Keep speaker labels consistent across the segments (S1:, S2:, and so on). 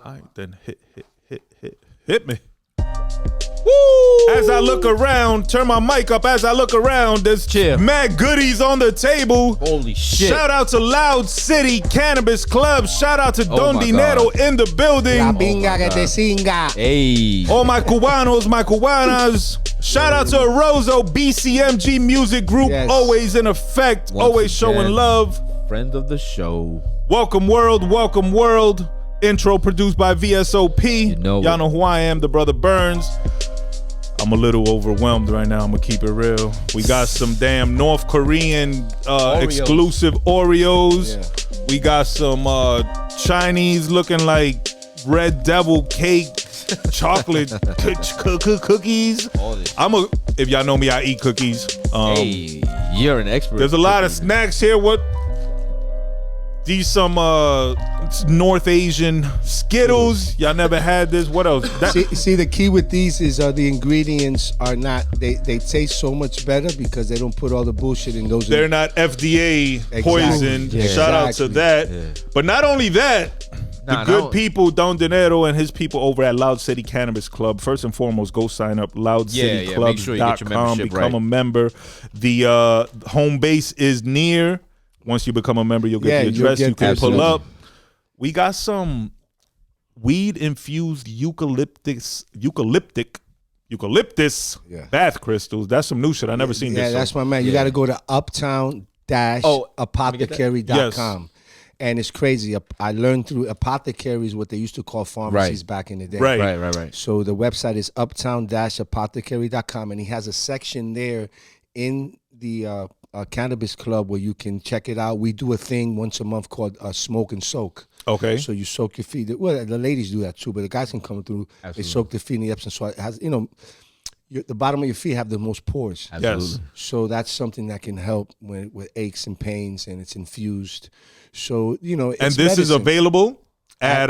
S1: All right, then hit me. Woo! As I look around, turn my mic up as I look around. There's mad goodies on the table.
S2: Holy shit.
S1: Shout out to Loud City Cannabis Club. Shout out to Don Dinero in the building.
S3: La pinga que te singa.
S2: Hey.
S1: All my Cubanos, my Cubanas. Shout out to Arozo BCMG Music Group.
S3: Yes.
S1: Always in effect.
S2: Once
S1: always
S2: again,
S1: showing love.
S2: Friend of the show.
S1: Welcome world, welcome world. Intro produced by VSOP. Y'all know who I am, the brother Burns. I'm a little overwhelmed right now. I'm gonna keep it real. We got some damn North Korean exclusive Oreos. Yeah. We got some Chinese looking like Red Devil cake, chocolate cookies. If y'all know me, I eat cookies.
S2: Hey, you're an expert.
S1: There's a lot of snacks here. These some North Asian Skittles. Y'all never had this. What else?
S3: See, the key with these is the ingredients are not. They taste so much better because they don't put all the bullshit in those.
S1: They're not FDA poisoned.
S3: Yeah.
S1: Shout out to that. Yeah. But not only that. The good people, Don Dinero and his people over at Loud City Cannabis Club. First and foremost, go sign up. LoudCityClubs.com.
S2: Make sure you get your membership
S1: become a member. The home base is near. Once you become a member, you'll get the address. You can pull up. We got some weed-infused eucalyptus bath crystals. That's some new shit. I never seen this.
S3: Yeah, that's my man. You got to go to uptown-apothecary.com.
S2: Yes.
S3: And it's crazy. I learned through apothecaries what they used to call pharmacies back in the day.
S1: Right.
S3: So the website is uptown-apothecary.com, and he has a section there in the cannabis club where you can check it out. We do a thing once a month called smoke and soak.
S1: Okay.
S3: So you soak your feet. Well, the ladies do that too, but the guys can come through. Absolutely. They soak their feet in the Epsom salt. It has, the bottom of your feet have the most pores.
S2: Absolutely.
S1: Yes.
S3: So that's something that can help with aches and pains, and it's infused. So it's
S1: and this
S3: medicine.
S1: is available at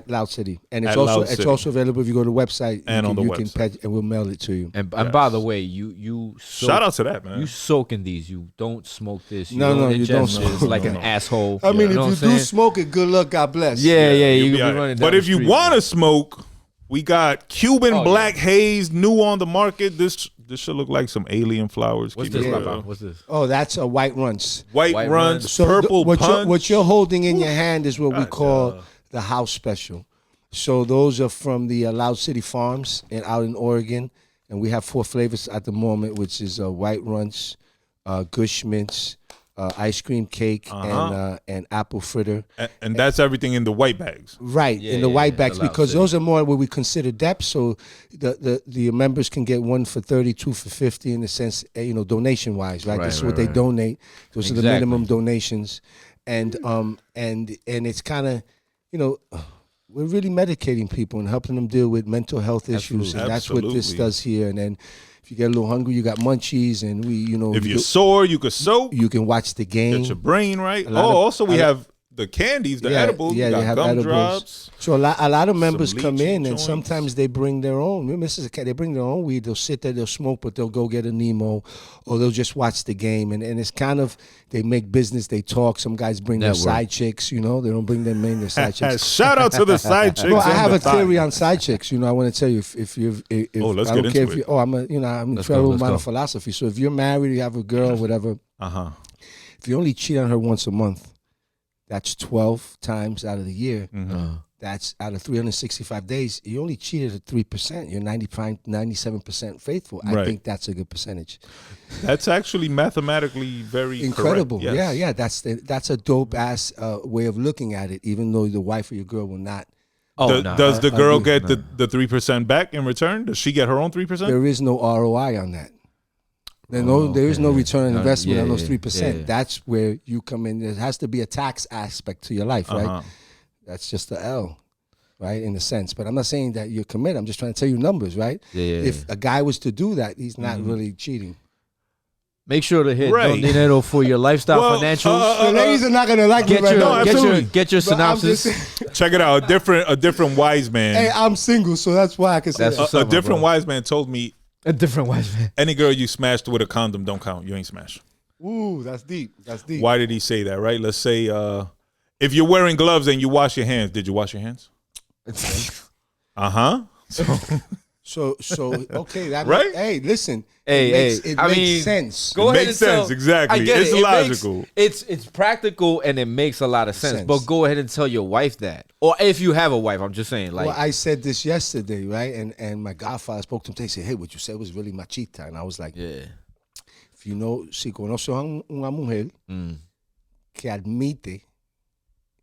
S3: Loud City, and it's also available if you go to the website
S1: and on the website,
S3: and we'll mail it to you.
S2: And by the way, you soak,
S1: shout out to that, man.
S2: You soak in these. You don't smoke this. You
S3: no,
S2: you
S3: don't
S2: smoke this like an asshole.
S3: I mean, if you do smoke it, good luck, God bless.
S2: Yeah, you
S1: be
S2: can be running down
S1: But if you want to smoke, we got Cuban Black Haze new on the market. This should look like some alien flowers.
S2: What's this? What's this?
S3: Oh, that's a white runts.
S1: White runs,
S3: so
S1: purple punch.
S3: What you're holding in your hand is what we call the house special. So those are from the Loud City Farms out in Oregon, and we have 4 flavors at the moment, which is white runs, Gush mints, ice cream cake, and apple fritter.
S1: And that's everything in the white bags.
S3: Right, in the white bags, because those are more what we consider depths. So the members can get one for 30, 2 for 50 in the sense, donation wise, right? That's what they donate. Those are the minimum donations, and it's kind of, we're really medicating people and helping them deal with mental health issues, and that's what this does here. And then if you get a little hungry, you got munchies, and
S1: if you're sore, you can soak.
S3: You can watch the game.
S1: Get your brain right. Also we have the candies, the edibles.
S3: Yeah,
S1: they
S3: have
S1: gum
S3: edibles.
S1: drops.
S3: So a lot of members come in,
S1: joints.
S3: and sometimes they bring their own. They bring their own weed. They'll sit there, they'll smoke, but they'll go get a Nemo, or they'll just watch the game. And it's kind of, they make business, they talk. Some guys bring their side chicks, they don't bring their main, their side chicks.
S1: Shout out to the side chicks.
S3: Well, I have a theory on side chicks. I want to tell you if
S1: let's get into it.
S3: I'm in trouble with my philosophy. So if you're married, you have a girl, whatever. If you only cheat on her once a month, that's 12 times out of the year. That's out of 365 days. You only cheated at 3%. You're 97% faithful. I think that's a good percentage.
S1: That's actually mathematically very
S3: incredible.
S1: Correct. Yes.
S3: Yeah. That's a dope ass way of looking at it. Even though the wife or your girl will not.
S1: Does the girl get the 3% back in return? Does she get her own 3%?
S3: There is no ROI on that. There is no return on investment on those 3%. That's where you come in. There has to be a tax aspect to your life, right? That's just the L, right, in a sense. But I'm not saying that you're committed. I'm just trying to tell you numbers, right? If a guy was to do that, he's not really cheating.
S2: Make sure to hit Don Dinero for your lifestyle financials.
S3: The ladies are not gonna like me right now.
S2: Get your synopsis.
S1: Check it out. A different wise man.
S3: Hey, I'm single, so that's why I can say
S1: that. A different wise man told me.
S2: A different wise man.
S1: Any girl you smashed with a condom don't count. You ain't smashed.
S3: Ooh, that's deep. That's deep.
S1: Why did he say that, right? Let's say if you're wearing gloves and you wash your hands, did you wash your hands?
S3: So okay, that
S1: right?
S3: Hey, listen.
S2: It
S3: makes sense.
S2: Go ahead
S1: makes sense, exactly. It's logical.
S2: It's practical and it makes a lot of sense. But go ahead and tell your wife that, or if you have a wife, I'm just saying. Like,
S3: well, I said this yesterday, right? And my godfather spoke to him today. He said, "Hey, what you said was really machista," and I was like,
S2: "Yeah,
S3: if you know, si conoces a una mujer que admite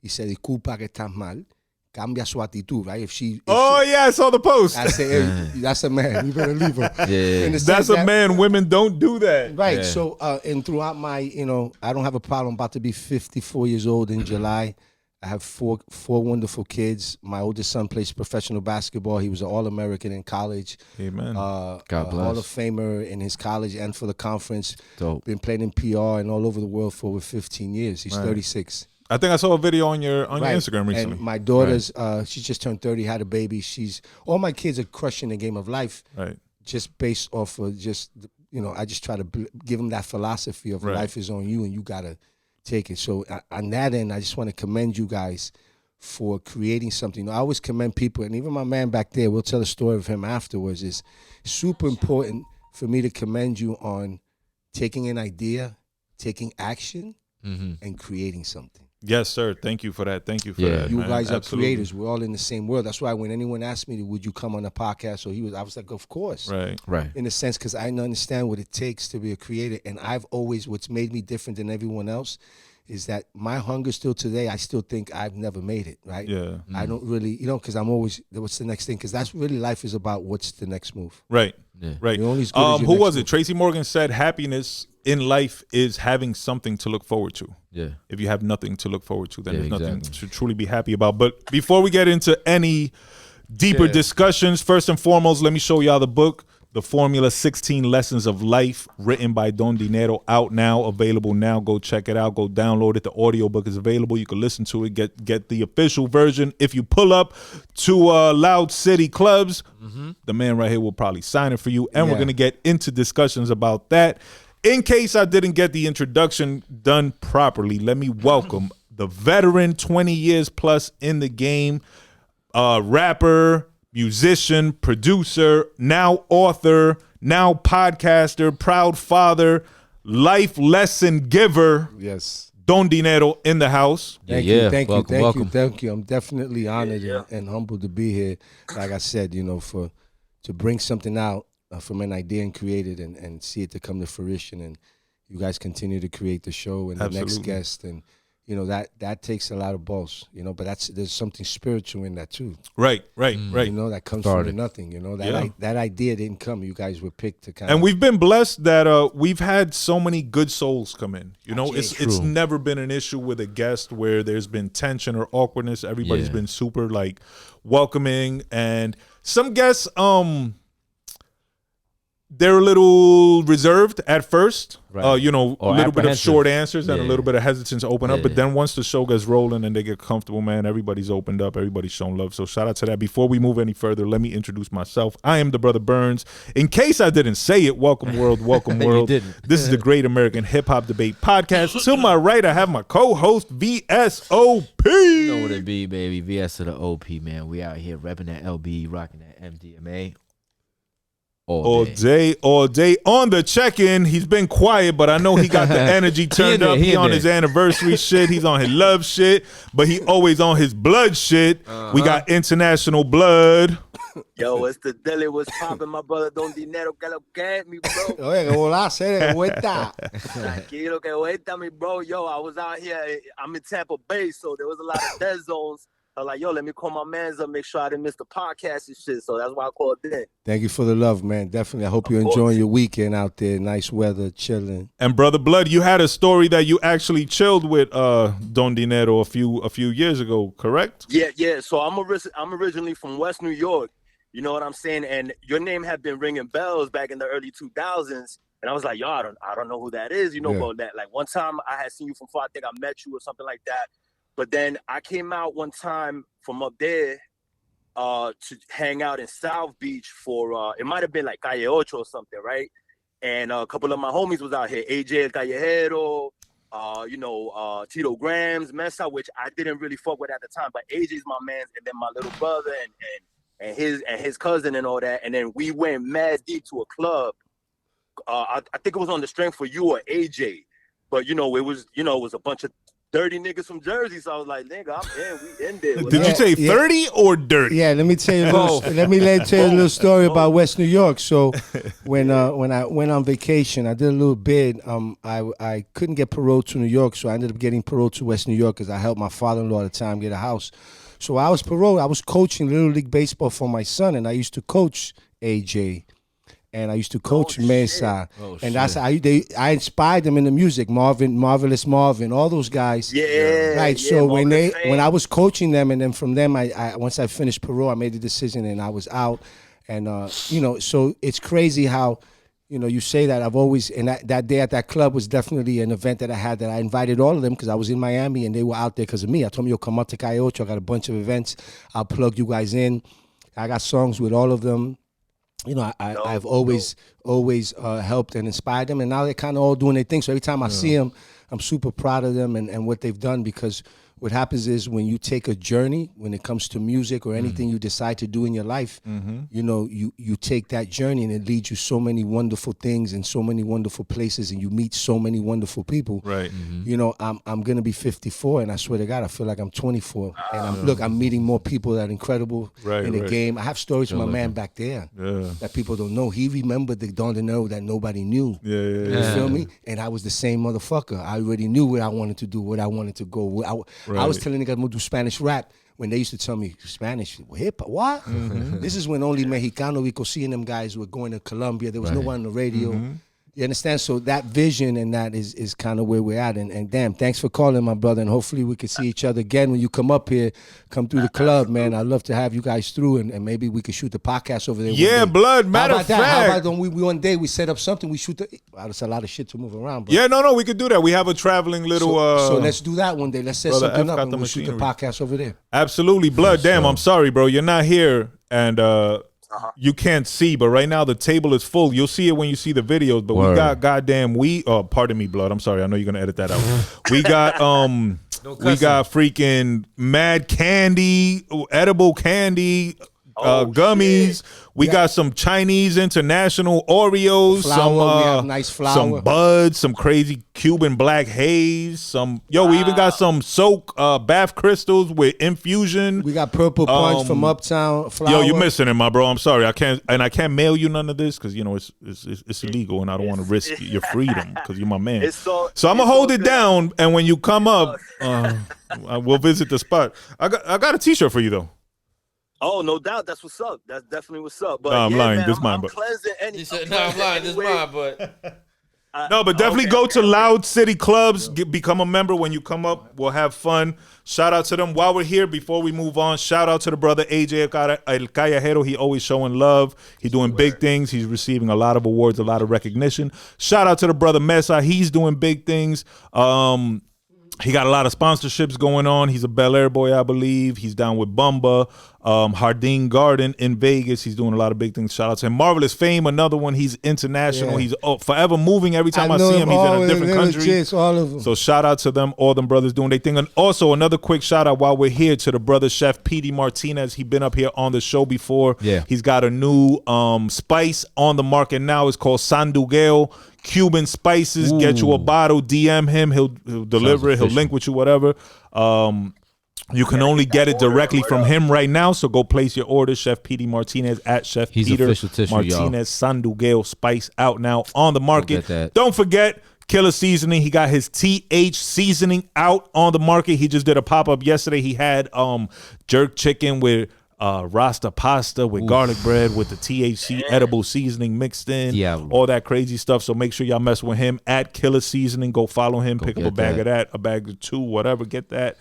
S3: y se disculpa que estás mal." Cambia su actitud, right? If she
S1: I saw the post.
S3: I say, hey, that's a man. You better leave her.
S2: Yeah.
S1: That's a man. Women don't do that.
S3: Right.
S1: Yeah.
S3: So, and throughout my, I don't have a problem. I'm about to be 54 years old in July. I have four wonderful kids. My oldest son plays professional basketball. He was an All-American in college.
S1: Amen.
S3: God bless. Hall of Famer in his college and for the conference.
S2: Dope.
S3: Been playing in PR and all over the world for over 15 years. He's 36.
S1: I think I saw a video on your Instagram recently.
S3: And my daughter's, she just turned 30, had a baby. All my kids are crushing the game of life.
S1: Right.
S3: Just based off of I just try to give them that philosophy of life is on you and you got to take it. So on that end, I just want to commend you guys for creating something. I always commend people, and even my man back there, we'll tell a story of him afterwards. It's super important for me to commend you on taking an idea, taking action, and creating something.
S1: Yes, sir. Thank you for that. Thank you for that.
S3: You
S1: man.
S3: guys are
S1: Absolutely.
S3: creators. We're all in the same world. That's why when anyone asked me, would you come on a podcast? I was like, of course.
S1: Right.
S3: In a sense, because I understand what it takes to be a creator. And what's made me different than everyone else is that my hunger still today, I still think I've never made it, right?
S1: Yeah.
S3: I don't really, because I'm always, what's the next thing? Because that's really life is about what's the next move.
S1: Right.
S3: Yeah.
S1: Right.
S3: You're only as good as your
S1: who
S3: next
S1: was it?
S3: move.
S1: Tracy Morgan said happiness in life is having something to look forward to.
S2: Yeah.
S1: If you have nothing to look forward to, then there's nothing
S2: exactly.
S1: to truly be happy about. But before we get into any deeper discussions, first and foremost, let me show y'all the book, The Formula 16 Lessons of Life, written by Don Dinero, out now, available now. Go check it out. Go download it. The audiobook is available. You can listen to it. Get the official version. If you pull up to Loud City Clubs, the man right here will probably sign it for you. And we're going to get into discussions about that. In case I didn't get the introduction done properly, let me welcome the veteran, 20 years plus in the game, rapper, musician, producer, now author, now podcaster, proud father, life lesson giver.
S3: Yes.
S1: Don Dinero in the house.
S3: Thank you. I'm definitely honored and humbled to be here. Like I said, to bring something out from an idea and create it and see it to come to fruition. And you guys continue to create the show and the next guest. And, that takes a lot of balls, but there's something spiritual in that too.
S1: Right.
S3: That comes from nothing, that idea didn't come. You guys were picked to
S1: And we've been blessed that we've had so many good souls come in. It's never been an issue with a guest where there's been tension or awkwardness. Everybody's been super welcoming, and some guests they're a little reserved at first, a little bit of short answers and a little bit of hesitance to open up. But then once the show gets rolling and they get comfortable, man, everybody's opened up. Everybody's shown love. So shout out to that. Before we move any further, let me introduce myself. I am the Brother Burns. In case I didn't say it, welcome world, welcome world. This is the Great American Hip Hop Debate Podcast. To my right, I have my co-host, VSOP.
S2: You know what it be, baby. VS to the OP, man. We out here repping that LB, rocking that MDMA. All day on the check-in. He's been quiet, but I know he got the energy turned up. He on his anniversary shit. He's on his love shit, but he always on his blood shit. We got international blood.
S4: Yo, it's the Dilly. What's poppin', my brother Don Dinero? Que lo que, mi bro?
S3: Oye, hola, que vuelta.
S4: Tranquilo, que vuelta, mi bro. Yo, I was out here. I'm in Tampa Bay, so there was a lot of dead zones. I was like, yo, let me call my mans up, make sure I didn't miss the podcast and shit. So that's why I called in.
S3: Thank you for the love, man. Definitely. I hope you're enjoying your weekend out there. Nice weather, chilling.
S1: And Brother Blood, you had a story that you actually chilled with Don Dinero a few years ago, correct?
S4: Yeah. So I'm originally from West New York. You know what I'm saying? And your name had been ringing bells back in the early 2000s. And I was like, yo, I don't know who that is. But that like one time I had seen you from far. I think I met you or something like that. But then I came out one time from up there to hang out in South Beach for, it might have been like Calle Ocho or something, right? And a couple of my homies was out here, AJ El Callejero, Tito Grams, Mesa, which I didn't really fuck with at the time, but AJ's my man's, and then my little brother and his cousin and all that, and then we went mad deep to a club. I think it was on the strength for you or AJ, but it was a bunch of dirty niggas from Jersey, so I was like, nigga, I'm in. We in there.
S1: Did you say 30 or dirty?
S3: Yeah, let me tell you a little story about West New York. So when I went on vacation, I did a little bid. I couldn't get parole to New York, so I ended up getting parole to West New York because I helped my father-in-law at the time get a house. So I was paroled. I was coaching Little League Baseball for my son, and I used to coach AJ. And I used to coach Mesa, and that's how I inspired them in the music. Marvelous Marvin, all those guys.
S4: Yeah,
S3: right. So when I was coaching them, and then from them, I once I finished parole, I made the decision, and I was out. And so it's crazy how, you say that. I've always, and that day at that club was definitely an event that I had that I invited all of them because I was in Miami and they were out there because of me. I told them, yo, come up to Calle Ocho. I got a bunch of events. I'll plug you guys in. I got songs with all of them. I've always helped and inspired them, and now they're kind of all doing their thing. So every time I see them, I'm super proud of them and what they've done, because what happens is when you take a journey, when it comes to music or anything you decide to do in your life, you take that journey and it leads you so many wonderful things and so many wonderful places, and you meet so many wonderful people.
S1: Right.
S3: I'm gonna be 54, and I swear to God, I feel like I'm 24. And I'm meeting more people that are incredible in the game. I have stories from my man back there that people don't know. He remembered the Don Dinero that nobody knew. You feel me? And I was the same motherfucker. I already knew what I wanted to do, what I wanted to go. I was telling niggas I'm gonna do Spanish rap when they used to tell me Spanish hip hop. What? This is when only Mexicano, Rico, seeing them guys were going to Colombia. There was no one on the radio. You understand? So that vision and that is kind of where we're at. And damn, thanks for calling, my brother. And hopefully we can see each other again when you come up here, come through the club, man. I'd love to have you guys through, and maybe we could shoot the podcast over there.
S1: Yeah, blood. Matter of fact.
S3: How about we one day we set up something, we shoot that's a lot of shit to move around, bro.
S1: Yeah, no, we could do that. We have a traveling little
S3: so let's do that one day. Let's set something up and we'll shoot the podcast over there.
S1: Absolutely, blood. Damn, I'm sorry, bro. You're not here, and you can't see, but right now the table is full. You'll see it when you see the videos, but we got pardon me, blood. I'm sorry. I know you're gonna edit that out. We got we got freaking mad candy, edible candy, gummies. Shit. We got some Chinese international Oreos,
S3: nice flour,
S1: some buds, some crazy Cuban black haze, we even got some soak bath crystals with infusion.
S3: We got purple punch from Uptown flour.
S1: Yo, you're missing it, my bro. I'm sorry. I can't mail you none of this because it's illegal and I don't want to risk your freedom because you're my man. So I'm gonna hold it down, and when you come up, we'll visit the spot. I got a T-shirt for you though.
S4: Oh, no doubt. That's what's up. That's definitely what's up. But
S1: I'm lying.
S4: Man,
S1: this mine, but
S4: I'm lying. This mine, but
S1: no, but definitely go to Loud City Clubs. Become a member when you come up. We'll have fun. Shout out to them. While we're here, before we move on, shout out to the brother AJ El Callejero. He always showing love. He's doing big things. He's receiving a lot of awards, a lot of recognition. Shout out to the brother Mesa. He's doing big things. He got a lot of sponsorships going on. He's a Bel Air boy, I believe. He's down with Bumba, Jardine Garden in Vegas. He's doing a lot of big things. Shout out to him. Marvelous Fame, another one. He's international. He's forever moving. Every time I see him, he's in a different country.
S3: Jits, all of them.
S1: So shout out to them, all them brothers doing their thing. And also another quick shout out while we're here to the brother Chef P.D. Martinez. He's been up here on the show before.
S2: Yeah.
S1: He's got a new spice on the market now. It's called Sandugueo. Cuban spices. Get you a bottle, DM him, he'll deliver it, he'll link with you, whatever. You can only get it directly from him right now, so go place your order. Chef P.D. Martinez at Chef Peter Martinez. Sandugueo spice out now on the market. Don't forget Killer Seasoning. He got his TH seasoning out on the market. He just did a pop-up yesterday. He had jerk chicken with Rasta pasta with garlic bread with the THC edible seasoning mixed in, all that crazy stuff. So make sure y'all mess with him at Killer Seasoning. Go follow him, pick up a bag of that, a bag of two, whatever, get that.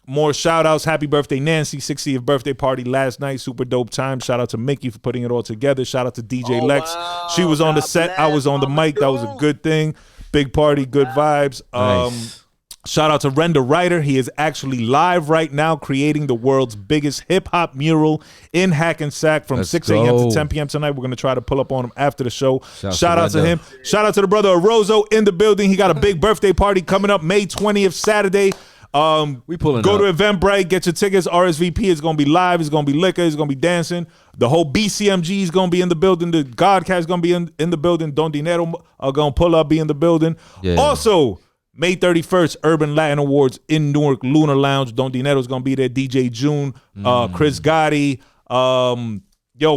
S1: More shout outs. Happy birthday, Nancy. 60th birthday party last night. Super dope time. Shout out to Mickey for putting it all together. Shout out to DJ Lex. Wow. She was on the set. I was on the mic. That was a good thing. Big party, good vibes.
S2: Nice.
S1: Shout out to Render Writer. He is actually live right now creating the world's biggest hip-hop mural in Hackensack from 6 a.m. to 10 p.m. tonight. We're going to try to pull up on him after the show. Shout out to him. Shout out to the brother Orozo in the building. He got a big birthday party coming up May 20th, Saturday.
S2: We pulling
S1: Go
S2: up.
S1: to Eventbrite, get your tickets, RSVP. It's going to be live. It's going to be liquor. It's going to be dancing. The whole BCMG is going to be in the building. The Gahhd is going to be in the building. Don Dinero are going to pull up, be in the building. Yeah. Also, May 31st, Urban Latin Awards in Newark, Lunar Lounge. Don Dinero's going to be there. DJ June, Chris Gotti.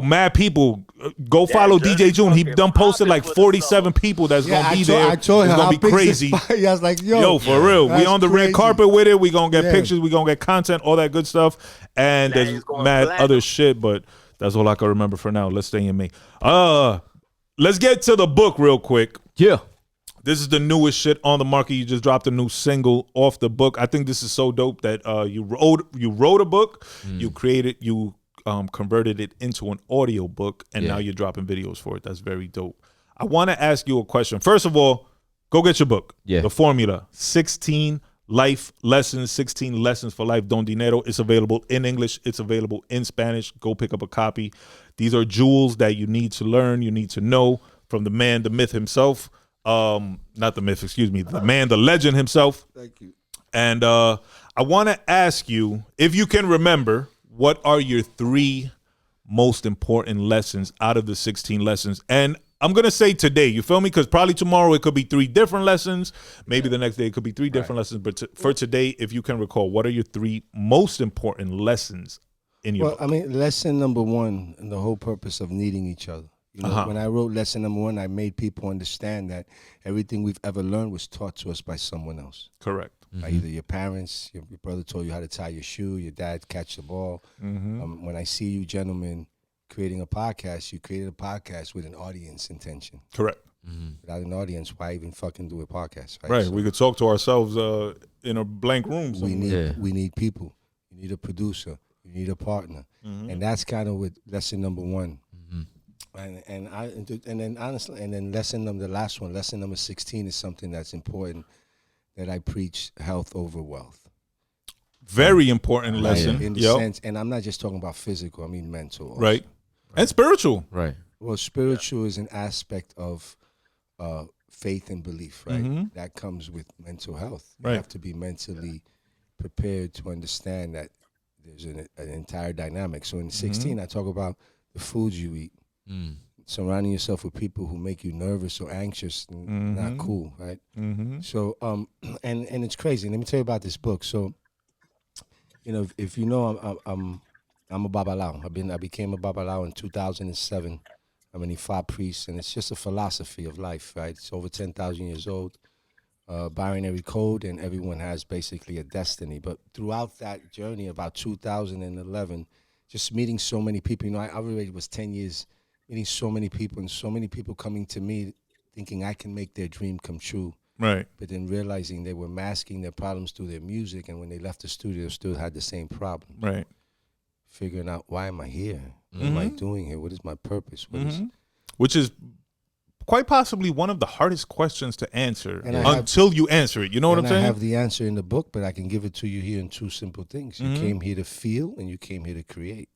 S1: Mad people. Go follow DJ June. He done posted like 47 people that's going to be there.
S3: I told him
S1: it's going to be crazy.
S3: I was like, yo,
S1: for real. We on the red carpet with it. We going to get pictures. We going to get content, all that good stuff. And there's mad other shit, but that's all I can remember for now. Let's stay in me. Let's get to the book real quick.
S2: Yeah.
S1: This is the newest shit on the market. You just dropped a new single off the book. I think this is so dope that you wrote a book, you converted it into an audio book, and now you're dropping videos for it. That's very dope. I want to ask you a question. First of all, go get your book. Yeah. The Formula, 16 life lessons, 16 lessons for life, Don Dinero. It's available in English. It's available in Spanish. Go pick up a copy. These are jewels that you need to learn, you need to know from the man, the myth himself. Not the myth, excuse me, the man, the legend himself.
S3: Thank you.
S1: And I want to ask you, if you can remember, what are your 3 most important lessons out of the 16 lessons? And I'm going to say today, you feel me? Because probably tomorrow it could be 3 different lessons. Maybe the next day it could be 3 different lessons. But for today, if you can recall, what are your 3 most important lessons in your book?
S3: I mean, lesson number 1, and the whole purpose of needing each other. You know, when I wrote lesson number 1, I made people understand that everything we've ever learned was taught to us by someone else.
S1: Correct.
S3: By either your parents, your brother told you how to tie your shoe, your dad catch the ball. When I see you gentlemen creating a podcast, you created a podcast with an audience intention.
S1: Correct.
S3: Without an audience, why even fucking do a podcast?
S1: Right. So we could talk to ourselves in a blank room.
S3: We need people. You need a producer. You need a partner. And that's kind of with lesson number 1. And then honestly, and then the last one, lesson number 16 is something that's important, that I preach health over wealth.
S1: Very important lesson.
S3: In the sense, and I'm not just talking about physical, I mean mental also.
S1: Right. And spiritual.
S2: Right.
S3: Well, spiritual is an aspect of faith and belief, right? That comes with mental health. You have to be mentally prepared to understand that there's an entire dynamic. So in 16, I talk about the foods you eat. Surrounding yourself with people who make you nervous or anxious, not cool, right? So, and it's crazy. Let me tell you about this book. So, you know, if you know, I'm a babalao. I became a babalao in 2007. I'm an Ifa priest, and it's just a philosophy of life, right? It's over 10,000 years old. Binary code, and everyone has basically a destiny. But throughout that journey, about 2011, just meeting so many people. You know, I already was 10 years. Meeting so many people, and so many people coming to me thinking I can make their dream come true.
S1: Right.
S3: But then realizing they were masking their problems through their music, and when they left the studio, still had the same problem.
S1: Right.
S3: Figuring out, why am I here? What am I doing here? What is my purpose?
S1: Which is quite possibly one of the hardest questions to answer until you answer it. You know what I'm saying?
S3: I have the answer in the book, but I can give it to you here in 2 simple things. You came here to feel, and you came here to create.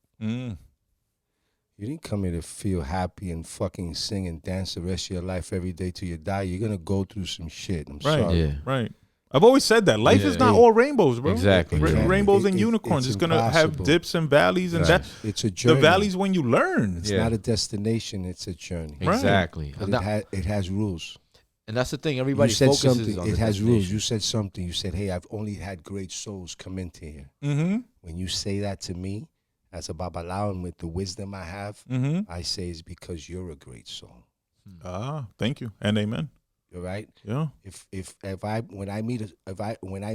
S3: You didn't come here to feel happy and fucking sing and dance the rest of your life every day till you die. You're going to go through some shit. I'm sorry.
S1: Yeah. Right. I've always said that. Life is not all rainbows, bro.
S2: Exactly.
S1: Rainbows and unicorns. It's going to have dips and valleys. And that.
S3: It's a journey.
S1: The valley's when you learn.
S3: It's not a destination. It's a journey.
S2: Exactly.
S3: But it has rules.
S2: And that's the thing. Everybody focuses on
S3: it has rules. You said something. You said, hey, I've only had great souls come into here. When you say that to me, as a babalao, and with the wisdom I have, I say it's because you're a great soul.
S1: Thank you and amen.
S3: You're right.
S1: Yeah.
S3: When I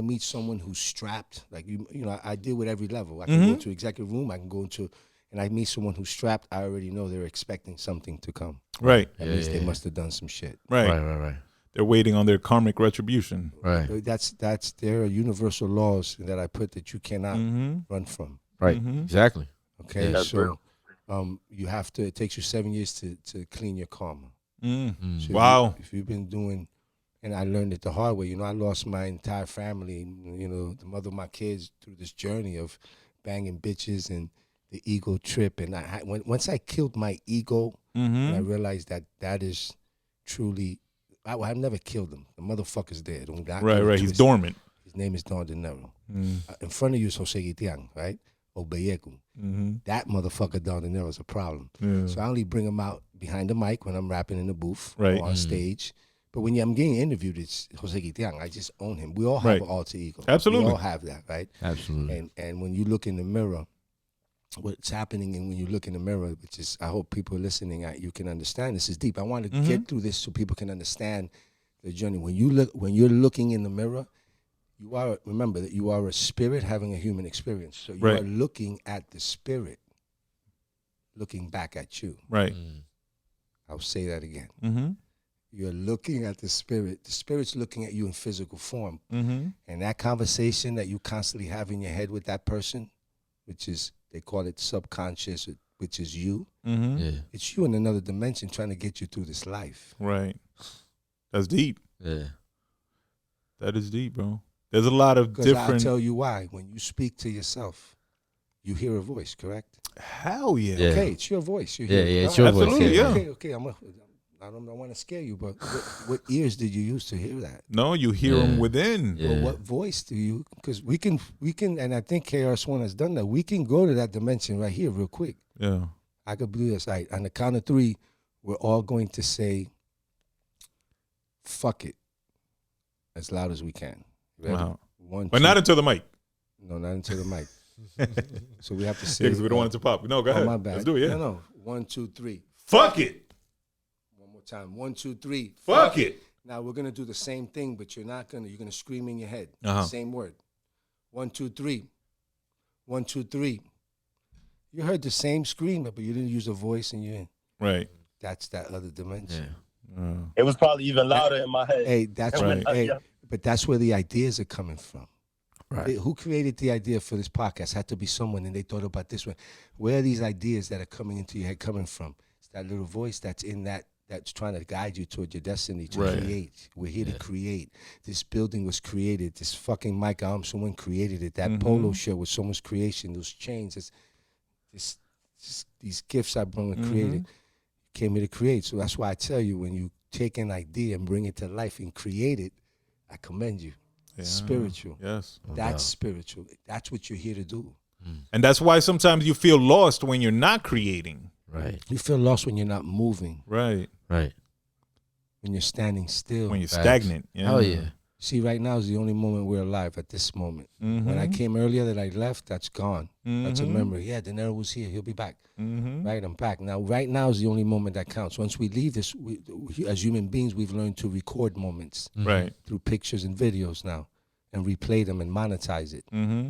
S3: meet someone who's strapped, like you know, I deal with every level. I can go to executive room. I can go into, and I meet someone who's strapped. I already know they're expecting something to come.
S1: Right.
S3: That means they must have done some shit.
S1: Right. They're waiting on their karmic retribution.
S3: Right. There are universal laws that I put that you cannot run from.
S2: Right. Exactly.
S3: Okay. So you have to, it takes you 7 years to clean your karma. So
S1: wow.
S3: If you've been doing And I learned it the hard way. I lost my entire family, the mother of my kids through this journey of banging bitches and the ego trip. And once I killed my ego, and I realized that is truly, I've never killed him. The motherfucker's dead.
S1: Right. He's dormant.
S3: His name is Don Dinero. In front of you is Jose Gitian, right? Obeyeku. That motherfucker Don Dinero is a problem. Yeah. So I only bring him out behind the mic when I'm rapping in the booth or on stage. But when I'm getting interviewed, it's Jose Gitian. I just own him. We all have an alter ego.
S1: Absolutely.
S3: We all have that, right?
S2: Absolutely.
S3: And when you look in the mirror, what's happening, and when you look in the mirror, which is, I hope people listening, you can understand. This is deep. I want to get through this so people can understand the journey. When you're looking in the mirror, remember that you are a spirit having a human experience. So you are looking at the spirit, looking back at you.
S1: Right.
S3: I'll say that again. You're looking at the spirit. The spirit's looking at you in physical form. And that conversation that you constantly have in your head with that person, which is, they call it subconscious, which is you. It's you in another dimension trying to get you through this life.
S1: Right. That's deep.
S2: Yeah.
S1: That is deep, bro. There's a lot of different...
S3: I'll tell you why. When you speak to yourself, you hear a voice, correct?
S1: Hell yeah.
S3: Okay, it's your voice. You
S2: hear it's your voice.
S1: Absolutely, yeah.
S3: Okay, I don't want to scare you, but what ears did you use to hear that?
S1: No, you hear them within.
S3: Yeah. Well, what voice do you? Because we can, and I think KRS-One has done that. We can go to that dimension right here real quick.
S1: Yeah.
S3: I could do this. Right. On the count of 3, we're all going to say, fuck it, as loud as we can. Ready?
S1: Wow.
S3: 1, 2.
S1: But not into the mic.
S3: No, not into the mic. So we have to say.
S1: Because we don't want it to pop. No, go ahead.
S3: My bad.
S1: Let's do it, yeah.
S3: No. 1, 2, 3.
S1: Fuck it.
S3: Time 1, 2, 3.
S1: Fuck it.
S3: Now we're gonna do the same thing, but you're gonna scream in your head. Same word. 1, 2, 3. 1, 2, 3. You heard the same scream, but you didn't use a voice, and
S1: right.
S3: That's that other dimension.
S1: Yeah.
S4: It was probably even louder in my head.
S3: Hey, that's
S1: right.
S3: But that's where the ideas are coming from.
S2: Right.
S3: Who created the idea for this podcast? Had to be someone, and they thought about this one. Where are these ideas that are coming into your head coming from? It's that little voice that's in that's trying to guide you toward your destiny to create. We're here to create. This building was created. This fucking mic arm, someone created it. That polo shirt was someone's creation. Those chains, these gifts I brought and created, came here to create. So that's why I tell you, when you take an idea and bring it to life and create it, I commend you. Yeah. Spiritual.
S1: Yes.
S3: That's spiritual. That's what you're here to do.
S1: And that's why sometimes you feel lost when you're not creating.
S2: Right.
S3: You feel lost when you're not moving.
S1: Right.
S2: Right.
S3: When you're standing still.
S1: When you're stagnant. Yeah.
S2: Hell yeah.
S3: See, right now is the only moment we're alive, at this moment. When I came earlier that I left, that's gone. That's a memory. Yeah, Dinero was here. He'll be back. Right, I'm back. Now, right now is the only moment that counts. Once we leave this, as human beings, we've learned to record moments.
S1: Right.
S3: Through pictures and videos now, and replay them and monetize it.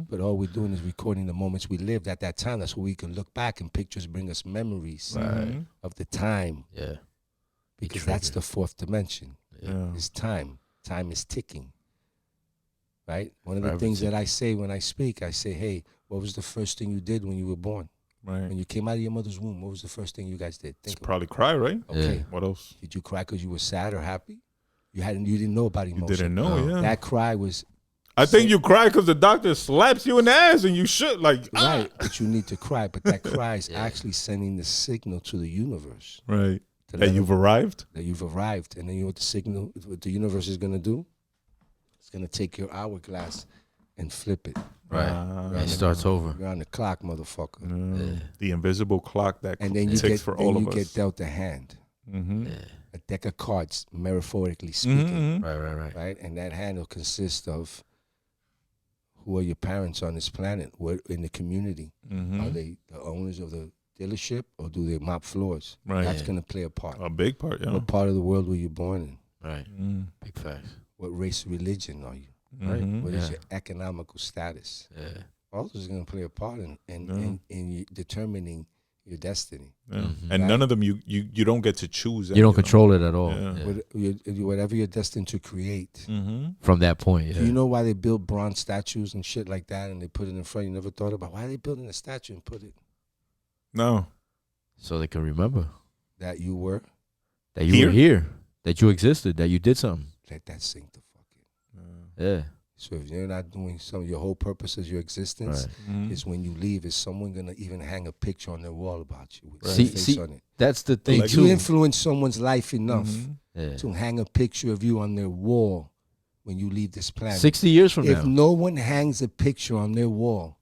S3: But all we're doing is recording the moments we lived at that time. That's where we can look back, and pictures bring us memories of the time.
S2: Yeah.
S3: Because that's the 4th dimension.
S1: Yeah.
S3: It's time. Time is ticking. Right? One of the things that I say when I speak, I say, hey, what was the first thing you did when you were born?
S1: Right.
S3: When you came out of your mother's womb, what was the first thing you guys did?
S1: Probably cry, right?
S3: Okay.
S2: Yeah.
S1: What else?
S3: Did you cry because you were sad or happy? You didn't know about emotion.
S1: You didn't know, yeah.
S3: That cry was...
S1: I think you cry because the doctor slaps you in the ass and you should, like...
S3: Right, but you need to cry. But that cry is actually sending the signal to the universe.
S1: Right. That you've arrived?
S3: That you've arrived. And then you know what the universe is going to do? It's going to take your hourglass and flip it.
S2: Right. It starts over.
S3: You're on the clock, motherfucker.
S1: The invisible clock that
S3: and then you
S1: ticks for all of us.
S3: And you get dealt a hand. A deck of cards, metaphorically speaking. Right. And that hand will consist of who are your parents on this planet, what in the community. Are they the owners of the dealership, or do they mop floors?
S1: Right.
S3: That's going to play a part.
S1: A big part, yeah.
S3: What part of the world were you born in?
S2: Right. Big facts.
S3: What race or religion are you? Right. What is your economical status?
S2: Yeah.
S3: All those are going to play a part in determining your destiny.
S1: Yeah. And none of them you don't get to choose.
S2: You don't control it at all.
S3: Yeah. Whatever you're destined to create.
S2: From that point,
S3: Do you know why they build bronze statues and shit like that, and they put it in front? You never thought about why are they building a statue and put it?
S1: No.
S2: So they can remember
S3: that you were
S2: here, that you existed, that you did something.
S3: let that sink the fuck in.
S2: Yeah.
S3: So if you're not doing your whole purpose of your existence is when you leave, is someone gonna even hang a picture on their wall about you with your face on it?
S2: That's the thing
S3: too. You influence someone's life enough to hang a picture of you on their wall when you leave this planet.
S2: 60 years from now.
S3: If no one hangs a picture on their wall,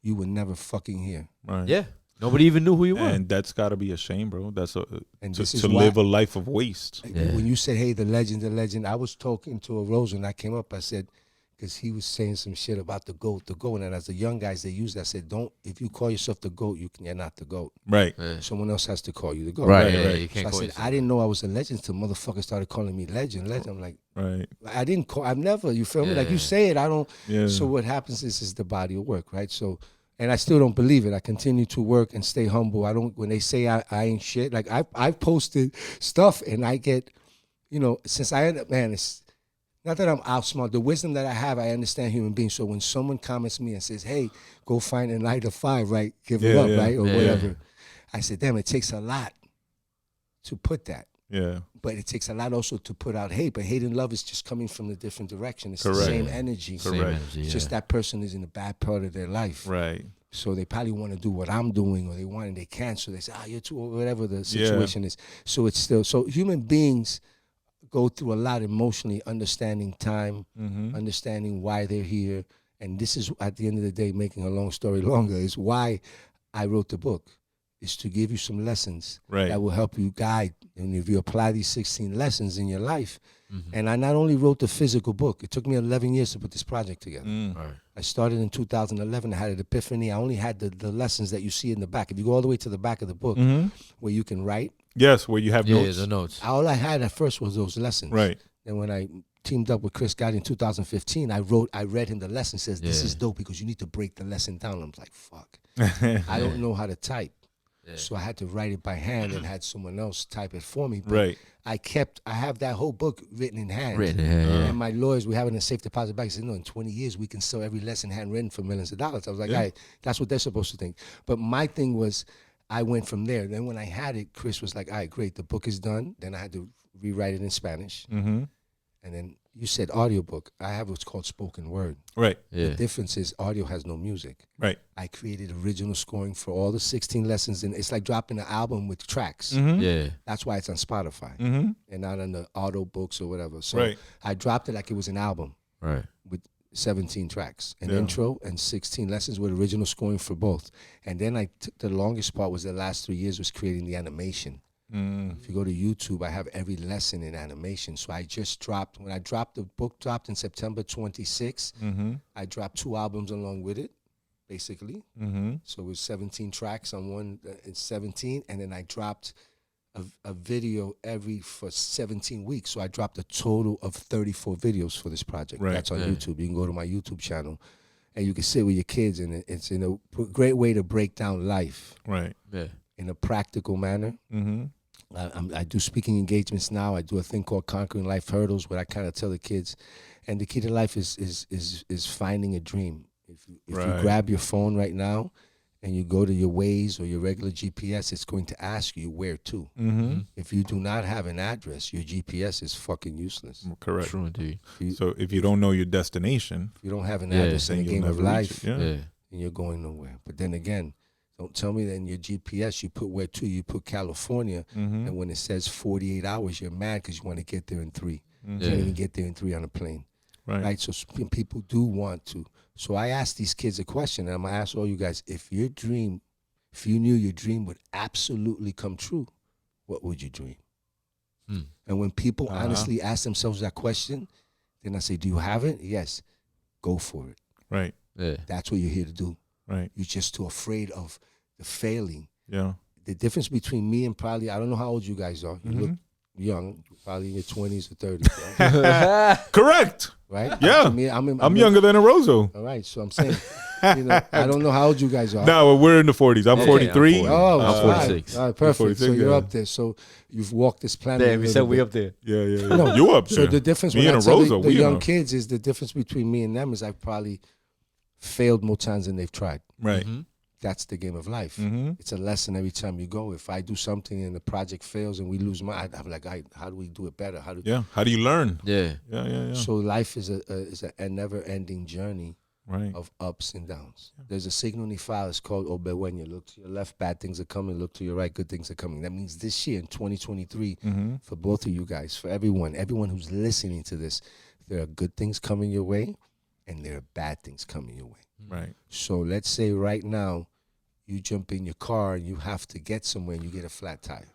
S3: you would never fucking hear.
S1: Right.
S2: Yeah. Nobody even knew who you were.
S1: And that's got to be a shame, bro. That's to
S3: why,
S1: live a life of waste.
S3: When you said, hey, the legend, I was talking to a Rose when I came up. I said, because he was saying some shit about the GOAT. And as the young guys, they use that. I said, if you call yourself the GOAT, you're not the GOAT.
S1: Right.
S3: Someone else has to call you the GOAT.
S2: Right.
S3: You can't so I said, I didn't know I was a legend until motherfuckers started calling me legend. I'm like,
S1: right.
S3: I've never, you feel me? Like you say it, I don't.
S1: Yeah.
S3: So what happens is the body of work, right? So, and I still don't believe it. I continue to work and stay humble. When they say I ain't shit, like I've posted stuff and I get, since it's not that I'm outsmart. The wisdom that I have, I understand human beings. So when someone comments me and says, hey, go find a 9 to 5, right? Give it up, right? Or whatever. I said, damn, it takes a lot to put that.
S1: Yeah.
S3: But it takes a lot also to put out hate. But hate and love is just coming from a different direction. It's
S1: Correct.
S3: the same energy.
S1: Correct.
S3: It's just that person is in a bad part of their life.
S1: Right.
S3: So they probably want to do what I'm doing, or they want and they can't. So they say, you're too, or whatever the situation is. So it's still, so human beings go through a lot emotionally, understanding time, understanding why they're here. And this is, at the end of the day, making a long story longer, is why I wrote the book, is to give you some lessons that will help you guide. And if you apply these 16 lessons in your life, and I not only wrote the physical book, it took me 11 years to put this project together.
S2: Right.
S3: I started in 2011. I had an epiphany. I only had the lessons that you see in the back. If you go all the way to the back of the book, where you can write.
S1: Yes, where you have notes.
S2: Yeah, the notes.
S3: All I had at first was those lessons.
S1: Right.
S3: And when I teamed up with Chris Gotti in 2015, I read him the lesson. Says, this is dope because you need to break the lesson down. I'm like, fuck. I don't know how to type. Yeah. So I had to write it by hand and had someone else type it for me. But I have that whole book written in hand. And my lawyers, we have it in a safe deposit bank. Said, no, in 20 years, we can sell every lesson handwritten for millions of dollars. I was like, all right, that's what they're supposed to think. But my thing was, I went from there. Then when I had it, Chris was like, all right, great, the book is done. Then I had to rewrite it in Spanish. And then you said audiobook. I have what's called spoken word.
S1: Right.
S3: The difference is audio has no music.
S1: Right.
S3: I created original scoring for all the 16 lessons, and it's like dropping an album with tracks.
S2: Yeah.
S3: That's why it's on Spotify and not on the auto books or whatever. So I dropped it like it was an album.
S2: Right.
S3: With 17 tracks, an intro and 16 lessons with original scoring for both. And then the longest part was the last 3 years was creating the animation. If you go to YouTube, I have every lesson in animation. So I just dropped, when I dropped, the book dropped in September 26, I dropped 2 albums along with it, basically. So it was 17 tracks on one, it's 17, and then I dropped a video for 17 weeks. So I dropped a total of 34 videos for this project. Right. That's on YouTube. You can go to my YouTube channel and you can sit with your kids, and it's in a great way to break down life.
S1: Right.
S2: Yeah.
S3: In a practical manner. I do speaking engagements now. I do a thing called Conquering Life Hurdles, where I kind of tell the kids, and the key to life is finding a dream. If you grab your phone right now and you go to your Waze or your regular GPS, it's going to ask you where to. If you do not have an address, your GPS is fucking useless.
S1: Correct.
S2: True indeed.
S1: So if you don't know your destination,
S3: if you don't have an address in the game of life,
S1: then
S3: you're going nowhere. But then again, don't tell me that in your GPS you put where to. You put California, and when it says 48 hours, you're mad because you want to get there in 3. You can't even get there in 3 on a plane. Right? So people do want to. So I asked these kids a question, and I'm going to ask all you guys, if you knew your dream would absolutely come true, what would you dream? And when people honestly ask themselves that question, then I say, do you have it? Yes. Go for it.
S1: Right.
S2: Yeah.
S3: That's what you're here to do.
S1: Right.
S3: You're just too afraid of the failing.
S1: Yeah.
S3: The difference between me and probably, I don't know how old you guys are. You look young, probably in your 20s or 30s. Right?
S1: Correct.
S3: Right?
S1: Yeah. I'm younger than a Rozo.
S3: All right. So I'm saying, I don't know how old you guys are.
S1: No, we're in the 40s. I'm 43.
S2: I'm 46.
S3: All right, perfect.
S1: 46,
S3: so you're up there. So you've walked this planet.
S2: Damn, we said we up there.
S1: Yeah. No, you up there.
S3: So the difference
S1: me
S3: when
S1: and
S3: I tell
S1: Rozo,
S3: the young kids is the difference between me and them is I've probably failed more times than they've tried.
S1: Right.
S3: that's the game of life. It's a lesson every time you go. If I do something and the project fails and we lose money, I'm like, how do we do it better? How do
S1: you learn?
S2: Yeah.
S3: So life is a never-ending journey of ups and downs. There's a signal in the file. It's called Obewenye. Look to your left, bad things are coming. Look to your right, good things are coming. That means this year in 2023, for both of you guys, for everyone who's listening to this, there are good things coming your way and there are bad things coming your way.
S1: Right.
S3: So let's say right now you jump in your car and you have to get somewhere and you get a flat tire.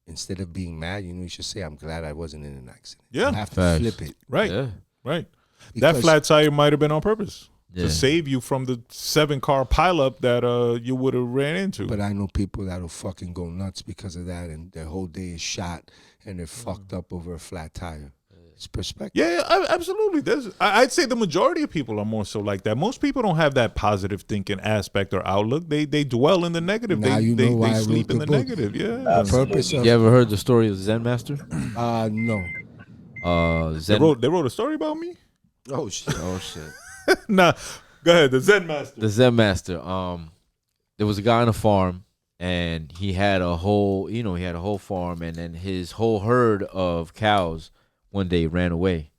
S3: Instead of being mad, you should say, I'm glad I wasn't in an accident.
S1: Yeah.
S3: You have to flip it.
S1: Right.
S2: Yeah.
S1: Right.
S3: Because
S1: that flat tire might have been on purpose to save you from the 7-car pileup that you would have ran into.
S3: But I know people that'll fucking go nuts because of that, and their whole day is shot and they're fucked up over a flat tire. It's perspective.
S1: Yeah, absolutely. I'd say the majority of people are more so like that. Most people don't have that positive thinking aspect or outlook. They dwell in the negative.
S3: Now
S1: They sleep in the negative. Yeah.
S3: Purpose of,
S2: You ever heard the story of Zen Master?
S3: no.
S1: They wrote a story about me?
S3: Oh shit.
S1: Nah, go ahead. The Zen Master.
S2: The Zen Master. There was a guy on a farm, and he had a whole farm, and then his whole herd of cows one day ran away,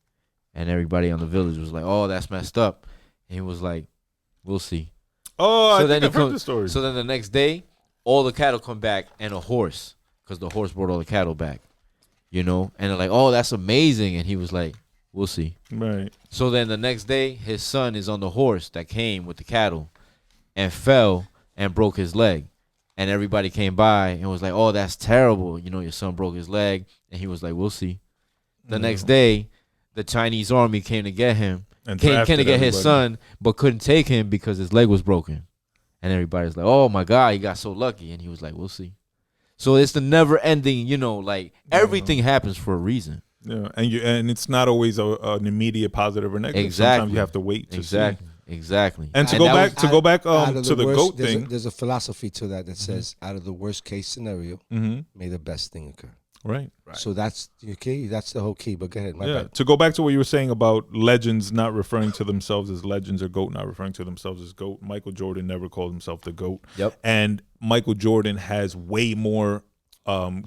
S2: and everybody on the village was like, "Oh, that's messed up." And he was like, "We'll see."
S1: Oh, so I think I've heard the story.
S2: So then the next day, all the cattle come back and a horse, because the horse brought all the cattle back, and they're like, "Oh, that's amazing." And he was like, "We'll see."
S1: Right.
S2: So then the next day, his son is on the horse that came with the cattle and fell and broke his leg. And everybody came by and was like, "Oh, that's terrible. Your son broke his leg." And he was like, "We'll see." The next day, the Chinese army came to get him, came to get his son, but couldn't take him because his leg was broken. And everybody's like, "Oh my God, he got so lucky." And he was like, "We'll see." So it's the never ending, everything happens for a reason.
S1: Yeah, and it's not always an immediate positive or negative.
S2: Exactly.
S1: Sometimes you have to wait to see.
S2: Exactly.
S1: And to go back to the goat thing.
S3: There's a philosophy to that says, out of the worst case scenario, may the best thing occur.
S1: Right.
S3: So that's your key. That's the whole key. But go ahead. My bad.
S1: To go back to what you were saying about legends not referring to themselves as legends or GOAT not referring to themselves as GOAT. Michael Jordan never called himself the GOAT.
S2: Yep.
S1: And Michael Jordan has way more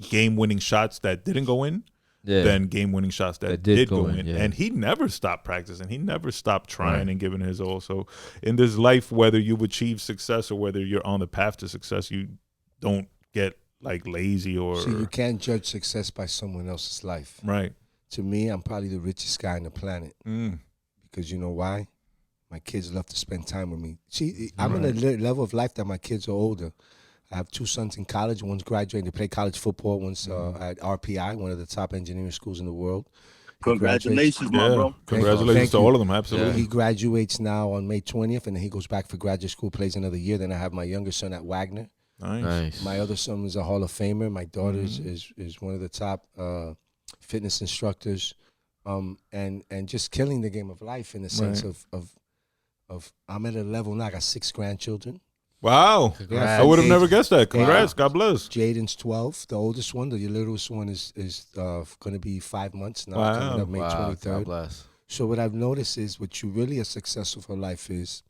S1: game-winning shots that didn't go in than game-winning shots that did go in. Yeah. And he never stopped practicing. He never stopped trying and giving his all. So in this life, whether you've achieved success or whether you're on the path to success, you don't get like lazy or...
S3: See, you can't judge success by someone else's life.
S1: Right.
S3: To me, I'm probably the richest guy on the planet. Because you know why? My kids love to spend time with me. See, I'm in a level of life that my kids are older. I have 2 sons in college. One's graduating. They play college football. One's at RPI, one of the top engineering schools in the world.
S4: Congratulations, my bro.
S1: Congratulations to all of them. Absolutely.
S3: He graduates now on May 20th, and then he goes back for graduate school, plays another year. Then I have my younger son at Wagner.
S1: Nice.
S3: My other son is a Hall of Famer. My daughter is one of the top fitness instructors, and just killing the game of life in the sense of I'm at a level now. I got 6 grandchildren.
S1: Wow. I would have never guessed that. Congrats. God bless.
S3: Jaden's 12. The oldest one, the littlest one is going to be 5 months now.
S1: Wow.
S3: Coming up May 23rd.
S2: God bless.
S3: So what I've noticed is what you really are successful for life is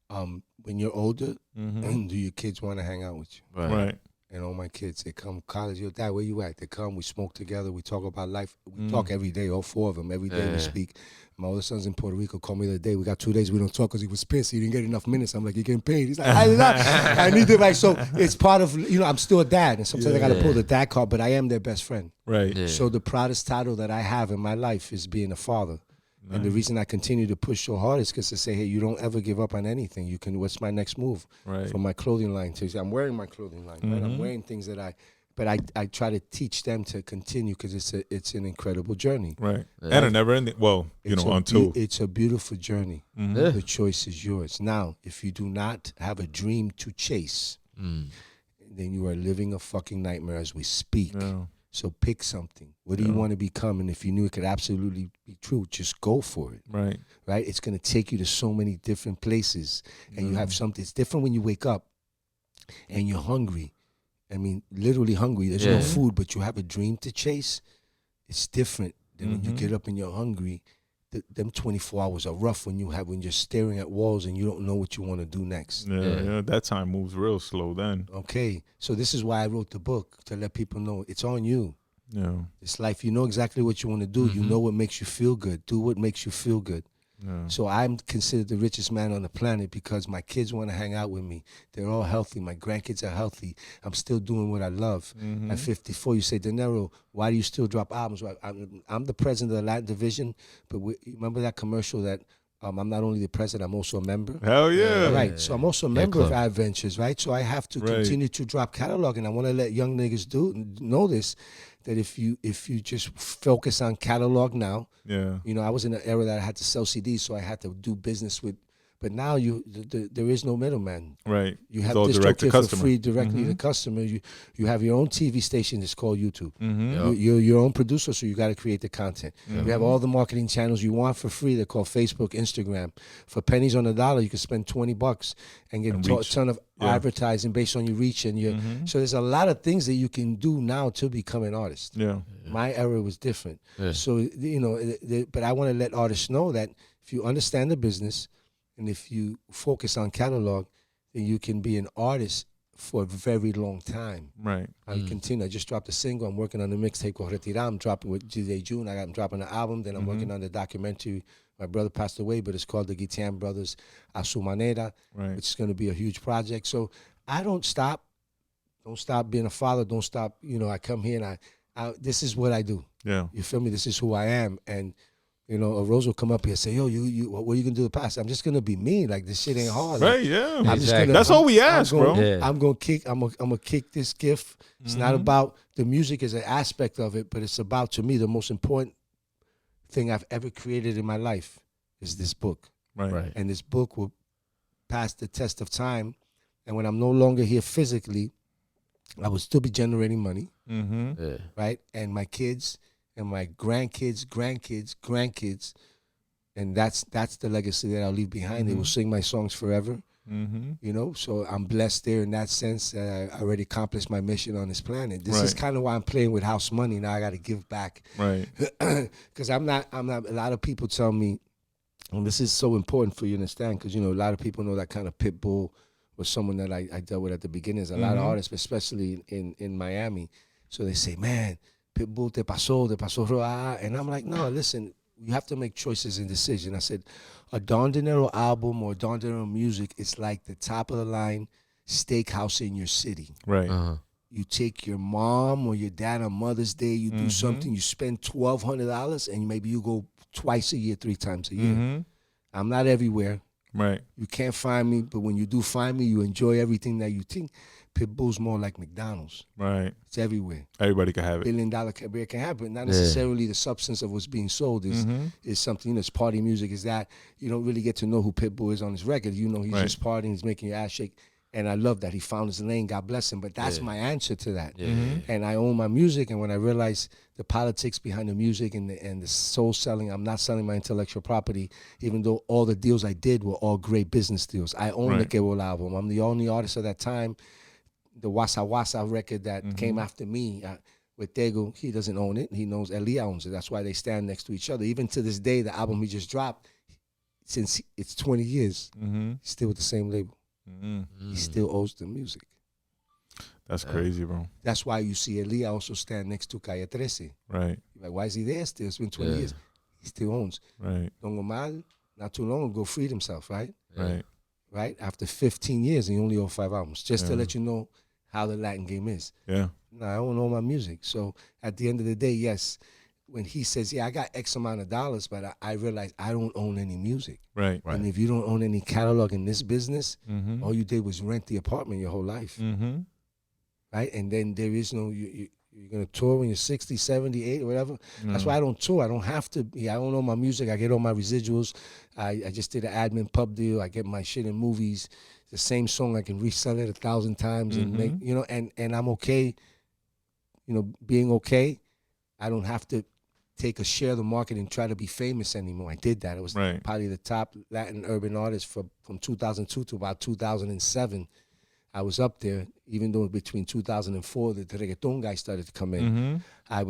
S3: when you're older, do your kids want to hang out with you?
S1: Right.
S3: And all my kids, they come college. Yo, Dad, where you at? They come. We smoke together. We talk about life. We talk every day. All 4 of them. Every day we speak. My older son's in Puerto Rico. Called me the other day. We got 2 days we don't talk because he was pissed. He didn't get enough minutes. I'm like, you're getting paid. He's like, I need to like. So it's part of I'm still a dad, and sometimes I got to pull the dad card. But I am their best friend.
S1: Right.
S3: Yeah. So the proudest title that I have in my life is being a father. Nice. And the reason I continue to push so hard is because to say, hey, you don't ever give up on anything. You can. What's my next move?
S1: Right.
S3: For my clothing line. I'm wearing my clothing line. Right? I'm wearing things that I try to teach them to continue because it's an incredible journey.
S1: Right. Yeah. And a never ending. Well, until
S3: it's a beautiful journey. The choice is yours. Now, if you do not have a dream to chase, then you are living a fucking nightmare as we speak. Yeah. So pick something. What do you want to become? And if you knew it could absolutely be true, just go for it.
S1: Right.
S3: Right? It's going to take you to so many different places. And you have something. It's different when you wake up and you're hungry. I mean, literally hungry. There's no food, but you have a dream to chase. It's different than when you get up and you're hungry. them 24 hours are rough when you're staring at walls and you don't know what you want to do next.
S1: Yeah, that time moves real slow then.
S3: Okay, so this is why I wrote the book, to let people know it's on you.
S1: Yeah.
S3: This life, you know exactly what you want to do. You know what makes you feel good. Do what makes you feel good. Yeah. So I'm considered the richest man on the planet because my kids want to hang out with me. They're all healthy. My grandkids are healthy. I'm still doing what I love. At 54, you say, Dinero, why do you still drop albums? I'm the president of the Latin division, but remember that commercial that I'm not only the president, I'm also a member?
S1: Hell yeah.
S3: Right, so I'm also a member of Adventures, right? So I have to continue to drop catalog, and I want to let young niggas know this, that if you just focus on catalog now, you know, I was in an era that I had to sell CDs, so I had to do business with, but now there is no middleman.
S1: Right.
S3: You have DistroKid for free directly to the customer. You have your own TV station. It's called YouTube. You're your own producer, so you got to create the content. You have all the marketing channels you want for free. They're called Facebook, Instagram. For pennies on the dollar, you can spend $20 and get a ton of advertising based on your reach and your. So there's a lot of things that you can do now to become an artist. My era was different. So you know, but I want to let artists know that if you understand the business, and if you focus on catalog, then you can be an artist for a very long time.
S1: Right.
S3: I continue. I just dropped a single. I'm working on the mixtape called Retira. I'm dropping with G.J. June. I'm dropping the album. Then I'm working on the documentary. My brother passed away, but it's called The Guitian Brothers A Su Manera, which is going to be a huge project. So I don't stop. Don't stop being a father. Don't stop. You know, I come here and I this is what I do. Yeah. You feel me? This is who I am. And you know, a Rose will come up here and say, yo, what are you going to do the past? I'm just going to be me. Like, this shit ain't hard.
S1: Right,
S3: like,
S1: yeah. That's all we ask, bro.
S3: I'm going to kick this gift. It's not about, the music is an aspect of it, but it's about, to me, the most important thing I've ever created in my life is this book. Right. And this book will pass the test of time. And when I'm no longer here physically, I will still be generating money. Right? And my kids and my grandkids, and that's the legacy that I'll leave behind. They will sing my songs forever, you know. So I'm blessed there in that sense. I already accomplished my mission on this planet. This is kind of why I'm playing with house money now. I got to give back, right? Because I'm not. A lot of people tell me, and this is so important for you to understand, because you know a lot of people know that kind of pit bull was someone that I dealt with at the beginning. A lot of artists, especially in Miami. So they say, man, Pitbull, te pasó, and I'm like, no, listen, you have to make choices and decisions. I said, a Don Dinero album or Don Dinero music is like the top of the line steakhouse in your city. Right. You take your mom or your dad on Mother's Day, you do something, you spend $1,200, and maybe you go twice a year, 3 times a year. I'm not everywhere. Right. You can't find me, but when you do find me, you enjoy everything that you think. Pitbull's more like McDonald's. Right. It's everywhere.
S1: Everybody can have it.
S3: $1 billion career can have it. Not necessarily the substance of what's being sold is something, you know, it's party music, is that you don't really get to know who Pitbull is on his record. You know, he's just partying, he's making your ass shake. And I love that. He found his lane, God bless him. But that's my answer to that. And I own my music, and when I realized the politics behind the music and the soul selling, I'm not selling my intellectual property, even though all the deals I did were all great business deals. I own the Kewol album. I'm the only artist of that time. The Wasa Wasa record that came after me with Tego, he doesn't own it. He knows Elia owns it. That's why they stand next to each other. Even to this day, the album he just dropped, since it's 20 years, he's still with the same label. He still owes the music.
S1: That's crazy, bro.
S3: That's why you see Elia also stand next to Calle 13. Right. Like, why is he there still? It's been 20 years. He still owns. Right. Don Omar, not too long ago, freed himself, right? Right. Right? After 15 years, he only owed 5 albums. Just to let you know how the Latin game is. Yeah. No, I don't know my music. So at the end of the day, yes, when he says, yeah, I got X amount of dollars, but I realize I don't own any music. Right. And if you don't own any catalog in this business, all you did was rent the apartment your whole life. Right? And then there is no, you're going to tour when you're 60, 70, 80, whatever. That's why I don't tour. I don't have to. I don't know my music. I get all my residuals. I just did an admin pub deal. I get my shit in movies. The same song, I can resell it 1,000 times and make, you know, and I'm okay, you know, being okay. I don't have to take a share of the market and try to be famous anymore. I did that. It was probably the top Latin urban artist from 2002 to about 2007. I was up there, even though between 2004, the reggaeton guy started to come in. I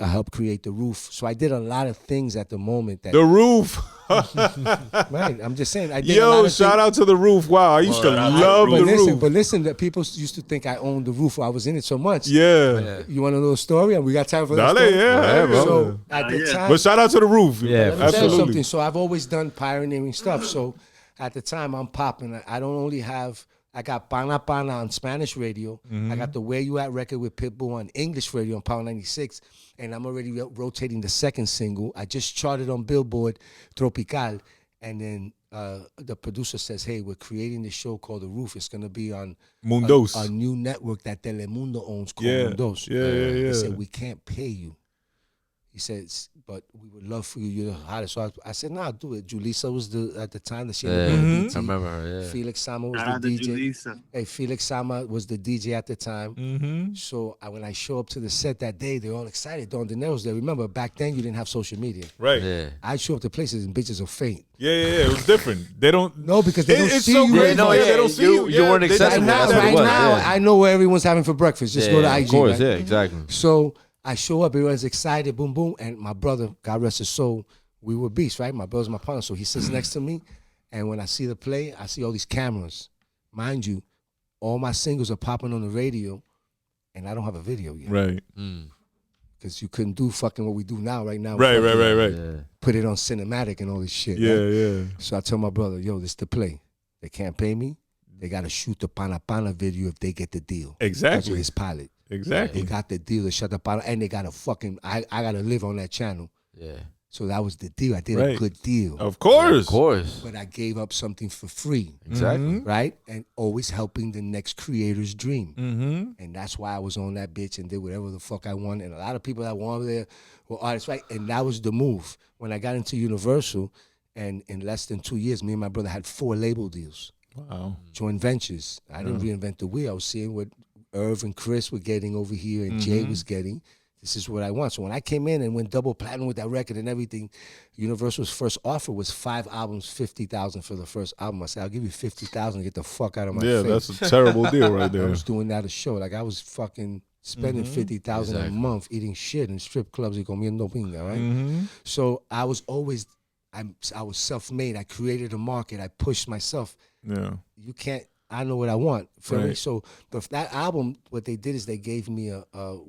S3: helped create the roof. So I did a lot of things at the moment.
S1: The roof.
S3: Right, I'm just saying. I did a lot of
S1: shout out to the roof. Wow, I used to love the roof.
S3: But listen, that people used to think I owned the roof. I was in it so much.
S1: Yeah.
S3: You want to know a story? And we got time for that
S1: story?
S3: Yeah,
S1: bro.
S3: So at the time.
S1: But shout out to the roof.
S2: Yeah,
S1: absolutely.
S3: So I've always done pioneering stuff. So at the time, I'm popping. I don't only have... I got Pana Pana on Spanish radio. I got the Where You At record with Pitbull on English radio on Power 96. And I'm already rotating the second single. I just charted on Billboard, Tropical. And then the producer says, hey, we're creating this show called The Roof. It's going to be on
S1: Mundos,
S3: a new network that Telemundo owns called Mundos.
S1: Yeah.
S3: He said, we can't pay you. He says, but we would love for you. You're the hottest. So I said, nah, do it. Julissa was at the time that she
S2: I remember her,
S3: Felix Sama was the DJ.
S4: Julissa.
S3: Hey, Felix Sama was the DJ at the time. So when I show up to the set that day, they're all excited. Don Dinero's there. Remember, back then you didn't have social media.
S1: Right.
S2: Yeah.
S3: I show up to places and bitches will faint.
S1: Yeah. It was different. They don't.
S3: No, because they don't see
S1: so
S3: you.
S1: great. They don't see you.
S2: You weren't accessible.
S3: Right now, I know what everyone's having for breakfast. Just go to IG.
S2: Of course,
S3: right?
S2: yeah, exactly.
S3: So I show up, everyone's excited, boom, boom. And my brother, God rest his soul, we were beasts, right? My brother's my partner. So he sits next to me. And when I see the play, I see all these cameras. Mind you, all my singles are popping on the radio, and I don't have a video yet.
S1: Right.
S3: Because you couldn't do fucking what we do now, right now.
S1: Right.
S2: Yeah.
S3: Put it on cinematic and all this shit.
S1: Yeah,
S3: right?
S1: yeah.
S3: So I tell my brother, yo, this is the play. They can't pay me. They got to shoot the Pana Pana video if they get the deal.
S1: Exactly.
S3: That's his pilot.
S1: Exactly.
S3: They got the deal to shut the Pana, and they got to fucking, I got to live on that channel.
S2: Yeah.
S3: So that was the deal. I did a good deal.
S1: Of course.
S2: Of course.
S3: But I gave up something for free.
S2: Exactly.
S3: Right? And always helping the next creator's dream. And that's why I was on that bitch and did whatever the fuck I wanted. And a lot of people that were over there were artists, right? And that was the move. When I got into Universal, and in less than 2 years, me and my brother had 4 label deals.
S1: Wow.
S3: Joint ventures. I didn't reinvent the wheel. I was seeing what Irv and Chris were getting over here and Jay was getting. This is what I want. So when I came in and went double platinum with that record and everything, Universal's first offer was 5 albums, $50,000 for the first album. I said, I'll give you $50,000 to get the fuck out of my face.
S1: Yeah, that's a terrible deal right there.
S3: I was doing that a show. Like I was fucking spending $50,000 a month eating shit in strip clubs y comiendo pinga, right? So I was always, I was self-made. I created a market. I pushed myself.
S1: Yeah.
S3: You can't, I know what I want. Feel me?
S1: Right.
S3: So that album, what they did is they gave me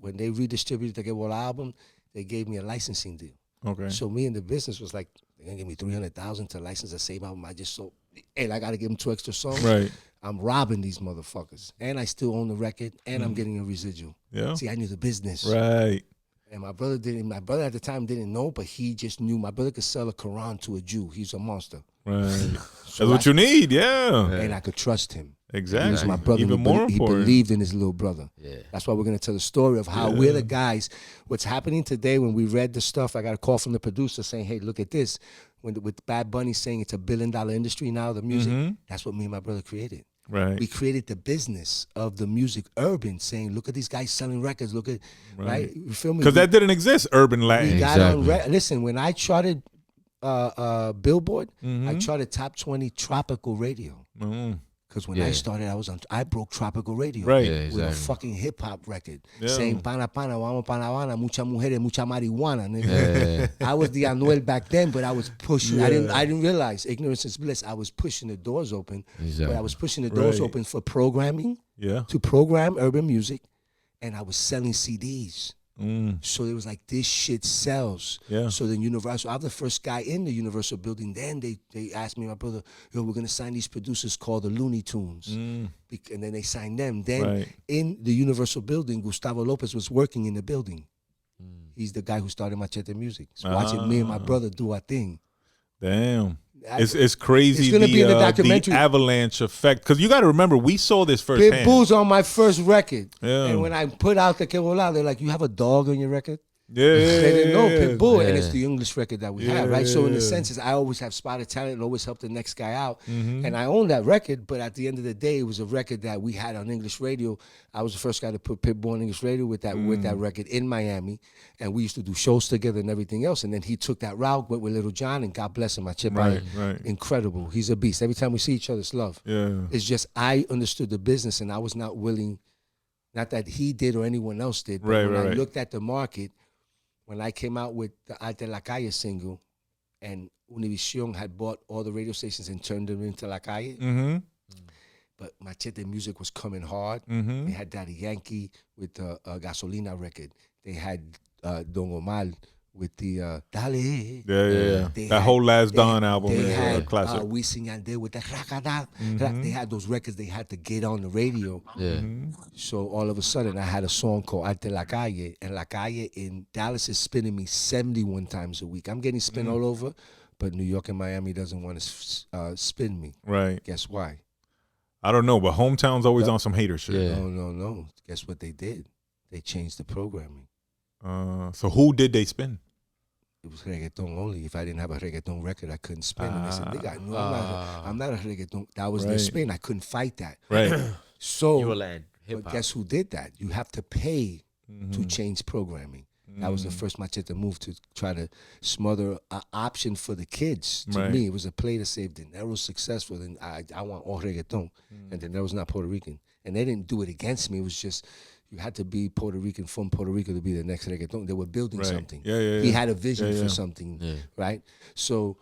S3: when they redistributed the Gahhd album, they gave me a licensing deal.
S1: Okay.
S3: So me in the business was like, they're gonna give me $300,000 to license the same album. I just sold, and I gotta give them 2 extra songs.
S1: Right.
S3: I'm robbing these motherfuckers, and I still own the record, and I'm getting a residual.
S1: Yeah.
S3: See, I knew the business.
S1: Right.
S3: And my brother didn't. My brother at the time didn't know, but he just knew. My brother could sell a Quran to a Jew. He's a monster.
S1: Right.
S3: So
S1: That's what you need. Yeah.
S3: And I could trust him.
S1: Exactly.
S3: He was my brother.
S1: Even more
S3: he
S1: important.
S3: believed in his little brother.
S2: Yeah.
S3: That's why we're going to tell the story of how we're the guys. What's happening today when we read the stuff, I got a call from the producer saying, hey, look at this. With Bad Bunny saying it's $1 billion industry now, the music, that's what me and my brother created.
S1: Right.
S3: We created the business of the music urban, saying, look at these guys selling records, look at, right? You feel me?
S1: Because that didn't exist, urban Latin.
S3: We got on, listen, when I charted Billboard, I charted top 20 tropical radio. Because when I started, I broke tropical radio with a fucking hip hop record saying pana pana, vamos pana pana, mucha mujeres, mucha marihuana. I was the Anuel back then, but I was pushing. I didn't realize ignorance is bliss. I was pushing the doors open, but I was pushing the doors open for programming, to program urban music, and I was selling CDs. So it was like, this shit sells. So then Universal, I'm the first guy in the Universal building. Then they asked me, my brother, yo, we're going to sign these producers called the Looney Tunes. And then they signed them. Then in the Universal building, Gustavo Lopez was working in the building. He's the guy who started Machete Music. So watching me and my brother do our thing.
S1: Damn. It's crazy.
S3: It's gonna be in the documentary.
S1: The avalanche effect. Because you got to remember, we saw this firsthand.
S3: Pitbull's on my first record.
S1: Yeah.
S3: And when I put out the Gahhd, they're like, you have a dog on your record? They didn't know Pitbull, and it's the English record that we have, right? So in the sense, I always have spotted talent and always help the next guy out. And I own that record, but at the end of the day, it was a record that we had on English radio. I was the first guy to put Pitbull on English radio with that record in Miami, and we used to do shows together and everything else. And then he took that route, went with Little John, and God bless him, my chip.
S1: Right.
S3: Incredible. He's a beast. Every time we see each other, it's love.
S1: Yeah.
S3: It's just I understood the business, and I was not willing, not that he did or anyone else did, but when I looked at the market, when I came out with the Arte La Calle single, and Univision had bought all the radio stations and turned them into La Calle, but Machete music was coming hard. They had Daddy Yankee with the Gasolina record. They had Don Omar with the Dale.
S1: That whole Last Don album
S3: is
S1: a classic.
S3: Wisin and Yandel with the Rakada. They had those records they had to get on the radio. So all of a sudden, I had a song called Arte La Calle, and La Calle in Dallas is spinning me 71 times a week. I'm getting spin all over, but New York and Miami doesn't want to spin me.
S1: Right.
S3: Guess why?
S1: I don't know, but Hometown's always on some hater shit.
S3: No. Guess what they did? They changed the programming.
S1: So who did they spin?
S3: It was reggaeton only. If I didn't have a reggaeton record, I couldn't spin. And they said, nigga, no, I'm not a reggaeton. That was their spin. I couldn't fight that.
S1: Right.
S3: So,
S2: you will land hip-hop.
S3: But guess who did that? You have to pay to change programming. That was the first Machete move to try to smother an option for the kids. To me, it was a play to save Dinero's successful. And I want all reggaeton. And Dinero's not Puerto Rican. And they didn't do it against me. It was just, you had to be Puerto Rican from Puerto Rico to be the next reggaeton. They were building something. He had a vision for something, right? So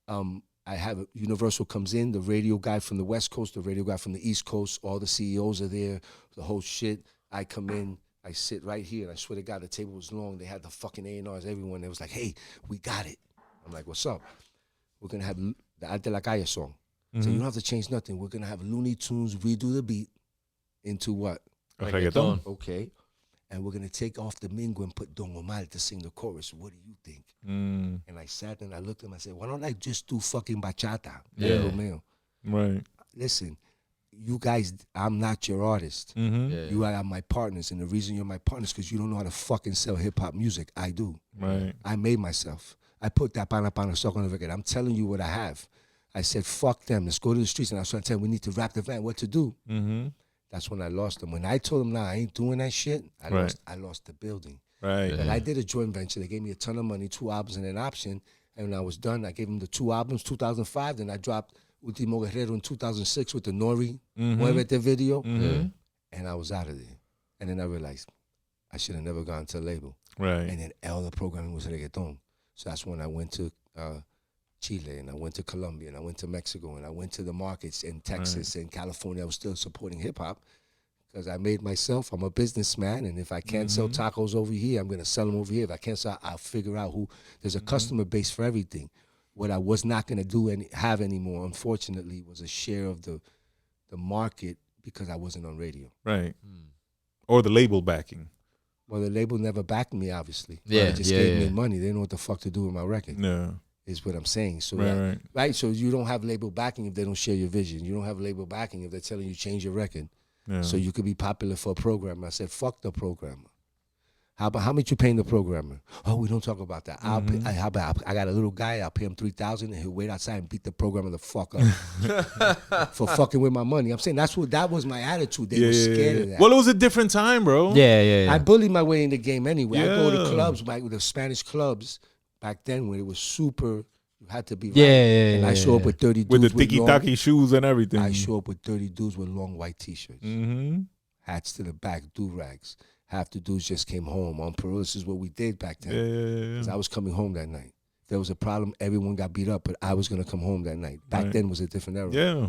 S3: I have Universal comes in, the radio guy from the West Coast, the radio guy from the East Coast, all the CEOs are there, the whole shit. I come in, I sit right here, and I swear to God, the table was long. They had the fucking A&Rs, everyone. They was like, hey, we got it. I'm like, what's up? We're going to have the Arte La Calle song. So you don't have to change nothing. We're going to have Looney Tunes redo the beat into what?
S1: Reggaeton.
S3: Okay. And we're going to take off the Mingo and put Don Omar to sing the chorus. What do you think? And I sat and I looked at him. I said, why don't I just do fucking bachata? Romeo.
S1: Right.
S3: Listen, you guys, I'm not your artist. You are my partners. And the reason you're my partners is because you don't know how to fucking sell hip-hop music. I do.
S1: Right.
S3: I made myself. I put that pana song on the record. I'm telling you what I have. I said, fuck them. Let's go to the streets. And I was trying to tell them, we need to rap the van. What to do? That's when I lost them. When I told them, nah, I ain't doing that shit, I lost the building.
S1: Right.
S3: But I did a joint venture. They gave me a ton of money, 2 albums and an option. And when I was done, I gave them the 2 albums, 2005. Then I dropped Ultimo Guerrero in 2006 with the Nori Muévete video. And I was out of there. And then I realized I should have never gone to a label.
S1: Right.
S3: And then all the programming was reggaeton. So that's when I went to Chile, and I went to Colombia, and I went to Mexico, and I went to the markets in Texas and California. I was still supporting hip-hop because I made myself. I'm a businessman, and if I can't sell tacos over here, I'm going to sell them over here. If I can't sell, I'll figure out who. There's a customer base for everything. What I was not going to do have anymore, unfortunately, was a share of the market because I wasn't on radio.
S1: Right. Or the label backing.
S3: Well, the label never backed me, obviously. They just gave me money. They didn't know what the fuck to do with my record.
S1: Yeah.
S3: Is what I'm saying. So
S1: right.
S3: So you don't have label backing if they don't share your vision. You don't have label backing if they're telling you change your record. Yeah. So you could be popular for a programmer. I said, fuck the programmer. How much you paying the programmer? Oh, we don't talk about that. I got a little guy. I'll pay him $3,000 and he'll wait outside and beat the programmer the fuck up for fucking with my money. I'm saying that was my attitude. They were scared of that.
S1: Well, it was a different time, bro.
S2: Yeah.
S3: I bullied my way in the game anyway. I go to clubs, with the Spanish clubs. Back then, when it was super, you had to be right. And I show up with 30 dudes
S1: with the tiki-taki shoes and everything.
S3: I show up with 30 dudes with long white T-shirts. Hats to the back, do-rags. Half the dudes just came home on parole. This is what we did back then. Because I was coming home that night. If there was a problem, everyone got beat up, but I was going to come home that night. Back then was a different era.
S1: Yeah.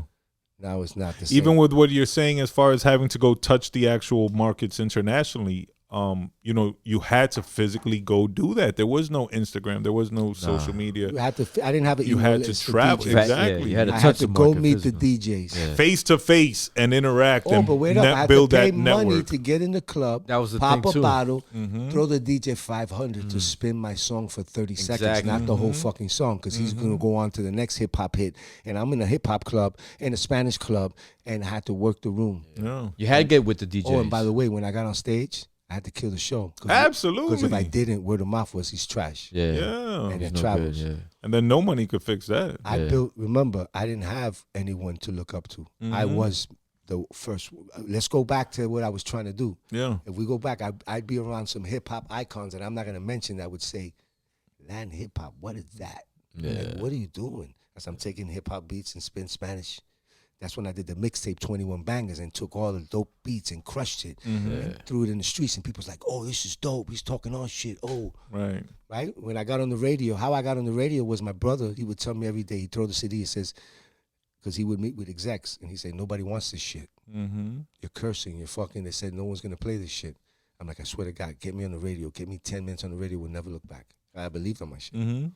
S3: Now it's not the same.
S1: Even with what you're saying as far as having to go touch the actual markets internationally, you had to physically go do that. There was no Instagram. There was no social media.
S3: You had to. I didn't have it.
S1: You had to travel. Exactly.
S2: You had to
S3: I had to go meet the DJs
S1: face to face and interact and
S3: but wait up. I had
S1: build
S3: to pay
S1: that
S3: money
S1: network.
S3: to get in the club.
S2: That was the
S3: pop
S2: thing
S3: a
S2: too.
S3: bottle, throw the DJ $500 to spin my song for 30 seconds, not the whole fucking song, because he's gonna go on to the next hip hop hit. And I'm in a hip hop club and a Spanish club, and I had to work the room.
S1: Yeah.
S2: You had to get with the DJs.
S3: Oh, and by the way, when I got on stage, I had to kill the show.
S1: Absolutely.
S3: Because if I didn't, word of mouth was he's trash.
S1: Yeah.
S3: And it travels.
S2: Good, yeah.
S1: And then no money could fix that.
S3: Remember, I didn't have anyone to look up to. I was the first. Let's go back to what I was trying to do.
S1: Yeah.
S3: If we go back, I'd be around some hip hop icons that I'm not going to mention that would say, Latin hip hop, what is that?
S2: Yeah.
S3: Like, what are you doing? As I'm taking hip hop beats and spin Spanish. That's when I did the mixtape 21 Bangers and took all the dope beats and crushed it and threw it in the streets. And people's like, oh, this is dope. He's talking all shit. Oh.
S1: Right.
S3: When I got on the radio, how I got on the radio was my brother. He would tell me every day, he'd throw the CD, he says, because he would meet with execs. And he said, nobody wants this shit. You're cursing. You're fucking. They said, no one's going to play this shit. I'm like, I swear to God, get me on the radio. Get me 10 minutes on the radio. We'll never look back. I believed on my shit. And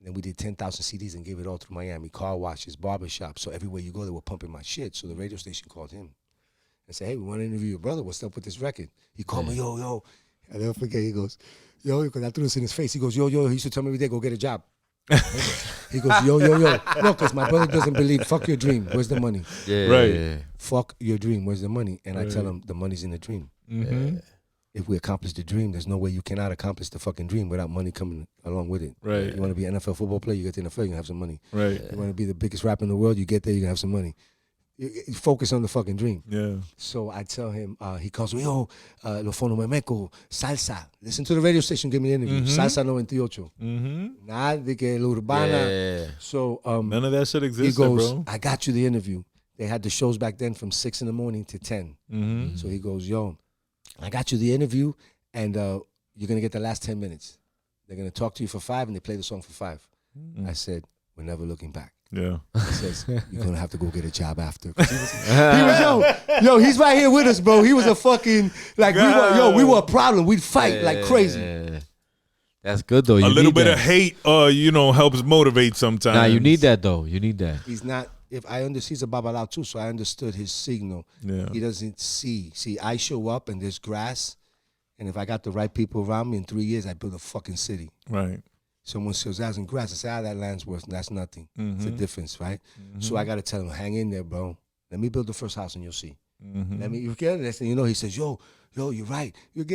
S3: then we did 10,000 CDs and gave it all through Miami, car washes, barbershops. So everywhere you go, they were pumping my shit. So the radio station called him and said, hey, we want to interview your brother. What's up with this record? He called me, yo. I'll never forget. He goes, yo, because I threw this in his face. He goes, yo. He used to tell me every day, go get a job. He goes, yo. No, because my brother doesn't believe, fuck your dream. Where's the money?
S2: Yeah.
S1: Right.
S2: Yeah.
S3: Fuck your dream. Where's the money? And I tell him, the money's in the dream. If we accomplish the dream, there's no way you cannot accomplish the fucking dream without money coming along with it.
S1: Right.
S3: You want to be an NFL football player, you get to the NFL, you can have some money.
S1: Right.
S3: You want to be the biggest rapper in the world, you get there, you can have some money. You focus on the fucking dream.
S1: Yeah.
S3: So I tell him, he calls me, yo, lo fono memeco, salsa. Listen to the radio station, give me an interview. Salsa 98. Nada de que la urbana.
S2: Yeah.
S3: So
S1: none of that shit existed,
S3: he goes,
S1: bro.
S3: I got you the interview. They had the shows back then from 6 in the morning to 10. So he goes, yo, I got you the interview. And you're going to get the last 10 minutes. They're going to talk to you for 5, and they play the song for 5. I said, we're never looking back.
S1: Yeah.
S3: He says, you're going to have to go get a job after. He was, he's right here with us, bro. He was a fucking, like, we were a problem. We'd fight like crazy.
S2: That's good, though.
S1: A little bit of hate, helps motivate sometimes.
S2: Nah, you need that, though. You need that.
S3: He's not, he's a babalao, too, so I understood his signal.
S1: Yeah.
S3: He doesn't see. See, I show up, and there's grass. And if I got the right people around me, in 3 years, I build a fucking city.
S1: Right.
S3: Someone says, that's in grass. I say, that land's worth, that's nothing. It's a difference, right? So I got to tell him, hang in there, bro. Let me build the first house and you'll see. Let me, you get it? And he says, yo, you're right. And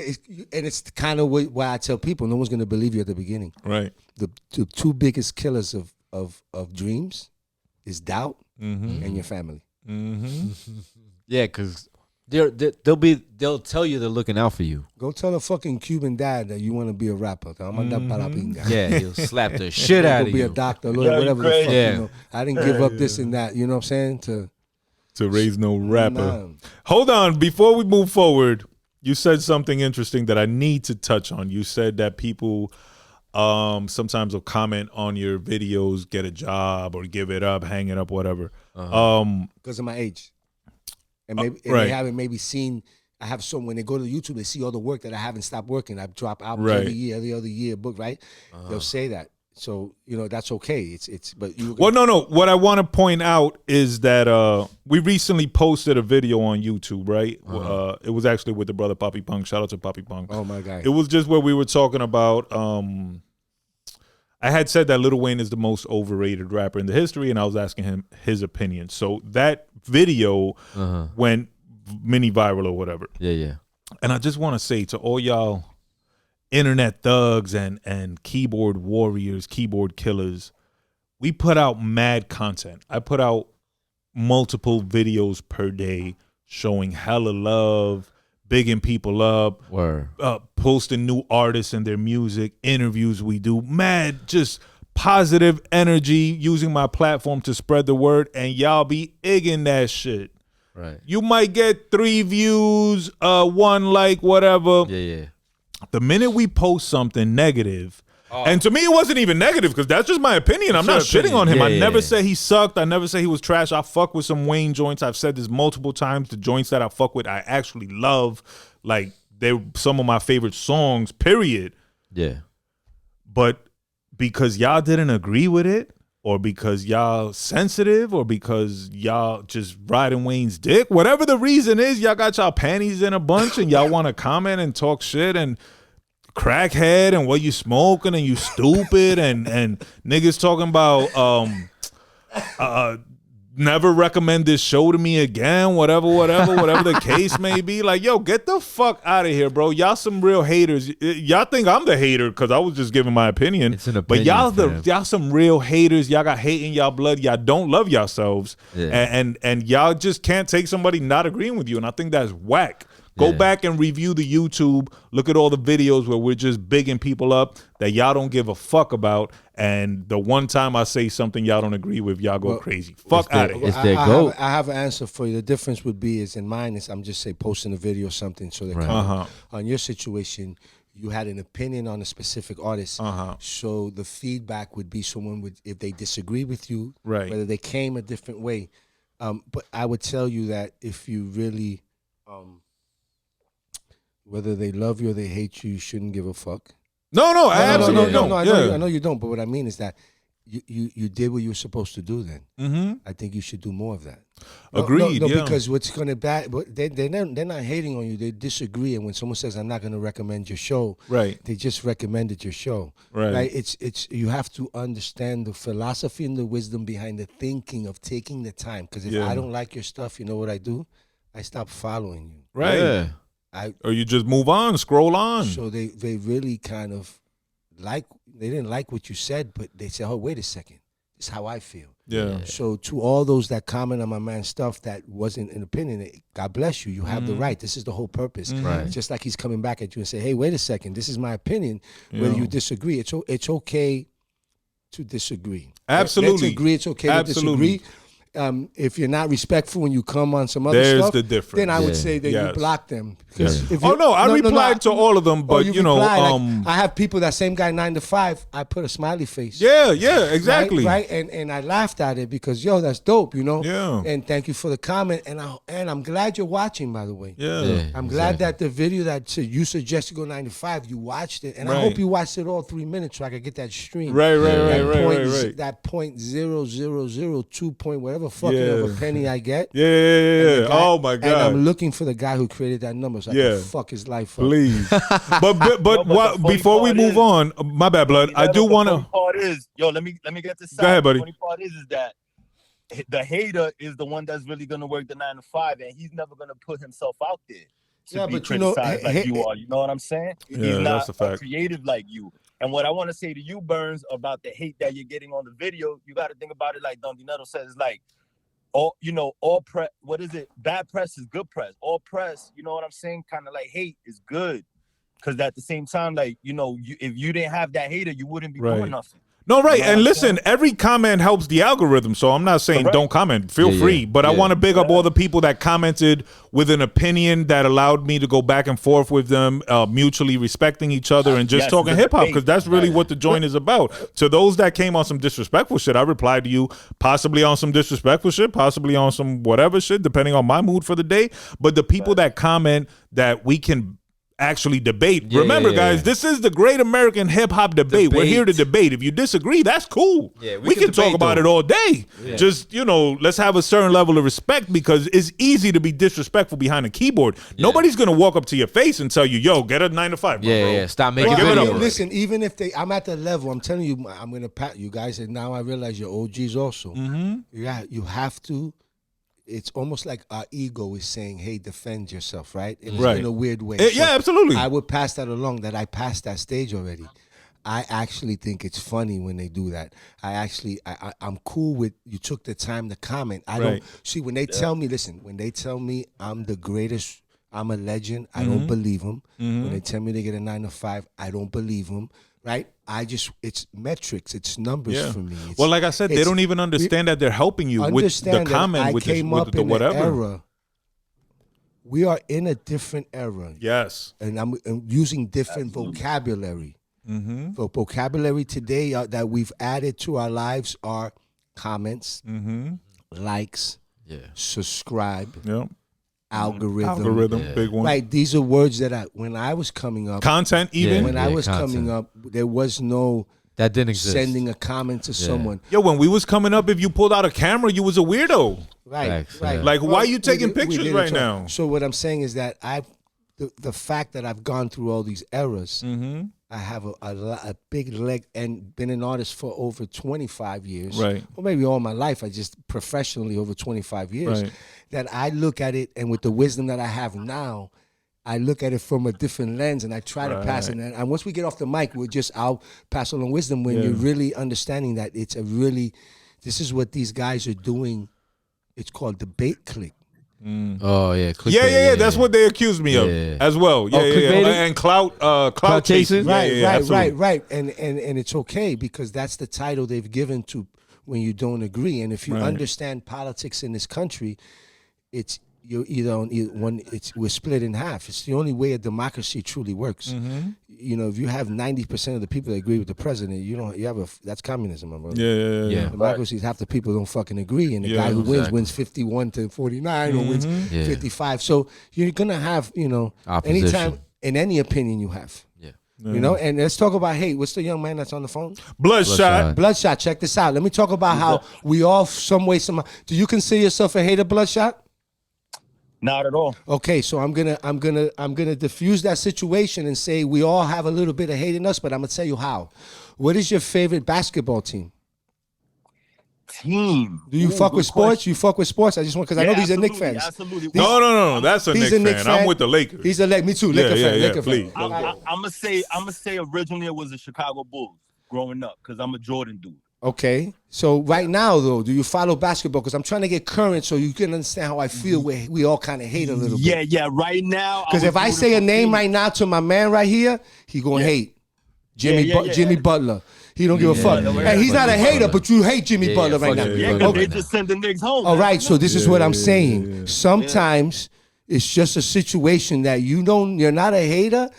S3: it's kind of why I tell people, no one's going to believe you at the beginning.
S1: Right.
S3: The two biggest killers of dreams is doubt and your family.
S2: Yeah, because they'll tell you they're looking out for you.
S3: Go tell a fucking Cuban dad that you want to be a rapper.
S2: Yeah, he'll slap the shit out of you.
S3: Be a doctor, lawyer, whatever the fuck.
S2: Yeah.
S3: I didn't give up this and that. You know what I'm saying? To
S1: raise no rapper. Hold on, before we move forward, you said something interesting that I need to touch on. You said that people sometimes will comment on your videos, get a job or give it up, hang it up, whatever.
S3: Because of my age. And maybe they haven't maybe seen. I have some when they go to YouTube, they see all the work that I haven't stopped working. I drop albums every year, every other year, book right. They'll say that, so that's okay. It's but you.
S1: Well, no. What I want to point out is that we recently posted a video on YouTube, right? It was actually with the brother Papi Punk. Shout out to Papi Punk.
S3: Oh my God!
S1: It was just where we were talking about. I had said that Lil Wayne is the most overrated rapper in the history, and I was asking him his opinion. So that video went mini viral or whatever.
S2: Yeah.
S1: And I just want to say to all y'all internet thugs and keyboard warriors, keyboard killers, we put out mad content. I put out multiple videos per day showing hella love, bigging people up, posting new artists and their music, interviews we do, mad, just positive energy, using my platform to spread the word, and y'all be igging that shit.
S2: Right.
S1: You might get 3 views, 1 like, whatever.
S2: Yeah.
S1: The minute we post something negative, and to me it wasn't even negative because that's just my opinion. I'm not shitting on him. I never said he sucked. I never said he was trash. I fuck with some Wayne joints. I've said this multiple times. The joints that I fuck with, I actually love. Like, they're some of my favorite songs, period.
S2: Yeah.
S1: But because y'all didn't agree with it, or because y'all sensitive, or because y'all just riding Wayne's dick, whatever the reason is, y'all got y'all panties in a bunch and y'all want to comment and talk shit and crackhead and what you smoking and you stupid and niggas talking about never recommend this show to me again, whatever the case may be. Like, yo, get the fuck out of here, bro. Y'all some real haters. Y'all think I'm the hater because I was just giving my opinion.
S2: It's an opinion,
S1: but y'all some real haters. Y'all got hate in y'all blood. Y'all don't love yourselves. Yeah. And y'all just can't take somebody not agreeing with you. And I think that's whack. Go back and review the YouTube. Look at all the videos where we're just bigging people up that y'all don't give a fuck about. And the one time I say something y'all don't agree with, y'all go crazy. Fuck out of here.
S3: I have an answer for you. The difference would be is in mine is I'm just say posting a video or something so they come on your situation. You had an opinion on a specific artist. So the feedback would be someone would, if they disagree with you, whether they came a different way. But I would tell you that if you really, whether they love you or they hate you, you shouldn't give a fuck.
S1: No, I absolutely don't.
S3: I know you don't. But what I mean is that you did what you were supposed to do. Then I think you should do more of that.
S1: Agreed.
S3: No, because what's going to bad? They're not hating on you. They disagree. And when someone says, "I'm not going to recommend your show," they just recommended your show. Right. It's you have to understand the philosophy and the wisdom behind the thinking of taking the time. Because if I don't like your stuff, you know what I do? I stop following you.
S1: Right. Yeah. Or you just move on, scroll on.
S3: So they really kind of they didn't like what you said, but they said, oh, wait a second. This is how I feel.
S1: Yeah.
S3: So to all those that comment on my man's stuff that wasn't an opinion, God bless you. You have the right. This is the whole purpose.
S2: Right.
S3: It's just like he's coming back at you and say, hey, wait a second. This is my opinion. Whether you disagree, it's okay to disagree.
S1: Absolutely.
S3: Let's agree. It's okay to disagree. If you're not respectful when you come on some other
S1: There's
S3: stuff,
S1: the difference.
S3: then I would say that you block them.
S1: I replied to all of them, but
S3: I have people that same guy 9 to 5. I put a smiley face.
S1: Yeah, exactly.
S3: Right, and I laughed at it because that's dope,
S1: Yeah.
S3: And thank you for the comment, and I'm glad you're watching. By the way, I'm glad that the video that you suggested go 9 to 5, you watched it, and I hope you watched it all 3 minutes so I could get that stream.
S1: Right.
S3: That .0002 point whatever fucking of a penny I get.
S1: Yeah. Oh my God.
S3: And I'm looking for the guy who created that number so I can fuck his life up.
S1: Please. but what, before we move on, my bad, blood. I do want to.
S4: Let me get this.
S1: Go ahead, buddy.
S4: The funny part is that the hater is the one that's really gonna work the 9 to 5, and he's never gonna put himself out there to be criticized like you are. You know what I'm saying?
S1: Yeah,
S4: he's not
S1: that's a fact.
S4: Creative like you. And what I want to say to you, Burns, about the hate that you're getting on the video, you got to think about it like Don Dinero says, like, all press. What is it? Bad press is good press. All press, you know what I'm saying? Kind of like hate is good, because at the same time, like, if you didn't have that hater, you wouldn't be doing nothing.
S1: No, right. And listen, every comment helps the algorithm. So I'm not saying don't comment. Feel free. But I want to big up all the people that commented with an opinion that allowed me to go back and forth with them, mutually respecting each other and just talking hip hop, because that's really what the joint is about. To those that came on some disrespectful shit, I replied to you possibly on some disrespectful shit, possibly on some whatever shit, depending on my mood for the day. But the people that comment that we can actually debate. Remember, guys, this is the great American hip hop debate. We're here to debate. If you disagree, that's cool. Yeah, we can talk about it all day. Yeah. Just, let's have a certain level of respect, because it's easy to be disrespectful behind a keyboard. Yeah. Nobody's going to walk up to your face and tell you, yo, get a 9 to 5. Bro.
S2: Stop making videos.
S3: Listen, even if I'm at the level, I'm telling you, I'm going to pat you guys, and now I realize you're OGs also. Yeah, you have to. It's almost like our ego is saying, hey, defend yourself, right? In a weird way.
S1: Yeah, absolutely.
S3: I would pass that along, that I passed that stage already. I actually think it's funny when they do that. I'm cool with you took the time to comment. I don't see when they tell me, listen, when they tell me I'm the greatest, I'm a legend, I don't believe them. When they tell me they get a 9 to 5, I don't believe them. Right? It's metrics, it's numbers for me.
S1: Well, like I said, they don't even understand that they're helping you with the comment, with the whatever.
S3: Era. We are in a different era.
S1: Yes.
S3: And I'm using different vocabulary. The vocabulary today that we've added to our lives are comments, likes, subscribe. Algorithm,
S1: big one.
S3: Right, these are words that when I was coming up,
S1: content even.
S3: When I was coming up, there was no
S2: that didn't exist.
S3: Sending a comment to someone.
S1: Yo, when we was coming up, if you pulled out a camera, you was a weirdo.
S3: Right.
S1: Like, why are you taking pictures right now?
S3: So what I'm saying is that the fact that I've gone through all these eras, I have a big leg and been an artist for over 25 years,
S1: right?
S3: Or maybe all my life. I just professionally over 25 years.
S1: Right.
S3: That I look at it, and with the wisdom that I have now, I look at it from a different lens, and I try to pass it. And once we get off the mic, I'll pass along wisdom when you're really understanding that this is what these guys are doing. It's called debate click.
S2: Oh yeah,
S1: yeah. That's what they accused me of as well. And clout chasing.
S3: Right. And it's okay because that's the title they've given to when you don't agree. And if you understand politics in this country, you're either on one. We're split in half. It's the only way a democracy truly works. You know, if you have 90% of the people that agree with the president, that's communism, my brother.
S1: Yeah.
S3: Democracy is half the people don't fucking agree, and the guy who wins 51-49 or wins 55. So you're gonna have,
S2: opposition.
S3: Anytime in any opinion you have. And let's talk about hate. What's the young man that's on the phone?
S1: Bloodshot.
S3: Check this out. Let me talk about how we all some way somehow. Do you consider yourself a hater, Bloodshot?
S4: Not at all.
S3: Okay, so I'm gonna diffuse that situation and say we all have a little bit of hate in us, but I'm gonna tell you how. What is your favorite basketball team?
S4: Do
S3: you fuck with sports? You fuck with sports? I just want because I know these are Knicks fans.
S4: Absolutely.
S1: No. That's a Knicks fan. I'm with the Lakers.
S3: He's a me too. Laker fan. Laker
S1: please.
S3: fan.
S4: I'm gonna say originally it was the Chicago Bulls growing up because I'm a Jordan dude.
S3: Okay, so right now though, do you follow basketball? Because I'm trying to get current so you can understand how I feel. Where we all kind of hate a little bit.
S4: Yeah. Right now,
S3: because if I say a name right now to my man right here, he gonna hate Jimmy Butler. He don't give a fuck. And he's not a hater, but you hate Jimmy Butler right now.
S4: They just send the Knicks home.
S3: All right, so this is what I'm saying. Sometimes it's just a situation that you're not a hater,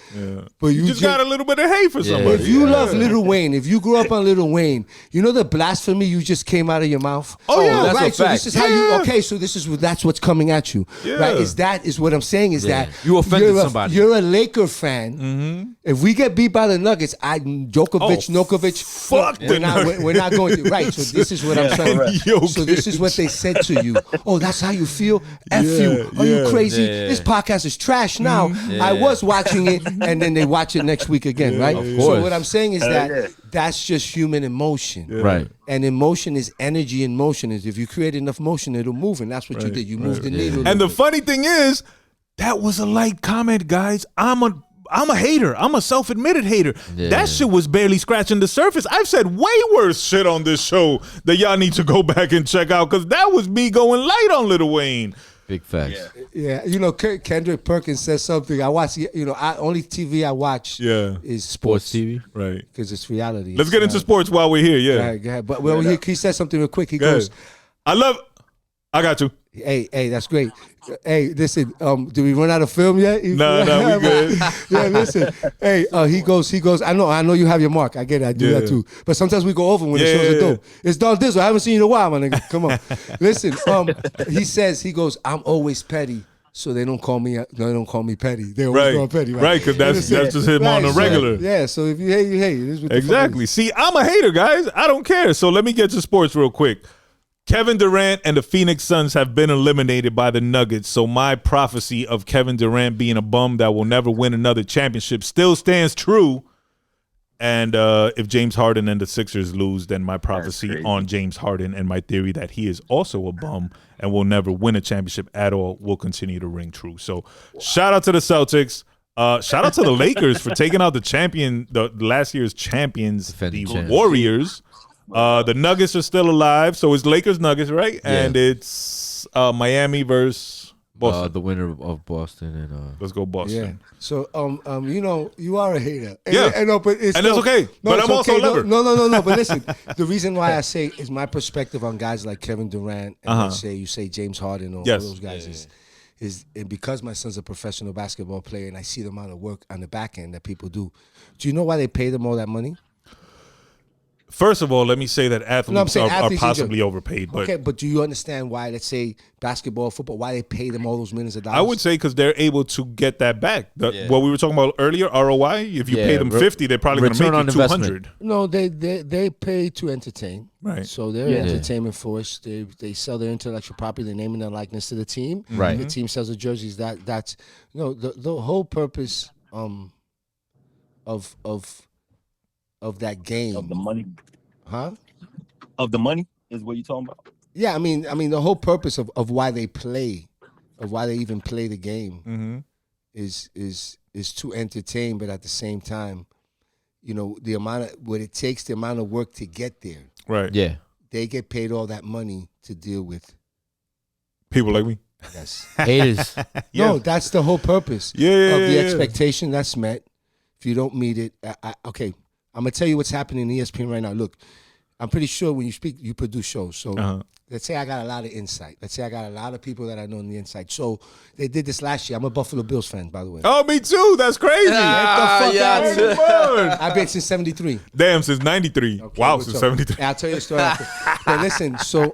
S3: but you just
S1: got a little bit of hate for somebody.
S3: If you love Lil Wayne, if you grew up on Lil Wayne, you know the blasphemy you just came out of your mouth?
S2: That's
S3: right.
S2: a
S3: So
S2: fact.
S3: this is how so that's what's coming at you. Right? Is what I'm saying is that
S2: you offended somebody.
S3: You're a Laker fan. If we get beat by the Nuggets, Djokovic,
S1: fuck
S3: we're not going to. Right. So this is what I'm saying. So this is what they said to you. Oh, that's how you feel? F you. Are you crazy? This podcast is trash now. I was watching it, and then they watch it next week again, right? So what I'm saying is that's just human emotion.
S2: Right.
S3: And emotion is energy in motion. If you create enough motion, it'll move, and that's what you did. You moved the needle.
S1: And the funny thing is, that was a light comment, guys. I'm a hater. I'm a self-admitted hater. That shit was barely scratching the surface. I've said way worse shit on this show that y'all need to go back and check out because that was me going light on Lil Wayne.
S2: Big facts.
S3: Yeah. Kendrick Perkins says something. I watch, only TV I watch is sports
S2: TV.
S3: Right. Because it's reality.
S1: Let's get into sports while we're here. Yeah.
S3: Go ahead. But he said something real quick. He goes,
S1: I got you.
S3: Hey, that's great. Hey, listen, did we run out of film yet?
S1: No, we good.
S3: Yeah, listen. Hey, he goes, I know you have your mark. I get it. I do that too. But sometimes we go over when the shows are dope. It's Don Dinero. I haven't seen you in a while, my nigga. Come on. Listen, he goes, I'm always petty. So they don't call me petty. They always call me petty.
S1: Right, because that's just him on the regular.
S3: So if you hate, you hate. It is what
S1: exactly. See, I'm a hater, guys. I don't care. So let me get to sports real quick. Kevin Durant and the Phoenix Suns have been eliminated by the Nuggets, so my prophecy of Kevin Durant being a bum that will never win another championship still stands true. And if James Harden and the Sixers lose, then my prophecy on James Harden and my theory that he is also a bum and will never win a championship at all will continue to ring true. So shout out to the Celtics. Shout out to the Lakers for taking out the last year's champions, the Warriors. The Nuggets are still alive, so it's Lakers-Nuggets, right? Yeah. And it's Miami versus Boston.
S2: The winner of Boston and
S1: let's go Boston.
S3: Yeah. So you are a hater.
S1: But that's okay. But I'm also a lover.
S3: No. But listen, the reason why I say is my perspective on guys like Kevin Durant and you say James Harden or all those guys is because my son's a professional basketball player and I see the amount of work on the back end that people do. Do you know why they pay them all that money?
S1: First of all, let me say that athletes are possibly overpaid. But
S3: okay, but do you understand why, let's say, basketball, football, why they pay them all those millions of dollars?
S1: I would say because they're able to get that back. What we were talking about earlier, ROI, if you pay them 50, they're probably going to make you 200.
S3: No, they pay to entertain.
S1: Right.
S3: So they're an entertainment force. They sell their intellectual property, their name and their likeness to the team.
S2: Right.
S3: The team sells the jerseys. That's the whole purpose of that game.
S4: Of the money.
S3: Huh?
S4: Of the money is what you're talking about?
S3: Yeah, I mean the whole purpose of why they play, of why they even play the game is to entertain, but at the same time, the amount of what it takes, the amount of work to get there.
S1: Right.
S2: Yeah.
S3: They get paid all that money to deal with
S1: people like me.
S3: Yes.
S2: Haters.
S3: No, that's the whole purpose of the expectation that's met. If you don't meet it, okay, I'm going to tell you what's happening in ESPN right now. Look, I'm pretty sure when you speak, you produce shows. So let's say I got a lot of insight. Let's say I got a lot of people that I know in the inside. So they did this last year. I'm a Buffalo Bills fan, by the way.
S1: Oh, me too. That's crazy.
S3: I've been since 73.
S1: Damn, since 93.
S3: Okay,
S1: wow, since 73.
S3: I'll tell you a story after. But listen, so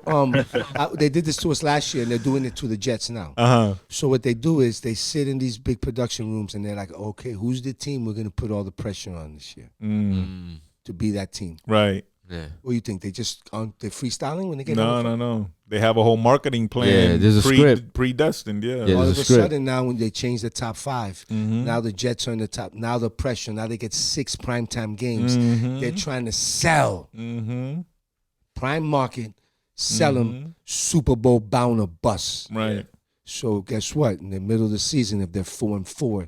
S3: they did this to us last year, and they're doing it to the Jets now. So what they do is they sit in these big production rooms, and they're like, okay, who's the team we're going to put all the pressure on this year to be that team?
S1: Right.
S3: Yeah. What do you think? They just they're freestyling when they get
S1: No. They have a whole marketing plan.
S2: Yeah, there's a script
S1: predestined. Yeah.
S2: All
S3: of a sudden now, when they change the top 5, now the Jets are in the top. Now the pressure. Now they get 6 primetime games. They're trying to sell prime market, sell them Super Bowl bound or bust.
S1: Right.
S3: So guess what? In the middle of the season, if they're 4-4,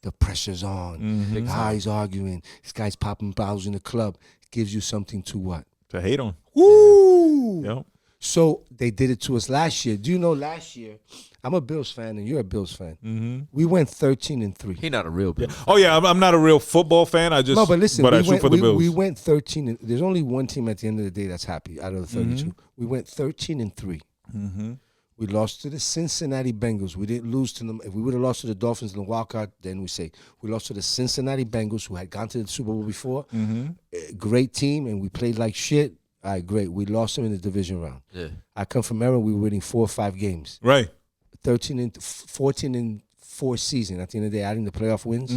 S3: the pressure's on. The guy's arguing. This guy's popping bottles in the club. Gives you something to what?
S1: To hate on.
S3: Woo!
S1: Yep.
S3: So they did it to us last year. Do you know last year? I'm a Bills fan and you're a Bills fan. We went 13-3.
S2: He's not a real Bills.
S1: Oh yeah, I'm not a real football fan. I just
S3: but listen,
S1: I shoot for the Bills.
S3: We went 13. There's only one team at the end of the day that's happy out of the 32. We went 13-3. We lost to the Cincinnati Bengals. We didn't lose to them. If we would have lost to the Dolphins in the wild card, then we say we lost to the Cincinnati Bengals, who had gone to the Super Bowl before. Great team, and we played like shit. All right, great. We lost them in the division round. Yeah. I come from era we were winning 4 or 5 games.
S1: Right.
S3: 14-4 season. At the end of the day, adding the playoff wins,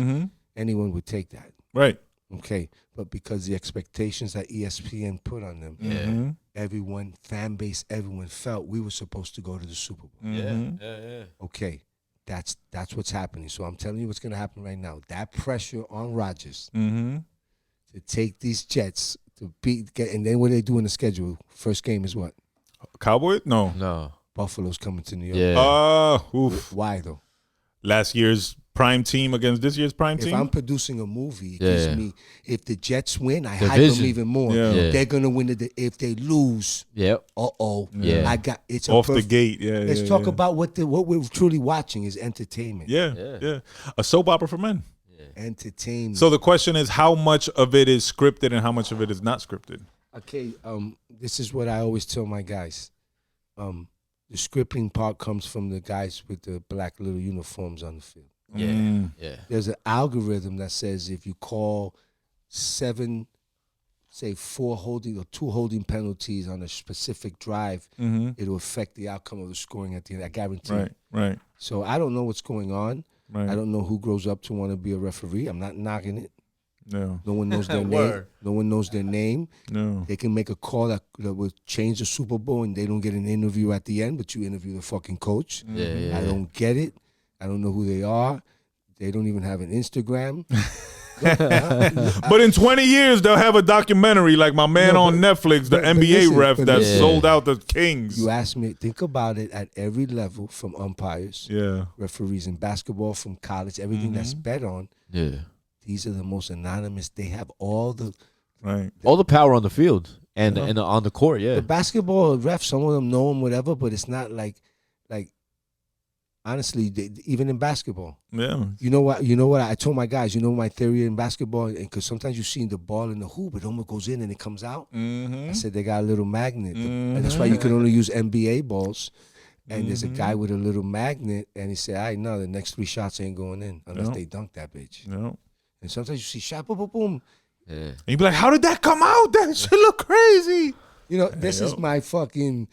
S3: anyone would take that.
S1: Right.
S3: Okay. But because the expectations that ESPN put on them, everyone, fan base, everyone felt we were supposed to go to the Super Bowl.
S2: Yeah.
S3: Okay. That's what's happening. So I'm telling you what's going to happen right now. That pressure on Rodgers to take these Jets to and then what they do in the schedule. First game is what?
S1: Cowboys? No.
S3: Buffalo's coming to New York.
S2: Yeah.
S3: Why though?
S1: Last year's prime team against this year's prime team?
S3: If I'm producing a movie, it gives me, if the Jets win, I hype them even more.
S1: Yeah.
S3: They're going to win it. If they lose, I got it's
S1: off the gate.
S3: Let's talk about what we're truly watching is entertainment.
S1: Yeah. A soap opera for men.
S3: Entertainment.
S1: So the question is, how much of it is scripted and how much of it is not scripted?
S3: Okay, this is what I always tell my guys. The scripting part comes from the guys with the black little uniforms on the field.
S2: Yeah.
S3: There's an algorithm that says if you call 7, say 4 holding or 2 holding penalties on a specific drive, it'll affect the outcome of the scoring at the end. I guarantee.
S1: Right.
S3: So I don't know what's going on.
S1: Right.
S3: I don't know who grows up to want to be a referee. I'm not knocking it.
S1: No.
S3: No one knows their name. No one knows their name.
S1: No.
S3: They can make a call that will change the Super Bowl and they don't get an interview at the end, but you interview the fucking coach. I don't get it. I don't know who they are. They don't even have an Instagram.
S1: But in 20 years, they'll have a documentary like my man on Netflix, the NBA ref that sold out the Kings.
S3: You asked me, think about it at every level from umpires, referees in basketball, from college, everything that's bet on.
S2: Yeah.
S3: These are the most anonymous. They have all the
S2: power on the field and on the court. Yeah.
S3: The basketball refs, some of them know them, whatever, but it's not like honestly, even in basketball.
S1: Yeah.
S3: You know what? I told my guys, my theory in basketball, because sometimes you see the ball in the hoop, it almost goes in and it comes out. I said they got a little magnet. And that's why you can only use NBA balls. And there's a guy with a little magnet, and he said, I know the next 3 shots ain't going in unless they dunk that bitch.
S1: No.
S3: And sometimes you see shot, boom, boom, boom.
S2: Yeah.
S1: And you be like, how did that come out? That shit look crazy.
S3: You know, this is my fucking,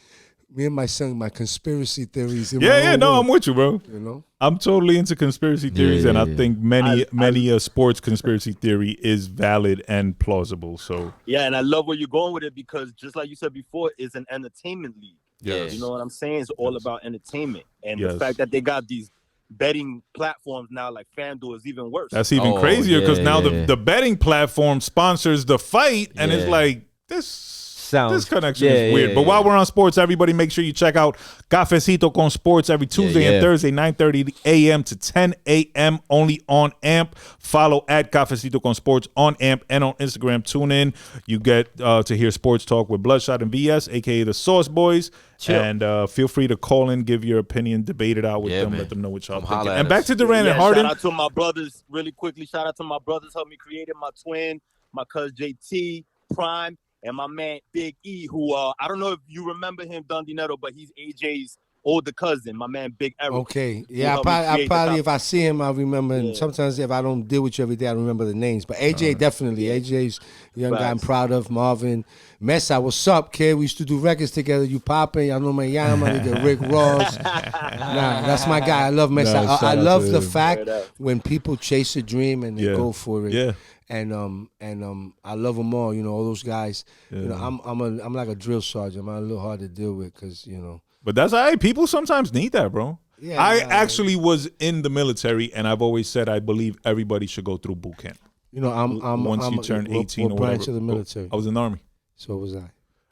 S3: me and my son, my conspiracy theories.
S1: I'm with you, bro.
S3: You know?
S1: I'm totally into conspiracy theories, and I think many a sports conspiracy theory is valid and plausible. So
S4: yeah, and I love where you're going with it because just like you said before, it's an entertainment league.
S1: Yes.
S4: You know what I'm saying? It's all about entertainment. And the fact that they got these betting platforms now like FanDuel is even worse.
S1: That's even crazier because now the betting platform sponsors the fight, and it's like this connection is weird. But while we're on sports, everybody make sure you check out Cafecito con Sports every Tuesday and Thursday, 9:30 a.m. to 10 a.m. only on AMP. Follow at Cafecito con Sports on AMP and on Instagram. Tune in. You get to hear sports talk with Bloodshot and VS, aka the Sauce Boys. Chill. And feel free to call in, give your opinion, debate it out with them, let them know what y'all think. And back to Durant and Harden.
S4: Shout out to my brothers really quickly. Shout out to my brothers, helped me create it. My twin, my cousin JT, Prime, and my man Big E, who I don't know if you remember him, Don Dinero, but he's AJ's older cousin, my man Big Eric.
S3: Okay, yeah, I probably if I see him, I remember. And sometimes if I don't deal with you every day, I remember the names. But AJ definitely, AJ's a young guy I'm proud of. Marvin, Mesa, what's up, kid? We used to do records together. You popping? I know my Yama, nigga Rick Ross. That's my guy. I love Mesa. I love the fact when people chase a dream and they go for it.
S1: Yeah.
S3: And I love them all. You know, all those guys. Yeah. You know, I'm like a drill sergeant. I'm a little hard to deal with because you know.
S1: But that's all right. People sometimes need that, bro. Yeah, I actually was in the military, and I've always said I believe everybody should go through boot camp.
S3: You know, I'm
S1: once you turn 18
S3: what
S1: or
S3: branch of the military?
S1: I was in the Army.
S3: So was I.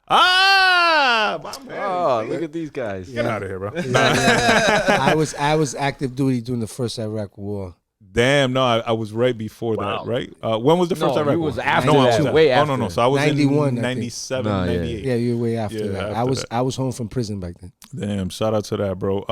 S1: My man.
S2: Oh, look at these guys.
S1: Get out of here, bro.
S3: I was active duty during the first Iraq War.
S1: Damn, no, I was right before that, right? When was the first Iraq War?
S2: Was after that. Way after.
S1: No. So I was
S3: 91,
S1: in 97, 98.
S3: Yeah, you were way after that. I was home from prison back then.
S1: Damn, shout out to that, bro.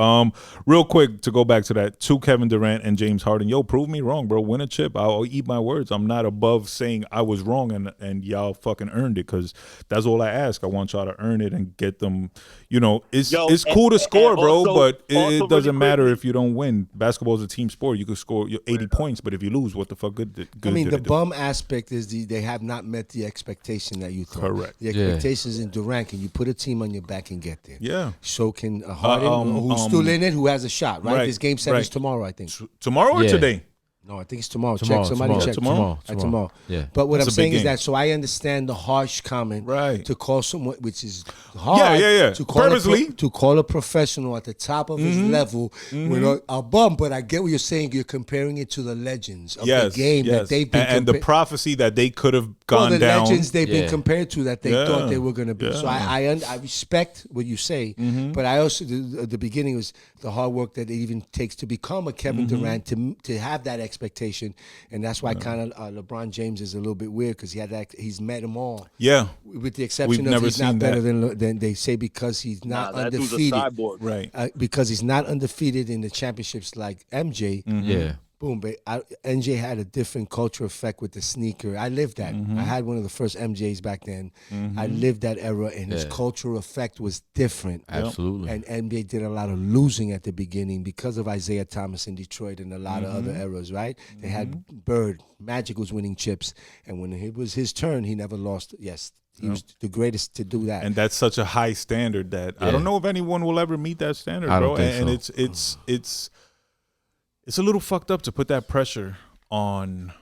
S1: Real quick to go back to that, to Kevin Durant and James Harden. Yo, prove me wrong, bro. Win a chip. I'll eat my words. I'm not above saying I was wrong and y'all fucking earned it because that's all I ask. I want y'all to earn it and get them. You know, it's cool to score, bro, but it doesn't matter if you don't win. Basketball is a team sport. You could score 80 points, but if you lose, what the fuck good
S3: I mean, the bum aspect is they have not met the expectation that you thought.
S1: Correct.
S3: The expectations in Durant, can you put a team on your back and get there?
S1: Yeah.
S3: So can Harden, who's still in it, who has a shot, right? This game 7 is tomorrow, I think.
S1: Tomorrow or today?
S3: No, I think it's tomorrow. Check. Somebody check. Tomorrow.
S2: Yeah.
S3: But what I'm saying is that, so I understand the harsh comment to call someone, which is hard. To call
S1: purposely.
S3: To call a professional at the top of his level with a bum. But I get what you're saying. You're comparing it to the legends of the game that they've been
S1: and the prophecy that they could have gone
S3: the
S1: down.
S3: Legends they've been compared to that they thought they were going to be. So I respect what you say, but I also, the beginning was the hard work that it even takes to become a Kevin Durant, to have that expectation, and that's why kind of LeBron James is a little bit weird because he's met them all. Yeah, with the exception of he's not better than they say because he's not undefeated.
S1: Right,
S3: because he's not undefeated in the championships like MJ.
S2: Yeah.
S3: Boom, but MJ had a different culture effect with the sneaker. I lived that. I had one of the first MJs back then. I lived that era, and his cultural effect was different.
S2: Absolutely.
S3: And MJ did a lot of losing at the beginning because of Isaiah Thomas in Detroit and a lot of other eras, right? They had Bird. Magic was winning chips, and when it was his turn, he never lost. Yes, he was the greatest to do that.
S1: And that's such a high standard that I don't know if anyone will ever meet that standard, bro. And so. It's a little fucked up to put that pressure on,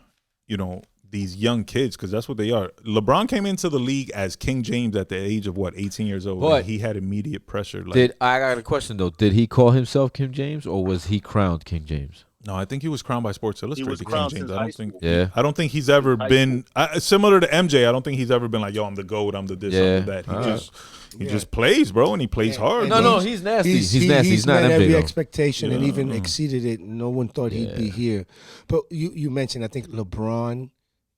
S1: you know, these young kids because that's what they are. LeBron came into the league as King James at the age of 18 years old. But he had immediate pressure.
S2: I got a question though. Did he call himself King James or was he crowned King James?
S1: No, I think he was crowned by Sports Illustrated. King James.
S2: I
S1: don't think he's ever been similar to MJ. I don't think he's ever been like, yo, I'm the GOAT, I'm the this, I'm the that. He just plays, bro, and he plays hard.
S2: No, he's nasty. He's nasty. He's not
S3: met
S2: MJ,
S3: every
S2: though.
S3: expectation and even exceeded it. No one thought he'd be here. But you mentioned, I think LeBron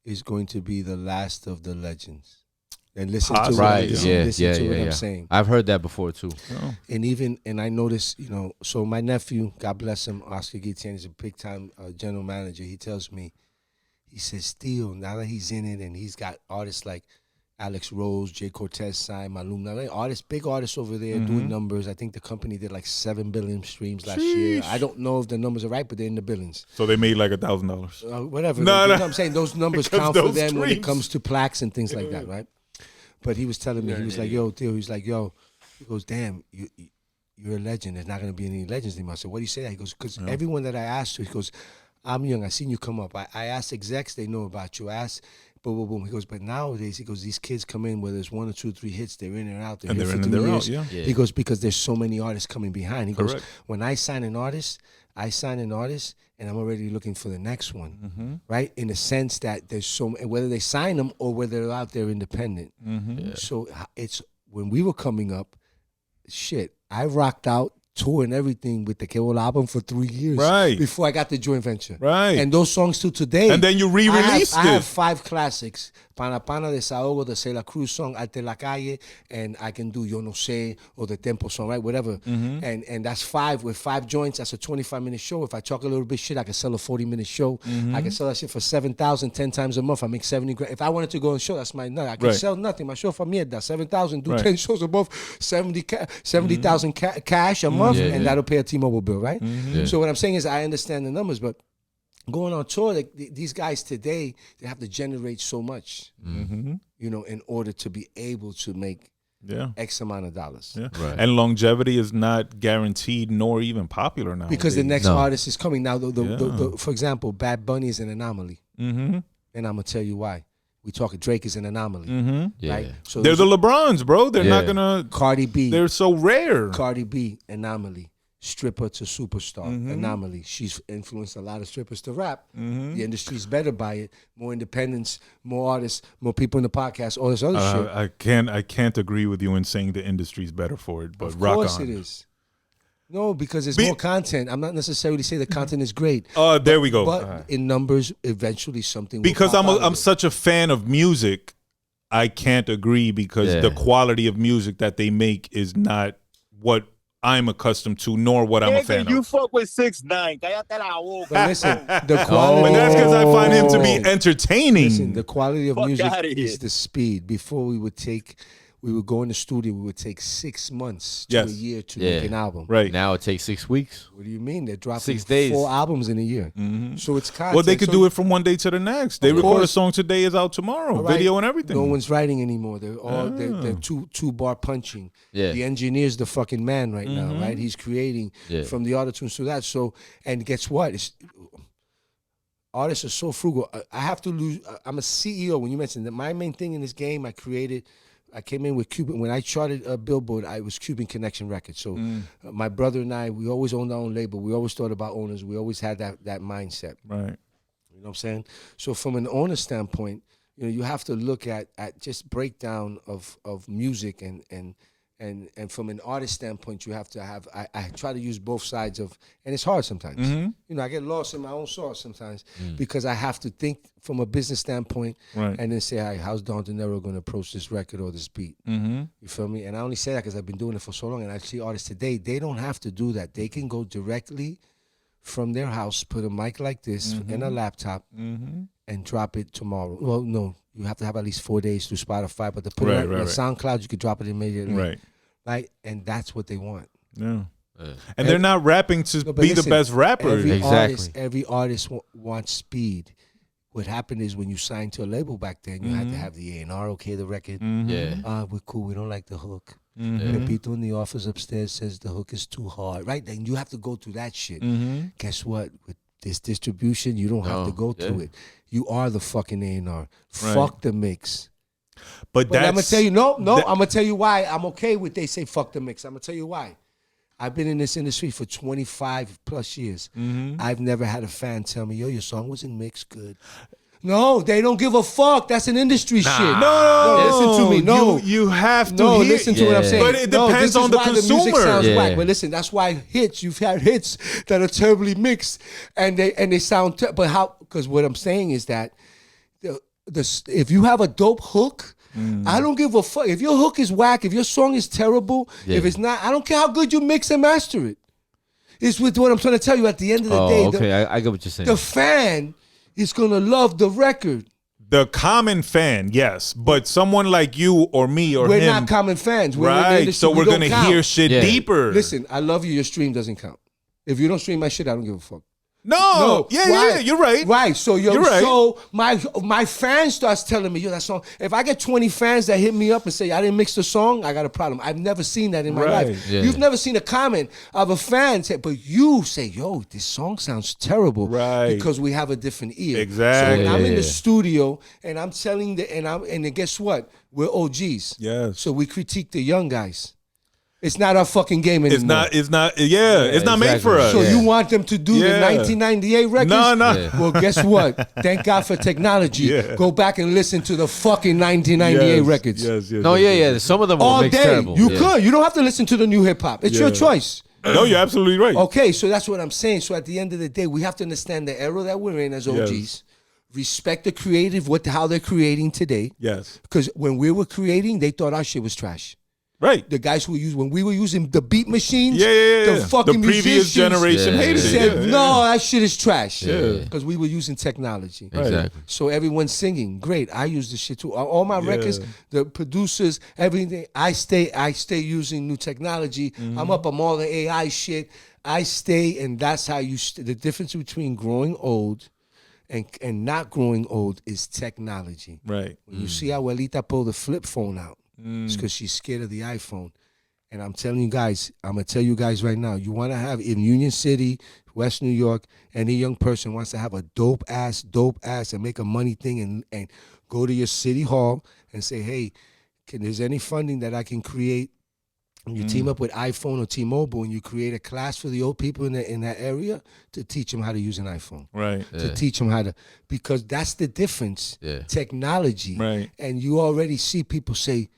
S3: is going to be the last of the legends. And listen to what I'm saying.
S2: I've heard that before too.
S1: Oh.
S3: And I noticed, you know, so my nephew, God bless him, Oscar Guitian, is a big time general manager. He tells me, he says, still, now that he's in it and he's got artists like Alex Rose, Jay Cortez signed, Maluma, artists, big artists over there doing numbers. I think the company did like 7 billion streams last year. I don't know if the numbers are right, but they're in the billions.
S1: So they made like $1,000.
S3: Whatever. You know what I'm saying? Those numbers count for them when it comes to plaques and things like that, right? But he was telling me, he was like, yo, Theo, he was like, yo, he goes, damn, you're a legend. There's not going to be any legends anymore. I said, what do you say that? He goes, because everyone that I asked to, he goes, I'm young. I seen you come up. I asked execs, they know about you. I asked, boom, boom, boom. He goes, but nowadays, he goes, these kids come in, whether it's 1 or 2 or 3 hits, they're in and out. They're here for 3 years. He goes, because there's so many artists coming behind. He goes, when I sign an artist, and I'm already looking for the next one, right? In the sense that there's so many, whether they sign them or whether they're out there independent. So it's, when we were coming up, shit, I rocked out, tour and everything with the K.O. album for 3 years before I got the joint venture. And those songs to today.
S1: And then you re-released it.
S3: I have 5 classics. Pana Pana, Desahogo, the Celia Cruz song, Ante la Calle, and I can do Yo No Sé or the Tempo song, right? Whatever. And that's 5 with 5 joints. That's a 25-minute show. If I talk a little bit shit, I can sell a 40-minute show. I can sell that shit for 7,000, 10 times a month. I make 70 grand. If I wanted to go on show, that's my nut. I can sell nothing. My show for mierda, 7,000, do 10 shows above 70,000 cash a month, and that'll pay a T-Mobile bill, right? So what I'm saying is I understand the numbers, but going on tour, like, these guys today, they have to generate so much, you know, in order to be able to make X amount of dollars.
S1: And longevity is not guaranteed nor even popular now.
S3: Because the next artist is coming. Now, for example, Bad Bunny is an anomaly. And I'm going to tell you why. We talk Drake is an anomaly. Right? So
S1: they're the LeBrons, bro. They're not going to...
S3: Cardi B.
S1: They're so rare.
S3: Cardi B, anomaly. Stripper to superstar, anomaly. She's influenced a lot of strippers to rap. The industry's better by it. More independence, more artists, more people in the podcast, all this other shit.
S1: I can't agree with you in saying the industry's better for it, but rock on.
S3: Of course it is. No, because there's more content. I'm not necessarily saying the content is great.
S1: There we go.
S3: But in numbers, eventually something will
S1: because
S3: pop out
S1: I'm such a fan of music, I can't agree because the quality of music that they make is not what I'm accustomed to, nor what I'm a fan
S4: you
S1: of.
S4: fuck with 6ix9ine. Cállate la boca.
S3: But listen, the quality.
S1: But that's because I find him to be entertaining.
S3: Listen, the quality of music is the speed. Before we would go in the studio, we would take 6 months to a year to make an album.
S2: Right. Now it takes 6 weeks.
S3: What do you mean? They're dropping
S2: 6 days.
S3: 4 albums in a year. So it's content.
S1: Well, they could do it from one day to the next. They record a song today, is out tomorrow. Video and everything.
S3: No one's writing anymore. They're all they're two-bar punching. The engineer's the fucking man right now, right? He's creating from the autotunes to that. So, and guess what? Artists are so frugal. I have to lose. I'm a CEO. When you mentioned that, my main thing in this game, I came in with Cuban. When I charted Billboard, I was Cuban Connection Records. So my brother and I, we always owned our own label. We always thought about owners. We always had that mindset.
S1: Right.
S3: You know what I'm saying? So from an owner standpoint, you know, you have to look at just breakdown of music and from an artist standpoint, you have to have. I try to use both sides of, and it's hard sometimes. You know, I get lost in my own sauce sometimes because I have to think from a business standpoint and then say, "Hey, how's Don Dinero going to approach this record or this beat?" You feel me? And I only say that because I've been doing it for so long, and I see artists today, they don't have to do that. They can go directly from their house, put a mic like this and a laptop, and drop it tomorrow. Well, no, you have to have at least 4 days through Spotify, but to put it on SoundCloud, you could drop it immediately. Right, and that's what they want.
S1: And they're not rapping to be the best rapper.
S3: Every artist wants speed. What happened is when you signed to a label back then, you had to have the A&R okay the record. We're cool. We don't like the hook. Pepito in the office upstairs says the hook is too hard. Right, then you have to go through that shit. Guess what? With this distribution, you don't have to go through it. You are the fucking A&R. Fuck the mix. But I'm gonna tell you, I'm gonna tell you why I'm okay with they say fuck the mix. I'm gonna tell you why. I've been in this industry for 25 plus years. I've never had a fan tell me, yo, your song wasn't mixed good. No, they don't give a fuck. That's an industry shit. No, listen to me. No,
S1: you have to.
S3: Listen to what I'm saying.
S1: But it depends on the consumer.
S3: The music sounds whack. But listen, that's why you've had hits that are terribly mixed and they sound. But how? Because what I'm saying is that if you have a dope hook, I don't give a fuck. If your hook is whack, if your song is terrible, if it's not, I don't care how good you mix and master it. It's with what I'm trying to tell you at the end of the day.
S2: Okay, I get what you're saying.
S3: The fan is going to love the record.
S1: The common fan, yes, but someone like you or me or
S3: we're
S1: him,
S3: not common fans.
S1: Right, so we're going to hear shit deeper.
S3: Listen, I love you. Your stream doesn't count. If you don't stream my shit, I don't give a fuck.
S1: No. Yeah, you're right.
S3: Right. So
S1: you're right.
S3: So my fan starts telling me, that song. If I get 20 fans that hit me up and say I didn't mix the song, I got a problem. I've never seen that in my life. Yeah. You've never seen a comment of a fan say, but you say, yo, this song sounds terrible.
S1: Right.
S3: Because we have a different ear.
S1: Exactly.
S3: So when I'm in the studio and I'm telling and then guess what? We're OGs.
S1: Yes.
S3: So we critique the young guys. It's not our fucking game anymore.
S1: It's not made for us.
S3: So you want them to do the 1998 records?
S1: No.
S3: Well, guess what? Thank God for technology. Go back and listen to the fucking 1998 records.
S2: Yes. Some of them
S3: all
S2: day.
S3: Terrible. You could. You don't have to listen to the new hip hop. It's your choice.
S1: No, you're absolutely right.
S3: Okay, so that's what I'm saying. So at the end of the day, we have to understand the era that we're in as OGs. Yes. Respect the creative, how they're creating today.
S1: Yes.
S3: Because when we were creating, they thought our shit was trash.
S1: Right.
S3: The guys who when we were using the beat machines,
S1: the
S3: fucking
S1: the previous generation hated
S3: it. No, that shit is trash. Because we were using technology.
S2: Exactly.
S3: So everyone's singing. Great. I use this shit too. All my records, the producers, everything, I stay using new technology. Mm-hmm. I'm all the AI shit. I stay, and that's how the difference between growing old and not growing old is technology.
S1: Right.
S3: When you see Abuelita pull the flip phone out, it's because she's scared of the iPhone. And I'm telling you guys, I'm going to tell you guys right now, you want to have in Union City, West New York, any young person wants to have a dope ass, and make a money thing and go to your city hall and say, hey, there's any funding that I can create? And you team up with iPhone or T-Mobile and you create a class for the old people in that area to teach them how to use an iPhone.
S1: Right.
S3: To teach them how to, because that's the difference. Technology.
S1: Right.
S3: And you already see people say,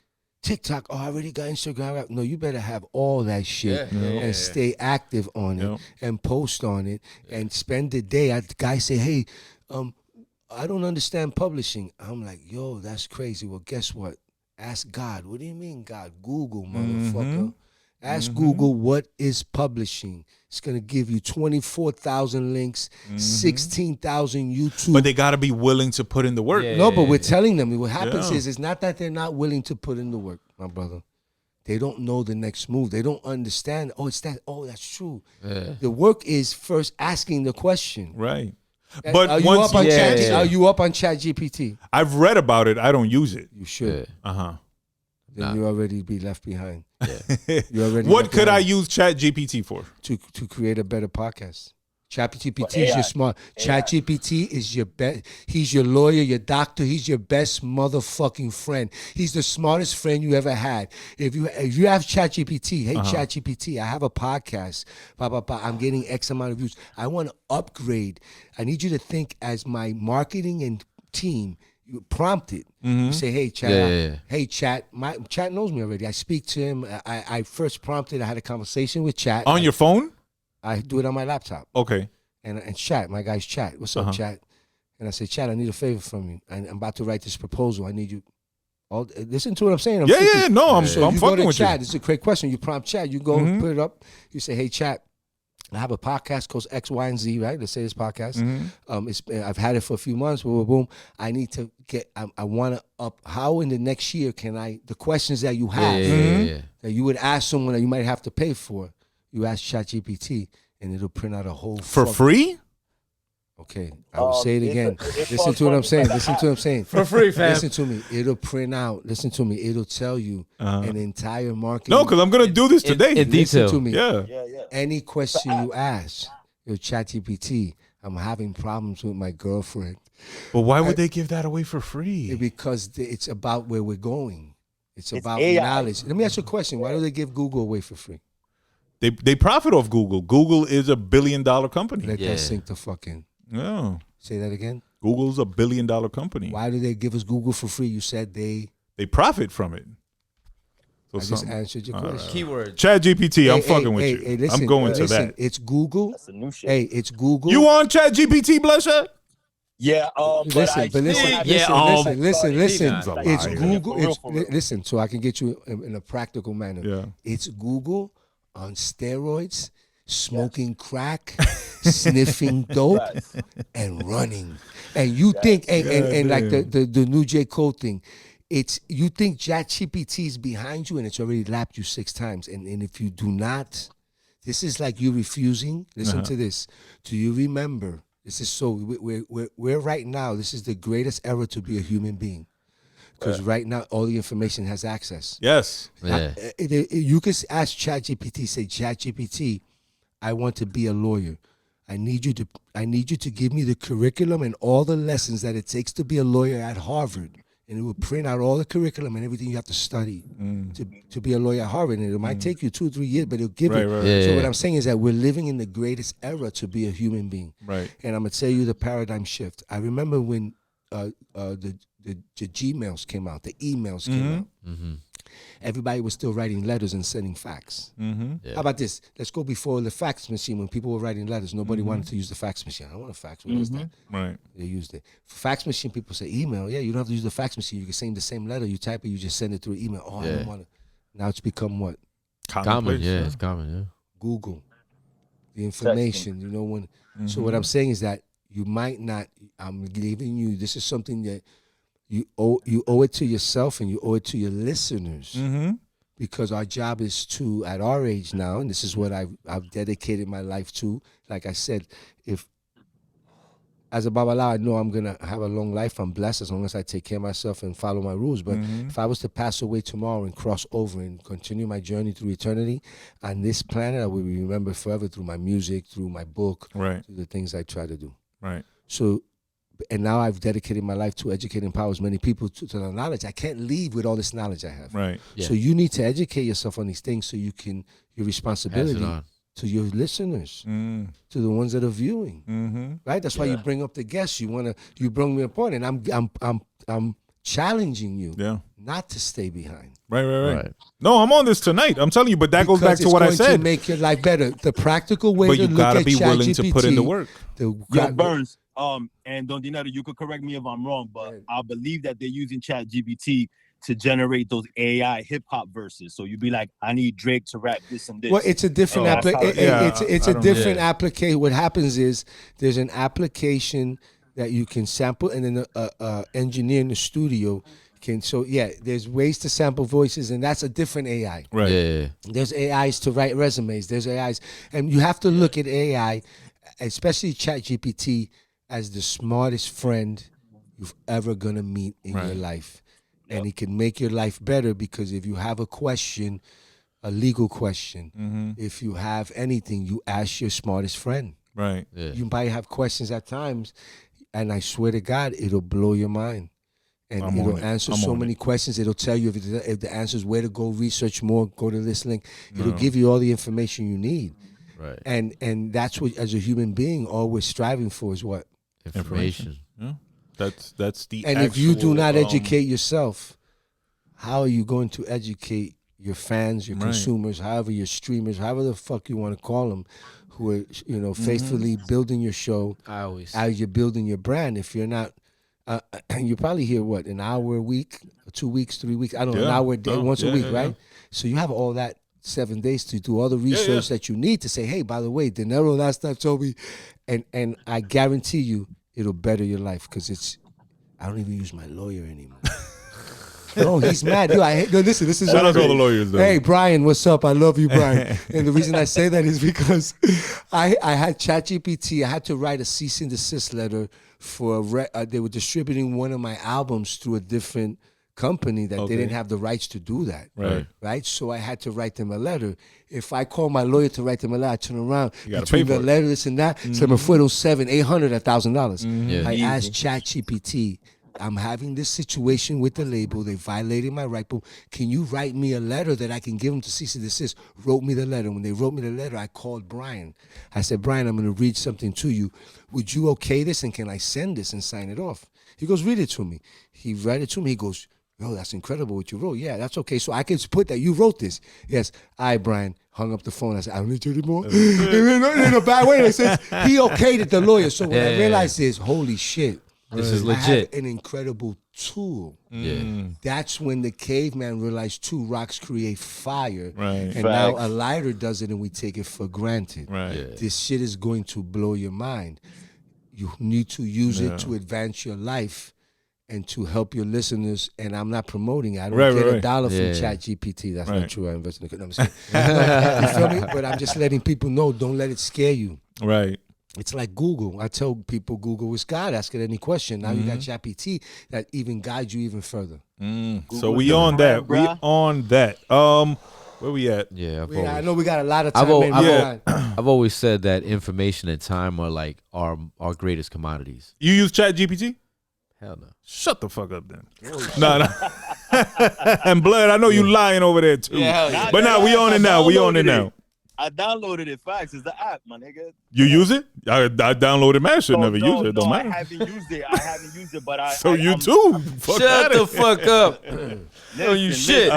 S3: TikTok, I already got Instagram. No, you better have all that shit and stay active on it and post on it and spend the day. The guy say, hey, I don't understand publishing. I'm like, yo, that's crazy. Well, guess what? Ask God. What do you mean, God? Google, motherfucker. Ask Google what is publishing. It's going to give you 24,000 links, 16,000 YouTube.
S1: But they got to be willing to put in the work.
S3: No, but we're telling them. What happens is it's not that they're not willing to put in the work, my brother. They don't know the next move. They don't understand. Oh, it's that. Oh, that's true. Yeah. The work is first asking the question.
S1: Right.
S3: But are you up on Chat? Are you up on ChatGPT?
S1: I've read about it. I don't use it.
S3: You should. Then you already be left behind.
S1: You already. What could I use ChatGPT for?
S3: To create a better podcast. ChatGPT is your smart. ChatGPT is your best. He's your lawyer, your doctor. He's your best motherfucking friend. He's the smartest friend you ever had. If you have ChatGPT, hey ChatGPT, I have a podcast. I'm getting X amount of views. I want to upgrade. I need you to think as my marketing and team. You prompt it. You say, hey, Chat. Hey, Chat. My Chat knows me already. I speak to him. I first prompted. I had a conversation with Chat.
S1: On your phone?
S3: I do it on my laptop.
S1: Okay.
S3: And Chat, my guy's Chat. What's up, Chat? And I say, Chat, I need a favor from you. I'm about to write this proposal. I need you. Listen to what I'm saying.
S1: I'm fucking with
S3: Chat.
S1: you.
S3: It's a great question. You prompt Chat. You go put it up. You say, hey, Chat. I have a podcast called X, Y, and Z, right? Let's say this podcast. I've had it for a few months. Boom, boom, boom. I need to get. I want to up. How in the next year can I? The questions that you have that you would ask someone that you might have to pay for. You ask ChatGPT, and it'll print out a whole
S1: for free.
S3: Okay, I will say it again. Listen to what I'm saying. Listen to what I'm saying.
S2: For free, fam.
S3: Listen to me. It'll print out. Listen to me. It'll tell you an entire market.
S1: No, because I'm gonna do this today.
S3: In detail. Listen to me.
S1: Yeah.
S3: Any question you ask, your ChatGPT, I'm having problems with my girlfriend.
S1: But why would they give that away for free?
S3: Because it's about where we're going. It's about knowledge. Let me ask you a question. Why do they give Google away for free?
S1: They profit off Google. Google is $1 billion company.
S3: Let that sink the fuck in.
S1: Yeah.
S3: Say that again.
S1: Google's $1 billion company.
S3: Why do they give us Google for free? You said they
S1: profit from it. So
S3: I just answered your question.
S2: Keyword.
S1: ChatGPT, I'm fucking with you.
S3: Hey, listen,
S1: I'm going to that.
S3: It's Google.
S4: That's the new shit.
S3: Hey, it's Google.
S1: You on ChatGPT, Bloodshot?
S4: Yeah.
S3: Listen. It's Google. Listen, so I can get you in a practical manner.
S1: Yeah.
S3: It's Google on steroids. smoking crack, sniffing dope, and running. And you think, and like the new J. Cole thing, it's you think ChatGPT is behind you and it's already lapped you 6 times. And if you do not, this is like you refusing. Listen to this. Do you remember? This is so, we're right now, this is the greatest era to be a human being. Because right now, all the information has access.
S1: Yes.
S3: Yeah. You can ask ChatGPT, say, ChatGPT, I want to be a lawyer. I need you to give me the curriculum and all the lessons that it takes to be a lawyer at Harvard. And it will print out all the curriculum and everything you have to study to be a lawyer at Harvard. And it might take you 2 or 3 years, but it'll give it.
S1: Right.
S3: So what I'm saying is that we're living in the greatest era to be a human being.
S1: Right.
S3: And I'm going to tell you the paradigm shift. I remember when the Gmails came out, the emails came out. Mm-hmm. Everybody was still writing letters and sending fax. Mm-hmm. Yeah. How about this? Let's go before the fax machine. When people were writing letters, nobody wanted to use the fax machine. I don't want a fax. What is that?
S1: Right.
S3: They used it. For fax machine, people say email. Yeah, you don't have to use the fax machine. You can send the same letter. You type it. You just send it through email. Oh, I don't want to. Now it's become what?
S2: Common. Yeah, it's common. Yeah.
S3: Google. The information. You know when. Mm-hmm. So what I'm saying is that you might not. I'm giving you. This is something that. You owe it to yourself and you owe it to your listeners because our job is to, at our age now, and this is what I've dedicated my life to. Like I said, if as a Babala, I know I'm going to have a long life. I'm blessed as long as I take care of myself and follow my rules. But if I was to pass away tomorrow and cross over and continue my journey through eternity on this planet, I will be remembered forever through my music, through my book, through the things I try to do.
S1: Right.
S3: So, and now I've dedicated my life to educate and empower as many people to the knowledge. I can't leave with all this knowledge I have.
S1: Right.
S3: Yeah. So you need to educate yourself on these things so you can, your responsibility to your listeners, to the ones that are viewing. Right? That's why you bring up the guests. You bring me a point, and I'm challenging you not to stay behind.
S1: Right. No, I'm on this tonight. I'm telling you, but that goes back to what I said.
S3: It's going to make your life better. The practical way to look at ChatGPT. But you got to be willing to put in the work.
S4: Burns. And Don Dinero, you could correct me if I'm wrong, but I believe that they're using ChatGPT to generate those AI hip hop verses. So you'd be like, I need Drake to rap this and this.
S3: Well, it's a different it's a different application. What happens is there's an application that you can sample, and then the engineer in the studio can. So there's ways to sample voices, and that's a different AI.
S1: Right.
S2: Yeah.
S3: There's AIs to write resumes. There's AIs, and you have to look at AI, especially ChatGPT, as the smartest friend you've ever gonna meet in your life. And it can make your life better because if you have a question, a legal question, if you have anything, you ask your smartest friend.
S1: Right.
S3: Yeah. You might have questions at times, and I swear to God, it'll blow your mind. And it'll answer so many questions. It'll tell you if the answer is where to go, research more, go to this link. It'll give you all the information you need.
S2: Right.
S3: And that's what, as a human being, all we're striving for is what?
S2: Information.
S1: Yeah. That's the
S3: and if you do not educate yourself, how are you going to educate your fans, your consumers, however your streamers, however the fuck you want to call them, who are faithfully building your show as you're building your brand? If you're not, you probably hear what, an hour a week, 2 weeks, 3 weeks, I don't know, an hour a day, once a week, right? So you have all that 7 days to do all the research that you need to say, hey, by the way, Dinero last time told me, and I guarantee you it'll better your life because I don't even use my lawyer anymore. No, he's mad. Listen, this is
S1: shout out to all the lawyers, though.
S3: Hey, Brian, what's up? I love you, Brian. And the reason I say that is because I had ChatGPT. I had to write a cease and desist letter for they were distributing one of my albums through a different company that they didn't have the rights to do that. Right. So I had to write them a letter. If I call my lawyer to write them a letter, I turn around between the letter, this and that. So me fueron $700, $800, $1,000. I asked ChatGPT, I'm having this situation with the label. They violated my right. But can you write me a letter that I can give them to cease and desist? Wrote me the letter. When they wrote me the letter, I called Brian. I said, Brian, I'm going to read something to you. Would you okay this? And can I send this and sign it off? He goes, read it to me. He read it to me. He goes, yo, that's incredible what you wrote. Yeah, that's okay. So I can put that you wrote this. Yes. All right, Brian. Hung up the phone. I said, I don't need you anymore. In a bad way. I said, he okayed it, the lawyer. So what I realized is, holy shit.
S2: This is legit.
S3: I have an incredible tool.
S2: Yeah.
S3: That's when the caveman realized 2 rocks create fire.
S1: Right.
S3: And now a lighter does it and we take it for granted.
S1: Right.
S2: Yeah.
S3: This shit is going to blow your mind. You need to use it to advance your life and to help your listeners. And I'm not promoting it. I don't get $1 from ChatGPT. That's not true. I invested in it. No, you feel me? But I'm just letting people know, don't let it scare you.
S1: Right.
S3: It's like Google. I tell people Google is God. Ask it any question. Now you got ChatGPT that even guides you even further.
S1: So we on that. We on that. Where we at?
S2: Yeah,
S3: I know we got a lot of time.
S2: I've always said that information and time are like our greatest commodities.
S1: You use ChatGPT?
S2: Hell no.
S1: Shut the fuck up then. No. And Blood, I know you lying over there too.
S4: Yeah,
S1: but now we on it now. We on it now.
S4: I downloaded it. Facts. It's the app, my nigga.
S1: You use it? I downloaded my shit. Never use it. Don't matter.
S4: I haven't used it, but I.
S1: So you too.
S2: Shut the fuck up. No, you shit.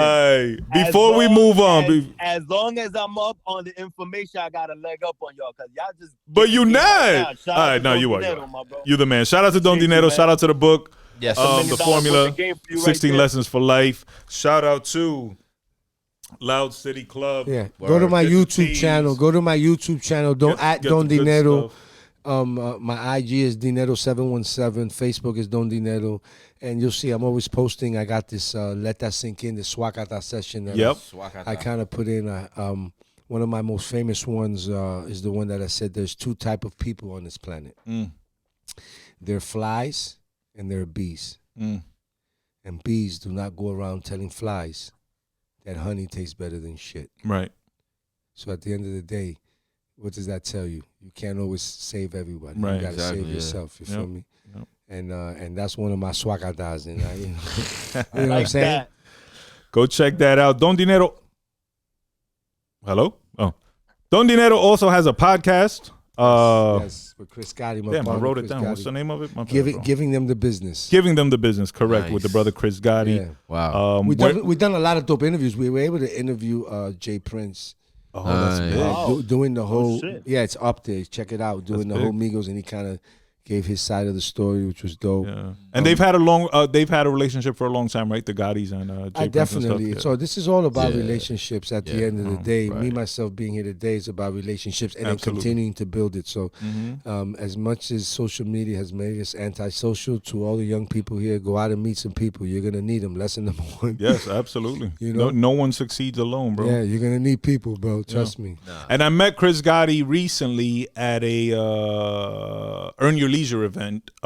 S1: Before we move on.
S4: As long as I'm up on the information, I got a leg up on y'all because y'all just.
S1: But you not. All right, no, you are. You the man. Shout out to Don Dinero. Shout out to the book.
S2: Yes.
S1: The formula. 16 lessons for life. Shout out to Loud City Club.
S3: Yeah. Go to my YouTube channel. Don't at Don Dinero. My IG is Dinero717. Facebook is Don Dinero. And you'll see I'm always posting. I got this Let That Sink In, the Swakata session. That I kind of put in. One of my most famous ones is the one that I said there's 2 type of people on this planet. There are flies and there are bees. And bees do not go around telling flies that honey tastes better than shit.
S1: Right.
S3: So at the end of the day, what does that tell you? You can't always save everybody.
S1: Right.
S3: You got to save yourself. You feel me? Yep. And that's one of my swagadas. You know what I'm saying?
S4: That.
S1: Go check that out. Don Dinero. Hello? Oh. Don Dinero also has a podcast.
S3: Yes, with Chris Gotti.
S1: Damn, I wrote it down. What's the name of it?
S3: Giving them the business.
S1: Giving them the business, correct,
S2: Nice.
S1: with the brother Chris Gotti.
S3: Yeah.
S2: Wow.
S3: We've done a lot of dope interviews. We were able to interview Jay Prince.
S1: Oh, that's
S2: Nice.
S1: good.
S4: Wow.
S3: Doing the whole,
S4: shit.
S3: it's up there. Check it out. Doing
S1: That's
S3: the whole
S1: big.
S3: Migos, and he kind of gave his side of the story, which was dope.
S1: Yeah. And they've had a relationship for a long time, right? The Gottis and Jay Prince and
S3: Definitely.
S1: stuff.
S3: So this is all about
S2: Yeah.
S3: relationships at the
S2: Yeah.
S3: end of the day.
S1: right.
S3: Me, myself being here today is about relationships and then
S1: Absolutely.
S3: continuing to build it. So as much as social media has made us antisocial, to all the young people here, go out and meet some people. You're going to need them. Lesson number 1.
S1: Yes, absolutely.
S3: You know?
S1: No one succeeds alone, bro.
S3: Yeah, you're going to need people, bro. Trust me.
S1: And I met Chris Gotti recently at a Earn Your Leisure event /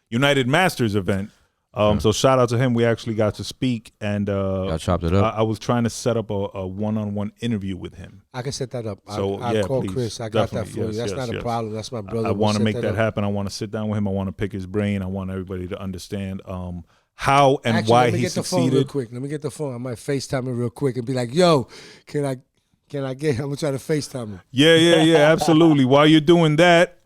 S1: United Masters event. So shout out to him. We actually got to speak, and
S2: Y'all chopped it up.
S1: I was trying to set up a one-on-one interview with him.
S3: I can set that up.
S1: So,
S3: I'll
S1: yeah,
S3: call
S1: please.
S3: Chris. I got that
S1: Definitely.
S3: for you.
S1: Yes,
S3: That's
S1: yes,
S3: not a
S1: yes.
S3: problem. That's my brother.
S1: I
S3: We'll
S1: want to
S3: set
S1: make that
S3: up.
S1: happen. I want to sit down with him. I want to pick his brain. I want everybody to understand how and
S3: Actually,
S1: why
S3: let me
S1: he
S3: get the phone real
S1: succeeded.
S3: quick. Let me get the phone. I might FaceTime him real quick and be like, "Yo, can I get? I'm gonna try to FaceTime him."
S1: Yeah, absolutely. While you're doing that,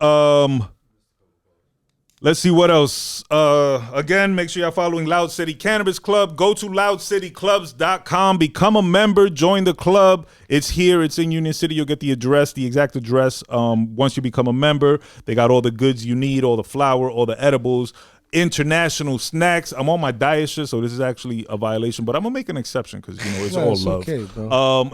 S1: let's see what else. Again, make sure you're following Loud City Cannabis Club. Go to loudcityclubs.com. Become a member. Join the club. It's here. It's in Union City. You'll get the address, the exact address. Once you become a member, they got all the goods you need, all the flour, all the edibles, international snacks. I'm on my diet shit, so this is actually a violation, but I'm gonna make an exception because it's all
S3: it's
S1: love.
S3: okay, bro.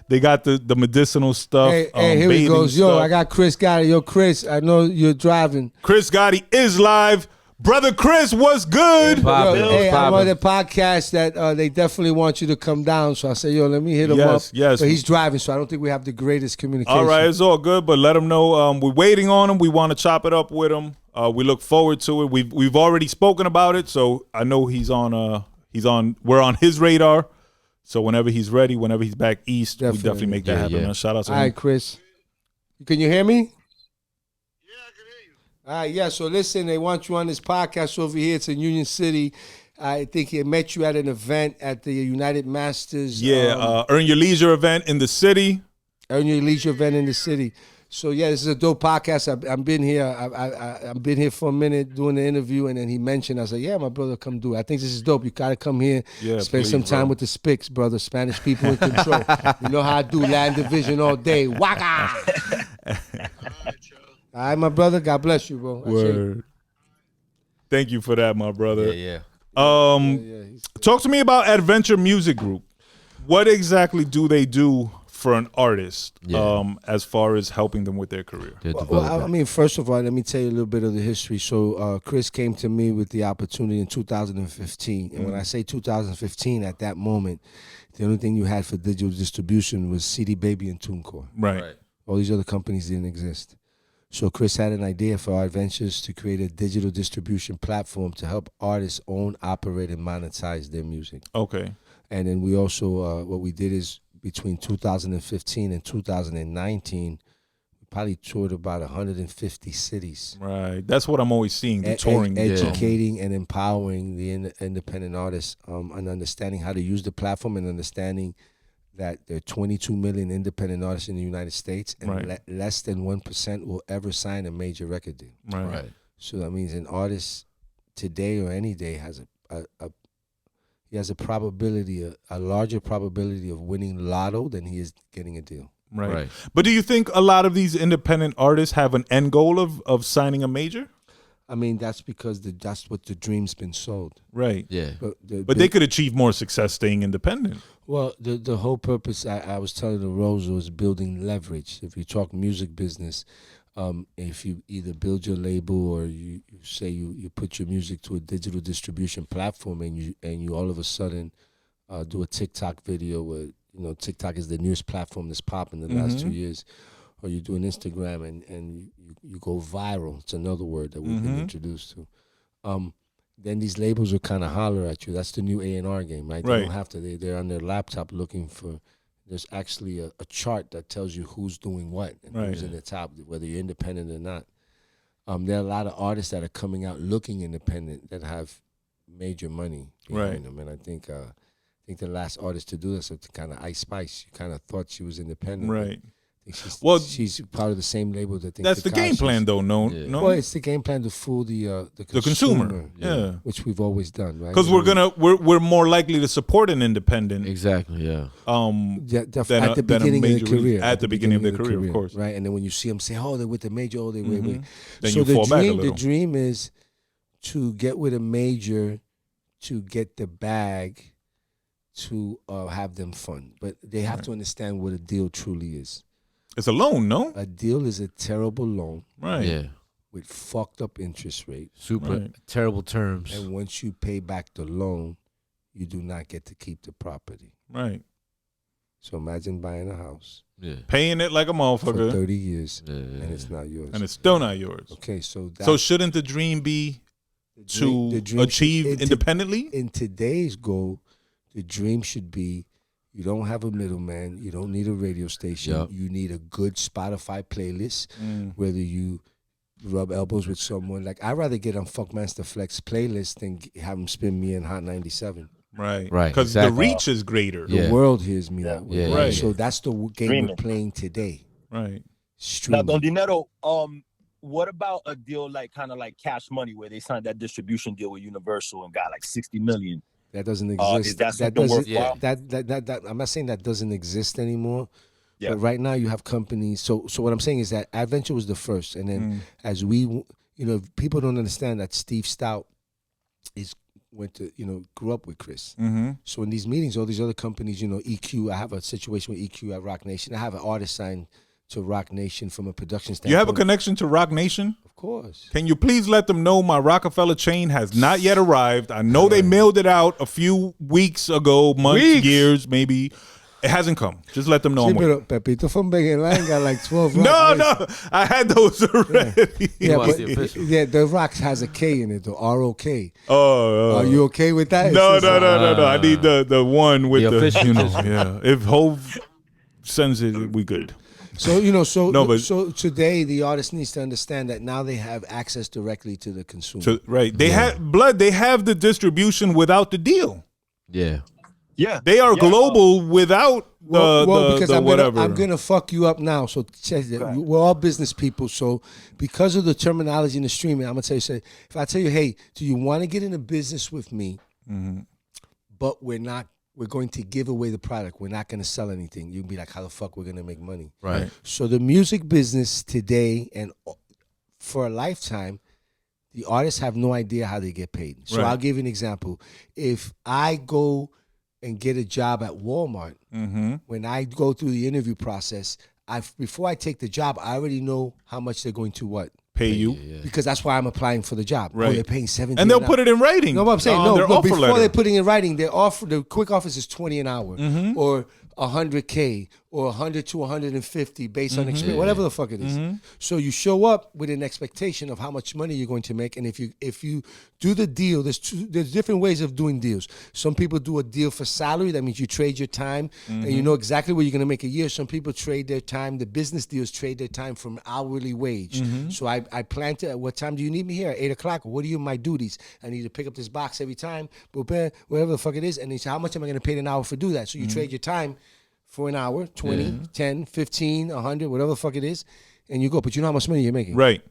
S1: They got the medicinal stuff.
S3: Hey, here he
S1: bathing
S3: goes. Yo,
S1: stuff.
S3: I got Chris Gotti. Yo, Chris, I know you're driving.
S1: Chris Gotti is live. Brother Chris, what's good?
S3: Hey, I'm on the podcast that they definitely want you to come down. So I said, yo, let me hit him up.
S1: Yes.
S3: But he's driving, so I don't think we have the greatest communication.
S1: All right, it's all good, but let him know we're waiting on him. We want to chop it up with him. We look forward to it. We've already spoken about it, so I know we're on his radar. So whenever he's ready, whenever he's back east, we definitely make that happen. Man. Shout out to him.
S3: All right, Chris. Can you hear me? All right, yeah, so listen, they want you on this podcast over here. It's in Union City. I think he met you at an event at the United Masters.
S1: Earn Your Leisure event in the city.
S3: Earn Your Leisure event in the city. So, yeah, this is a dope podcast. I've been here. I've been here for a minute doing the interview, and then he mentioned, I said, yeah, my brother, come do it. I think this is dope. You got to come here, spend some time with the Spics, brother. Spanish people in control. You know how I do land division all day. Waka! All right, my brother. God bless you, bro.
S1: Word. Thank you for that, my brother.
S2: Yeah.
S1: Talk to me about Adventure Music Group. What exactly do they do for an artist as far as helping them with their career?
S3: Well, I mean, first of all, let me tell you a little bit of the history. So Chris came to me with the opportunity in 2015. And when I say 2015, at that moment, the only thing you had for digital distribution was CD Baby and TuneCore.
S1: Right.
S3: All these other companies didn't exist. So Chris had an idea for our ventures to create a digital distribution platform to help artists own, operate, and monetize their music.
S1: Okay.
S3: And then we also, what we did is between 2015 and 2019, we probably toured about 150 cities.
S1: Right. That's what I'm always seeing, the touring.
S3: Educating and empowering the independent artists and understanding how to use the platform and understanding that there are 22 million independent artists in the United States, and less than 1% will ever sign a major record deal.
S1: Right.
S3: So that means an artist today or any day has he has a probability, a larger probability of winning lotto than he is getting a deal.
S1: Right. But do you think a lot of these independent artists have an end goal of signing a major?
S3: I mean, that's because that's what the dream's been sold.
S1: Right.
S2: Yeah.
S1: But they could achieve more success staying independent.
S3: Well, the whole purpose, I was telling the Rose, was building leverage. If you talk music business, if you either build your label or you say you put your music to a digital distribution platform and you all of a sudden do a TikTok video where, TikTok is the newest platform that's popped in the last 2 years, or you do an Instagram and you go viral. It's another word that we've been introduced to. Then these labels will kind of holler at you. That's the new A&R game, right? They don't have to. They're on their laptop looking for. There's actually a chart that tells you who's doing what and who's in the top, whether you're independent or not. There are a lot of artists that are coming out looking independent that have major money behind them, and I think the last artist to do this was kind of Ice Spice. You kind of thought she was independent,
S1: right?
S3: She's part of the same label that
S1: that's the game plan, though. No.
S3: Well, it's the game plan to fool the
S1: consumer,
S3: which we've always done, right?
S1: Because we're more likely to support an independent,
S2: exactly, yeah.
S3: At the beginning of their career,
S1: at the beginning of their career, of course,
S3: right? And then when you see them say, "Oh, they're with the major," oh, they wait.
S1: Then so you fall back a little.
S3: The dream is to get with a major, to get the bag, to have them fun, but they have to understand what a deal truly is.
S1: It's a loan, no?
S3: A deal is a terrible loan.
S1: Right.
S2: Yeah.
S3: With fucked up interest rate.
S2: Super terrible terms.
S3: And once you pay back the loan, you do not get to keep the property.
S1: Right.
S3: So imagine buying a house.
S1: Yeah. Paying it like a motherfucker.
S3: For 30 years. And it's not yours.
S1: And it's still not yours.
S3: Okay, so
S1: shouldn't the dream be to achieve independently?
S3: In today's goal, the dream should be you don't have a middleman. You don't need a radio station. Yep. You need a good Spotify playlist. Whether you rub elbows with someone. Like, I'd rather get on Funkmaster Flex playlist than have them spin me in Hot 97.
S1: Right. Because the reach is greater.
S3: The world hears me that way.
S1: Yeah. Right.
S3: So that's the game we're playing today.
S1: Right.
S4: Now, Don Dinero, what about a deal kind of like Cash Money, where they signed that distribution deal with Universal and got like $60 million?
S3: That doesn't exist. I'm not saying that doesn't exist anymore. Yeah. But right now you have companies. So what I'm saying is that Adventure was the first, and then as we, people don't understand that Steve Stout grew up with Chris. So in these meetings, all these other companies, EQ. I have a situation with EQ at Rock Nation. I have an artist signed to Rock Nation from a production standpoint.
S1: You have a connection to Rock Nation?
S3: Of course.
S1: Can you please let them know my Rockefeller chain has not yet arrived? I know they mailed it out a few weeks ago, months, years, maybe. It hasn't come. Just let them know I'm waiting.
S3: Pepito from Line got like 12
S1: rocks. No, I had those already.
S3: Yeah, the Rocks has a K in it, the R-O-K.
S1: Oh.
S3: Are you okay with that?
S1: No. I need the one with the official. If Hove sends it, we good.
S3: So so today the artist needs to understand that now they have access directly to the consumer.
S1: They have the distribution without the deal.
S2: Yeah.
S4: Yeah.
S1: They are global without
S3: because
S1: whatever.
S3: I'm gonna fuck you up now. So we're all business people. So because of the terminology in the streaming, I'm gonna tell you, if I tell you, hey, do you want to get into business with me? But we're going to give away the product. We're not going to sell anything. You'd be like, how the fuck we're going to make money?
S1: Right.
S3: So the music business today and for a lifetime, the artists have no idea how they get paid. So I'll give you an example. If I go and get a job at Walmart, when I go through the interview process, before I take the job, I already know how much they're going to
S1: pay you,
S3: because that's why I'm applying for the job.
S1: Right.
S3: Oh, they're paying $17
S1: and they'll put it in writing.
S3: No, what I'm saying, before
S1: letter.
S3: they're putting it in writing, the quick offers is $20 an hour or $100K or 100 to 150 based on experience, whatever the fuck it is. So you show up with an expectation of how much money you're going to make, and if you do the deal, there's different ways of doing deals. Some people do a deal for salary. That means you trade your time, and you know exactly what you're going to make a year. Some people trade their time. The business deals trade their time from hourly wage. So I plan to. What time do you need me here? 8 o'clock. What are my duties? I need to pick up this box every time, whatever the fuck it is. And they say, how much am I going to pay an hour for do that? So you trade your time for an hour, 20, 10, 15, 100, whatever the fuck it is, and you go. But you know how much money you're making.
S1: Right.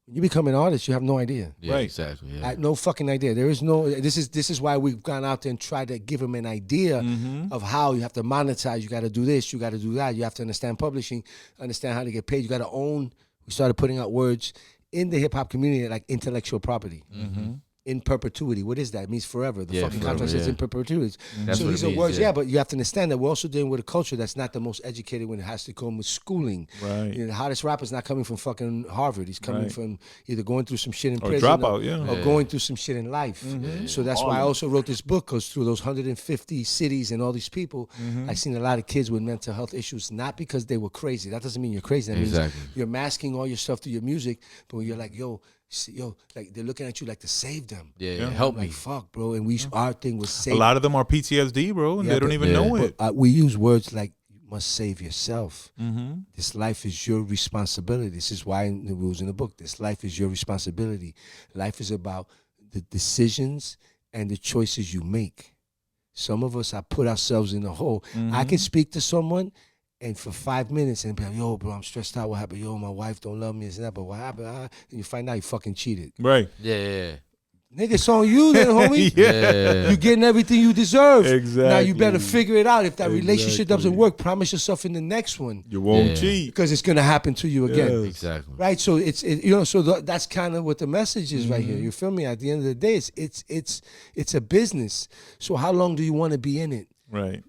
S3: When you become an artist, you have no idea.
S2: Yeah,
S1: right.
S2: Exactly. Yeah.
S3: No fucking idea. There is no. This is why we've gone out there and tried to give them an idea of how you have to monetize. You got to do this. You got to do that. You have to understand publishing, understand how to get paid. You got to own. We started putting out words in the hip hop community like intellectual property. In perpetuity. What is that? It means forever. The fucking contract says in perpetuity.
S2: That's
S3: so
S2: what
S3: these
S2: it
S3: are
S2: means,
S3: words, but you have to understand that we're also dealing with a culture that's not the most educated when it has to come with schooling.
S1: Right.
S3: You know, the hottest rapper's not coming from fucking Harvard. He's coming from either going through some shit in
S1: Or
S3: prison
S1: dropout,
S3: or going through some shit in life. So that's why I also wrote this book, because through those 150 cities and all these people, I've seen a lot of kids with mental health issues, not because they were crazy. That doesn't mean you're crazy. That means you're masking all your stuff through your music, but when you're like, like they're looking at you like to save them.
S2: Help
S3: like,
S2: me.
S3: Fuck, bro. And our thing was save.
S1: A lot of them are PTSD, bro, and they don't even know it.
S3: We use words like, you must save yourself. This life is your responsibility. This is why in the rules in the book, this life is your responsibility. Life is about the decisions and the choices you make. Some of us have put ourselves in a hole. I can speak to someone and for 5 minutes and be like, yo, bro, I'm stressed out. What happened? Yo, my wife don't love me. It's that, but what happened? And you find out you fucking cheated.
S1: Right.
S2: Yeah.
S3: Nigga, it's on you then, homie. You're getting everything you deserve.
S1: Exactly.
S3: Now you better figure it out. If that relationship doesn't work, promise yourself in the next one.
S1: You won't cheat.
S3: Because it's going to happen to you again.
S1: Yes.
S2: Exactly.
S3: Right? So that's kind of what the message is right here. You feel me? At the end of the day, it's a business. So how long do you want to be in it?
S1: Right.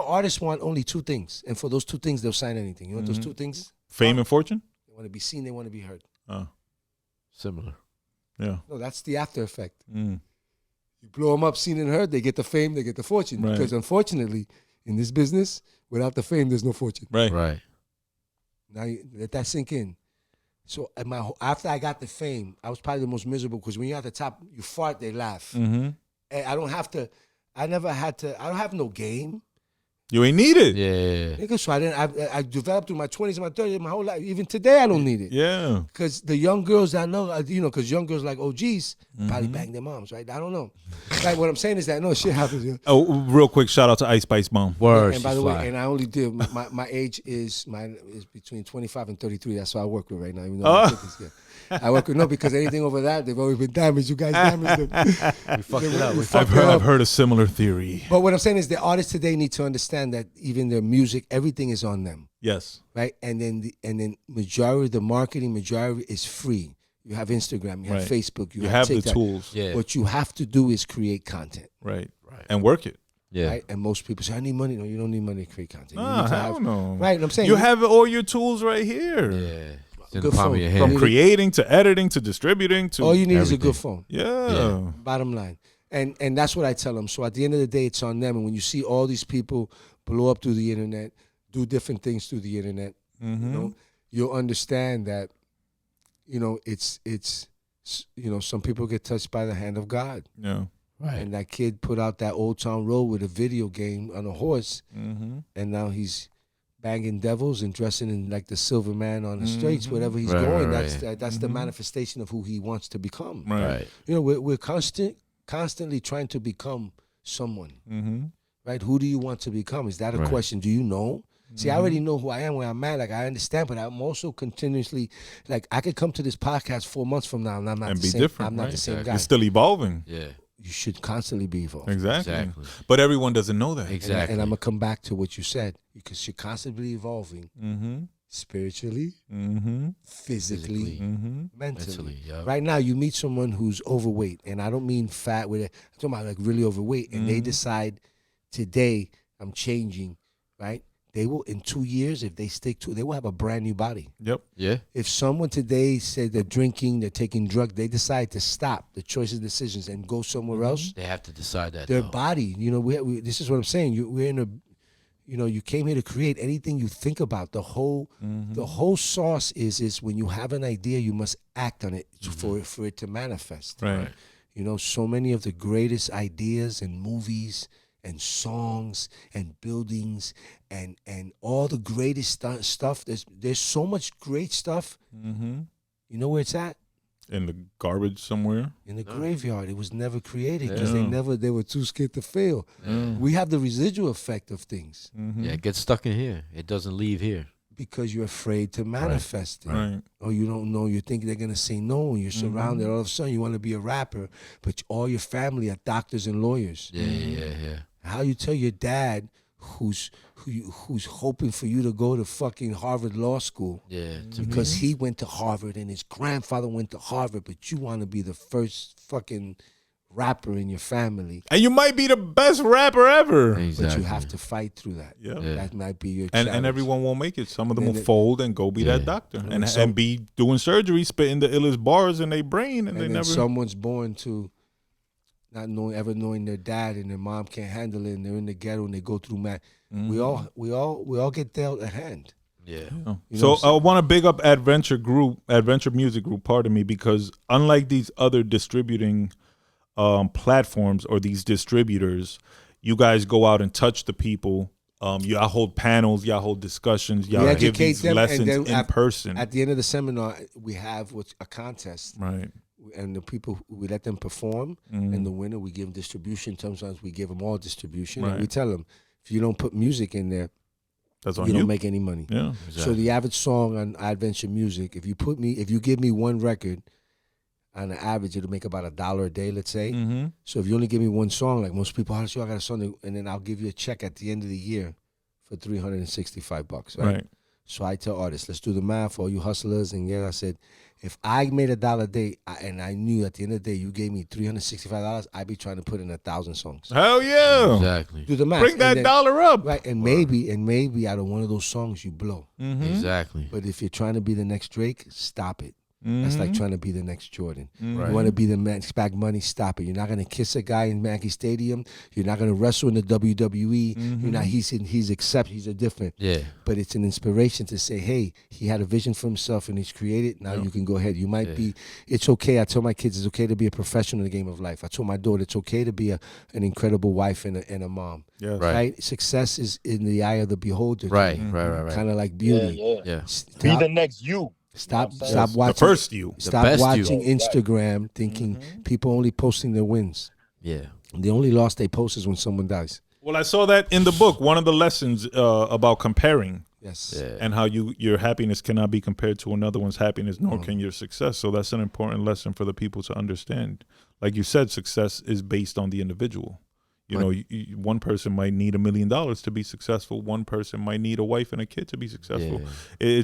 S3: Artists want only two things. And for those two things, they'll sign anything. You know what those two things?
S1: Fame and fortune?
S3: They want to be seen, they want to be heard.
S1: Oh.
S2: Similar.
S1: Yeah.
S3: No, that's the after effect. You blow them up, seen and heard, they get the fame, they get the fortune.
S1: Right.
S3: Because unfortunately, in this business, without the fame, there's no fortune.
S1: Right.
S3: Now, let that sink in. So after I got the fame, I was probably the most miserable, because when you're at the top, you fart, they laugh. And I don't have no game.
S1: You ain't need it.
S2: Yeah.
S3: Nigga, so I developed through my 20s and my 30s, my whole life. Even today, I don't need it.
S1: Yeah.
S3: Because the young girls I know, because young girls like OGs probably bang their moms, right? I don't know. Like, what I'm saying is that, no, shit happens. Yeah.
S1: Oh, real quick, shout out to Ice Spice Mom.
S2: Word.
S3: And by the way, and I only did, my age is between 25 and 33. That's what I work with right now, even though my kids, I work with, because anything over that, they've always been damaged. You guys damaged them.
S2: We fucked it up.
S1: I've heard a similar theory.
S3: But what I'm saying is the artists today need to understand that even their music, everything is on them.
S1: Yes.
S3: Right? And then majority, the marketing is free. You have Instagram, you have Facebook, you have TikTok.
S1: the tools.
S2: Yeah.
S3: What you have to do is create content.
S1: Right. And work it.
S2: Yeah.
S3: Right? And most people say, I need money. No, you don't need money to create content. You
S1: Nah,
S3: need to
S1: hell no.
S3: Right? I'm saying
S1: you have all your tools right here.
S2: Yeah. It's in
S3: Good
S2: the palm
S3: phone.
S2: of your
S1: From
S2: hand.
S1: creating to editing to distributing to
S3: all you need
S2: everything.
S3: is a good phone.
S1: Yeah.
S3: Bottom line. And that's what I tell them. So at the end of the day, it's on them. And when you see all these people blow up through the internet, do different things through the internet, you'll understand that, it's some people get touched by the hand of God.
S1: Yeah.
S2: Right.
S3: And that kid put out that Old Town Road with a video game on a horse, and now he's banging devils and dressing in like the silver man on the streets, wherever he's going. That's the manifestation of who he wants to become.
S1: Right.
S3: We're constantly trying to become someone. Right? Who do you want to become? Is that a question? Do you know? See, I already know who I am, where I'm at. Like, I understand, but I'm also continuously, like, I could come to this podcast 4 months from now, and I'm not
S1: And
S3: the
S1: be
S3: same.
S1: different.
S3: I'm not the same guy.
S1: You're still evolving.
S2: Yeah.
S3: You should constantly be evolving.
S1: Exactly. But everyone doesn't know that.
S2: Exactly.
S3: And I'm going to come back to what you said, because you're constantly evolving. spiritually, physically, mentally.
S2: Yep.
S3: Right now, you meet someone who's overweight, and I don't mean fat with it. I'm talking about like really overweight, and they decide today I'm changing, right? They will, in 2 years, if they stick to it, they will have a brand new body.
S1: Yep.
S2: Yeah.
S3: If someone today said they're drinking, they're taking drugs, they decide to stop the choices, decisions, and go somewhere else.
S2: They have to decide that.
S3: Their body, you know, this is what I'm saying. We're in a, you know, you came here to create anything you think about. The whole sauce is when you have an idea, you must act on it for it to manifest.
S1: Right.
S3: You know, so many of the greatest ideas and movies and songs and buildings and all the greatest stuff. There's so much great stuff. You know where it's at?
S1: In the garbage somewhere.
S3: In the graveyard. It was never created because they were too scared to fail. We have the residual effect of things.
S2: Yeah, it gets stuck in here. It doesn't leave here.
S3: Because you're afraid to manifest it.
S1: Right.
S3: Or you don't know, you think they're going to say no, and you're surrounded. All of a sudden, you want to be a rapper, but all your family are doctors and lawyers.
S2: Yeah.
S3: How you tell your dad who's hoping for you to go to fucking Harvard Law School because he went to Harvard and his grandfather went to Harvard, but you want to be the first fucking rapper in your family.
S1: And you might be the best rapper ever.
S2: Exactly.
S3: But you have to fight through that.
S1: Yeah.
S3: That might be your challenge.
S1: And everyone won't make it. Some of them will fold and go be that doctor and
S3: some,
S1: be doing surgery, spitting the illest bars in their brain, and they never.
S3: Someone's born to not knowing their dad, and their mom can't handle it, and they're in the ghetto and they go through mad. We all get dealt a hand.
S2: Yeah.
S1: So I want to big up Adventure Music Group, pardon me, because unlike these other distributing platforms or these distributors, you guys go out and touch the people. Y'all hold panels, y'all hold discussions, y'all give these lessons in person.
S3: At the end of the seminar, we have a contest.
S1: Right.
S3: And the people, we let them perform, and the winner, we give them distribution. Sometimes we give them all distribution.
S1: Right.
S3: And we tell them, if you don't put music in there,
S1: that's on
S3: you don't make any money.
S1: Yeah.
S2: Exactly.
S3: So the average song on Adventure Music, if you give me one record, on the average, it'll make about $1 a day, let's say. So if you only give me one song, like most people, I got a song, and then I'll give you a check at the end of the year for $365, right? So I tell artists, let's do the math for all you hustlers. And I said, if I made $1 a day, and I knew at the end of the day you gave me $365, I'd be trying to put in 1,000 songs.
S1: Hell yeah!
S2: Exactly.
S3: Do the math.
S1: Bring that dollar up,
S3: right? And maybe out of one of those songs you blow.
S2: Exactly.
S3: But if you're trying to be the next Drake, stop it. That's like trying to be the next Jordan.
S2: Right.
S3: You want to be the next Bag Money, stop it. You're not going to kiss a guy in Yankee Stadium. You're not going to wrestle in the WWE. You're not. He's a different.
S2: Yeah.
S3: But it's an inspiration to say, hey, he had a vision for himself and he's created. Now you can go ahead. You might be. It's okay. I tell my kids it's okay to be a professional in the game of life. I told my daughter it's okay to be an incredible wife and a mom.
S1: Yeah.
S3: Right. Success is in the eye of the beholder.
S2: Right.
S3: Kind of like beauty.
S2: Yeah.
S4: Be the next you.
S3: Stop watching.
S1: The first you.
S3: Stop watching Instagram thinking people only posting their wins.
S2: Yeah.
S3: The only loss they post is when someone dies.
S1: Well, I saw that in the book. One of the lessons about comparing.
S3: Yes.
S2: Yeah.
S1: And how your happiness cannot be compared to another one's happiness, nor can your success. So that's an important lesson for the people to understand. Like you said, success is based on the individual. You know, one person might need $1 million to be successful. One person might need a wife and a kid to be successful. Yeah.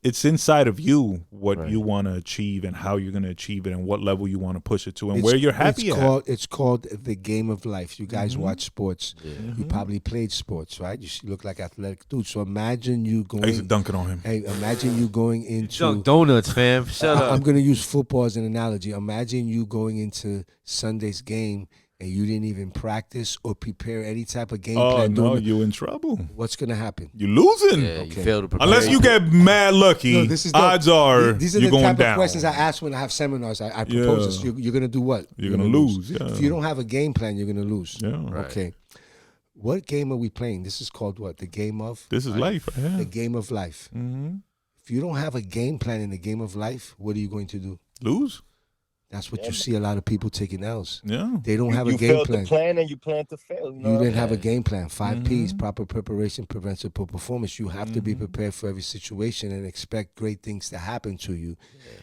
S1: It's inside of you what you want to achieve and how you're going to achieve it and what level you want to push it to and where you're happy at.
S3: It's called the game of life. You guys watch sports. Yeah. You probably played sports, right? You look like athletic dudes. So imagine you going.
S1: I used to dunk it on him.
S3: Hey, imagine you going into
S2: Dunk donuts, fam. Shut up.
S3: I'm going to use football as an analogy. Imagine you going into Sunday's game and you didn't even practice or prepare any type of game plan.
S1: Oh, no, you're in trouble.
S3: What's going to happen?
S1: You're losing.
S2: Yeah, you fail to prepare.
S1: Unless you get mad lucky, odds are
S3: these are
S1: you're
S3: the
S1: going
S3: type
S1: down.
S3: of questions I ask when I have seminars. I propose this. You're going to do what?
S1: You're going to lose. Yeah.
S3: If you don't have a game plan, you're going to lose.
S1: Yeah.
S2: Right.
S3: Okay. What game are we playing? This is called what? The game of?
S1: This is life. Yeah.
S3: The game of life. If you don't have a game plan in the game of life, what are you going to do?
S1: Lose.
S3: That's what you see a lot of people taking L's.
S1: Yeah.
S3: They don't have a game plan.
S4: You failed the plan and you plan to fail.
S3: You didn't have a game plan. 5 P's, proper preparation prevents a poor performance. You have to be prepared for every situation and expect great things to happen to you.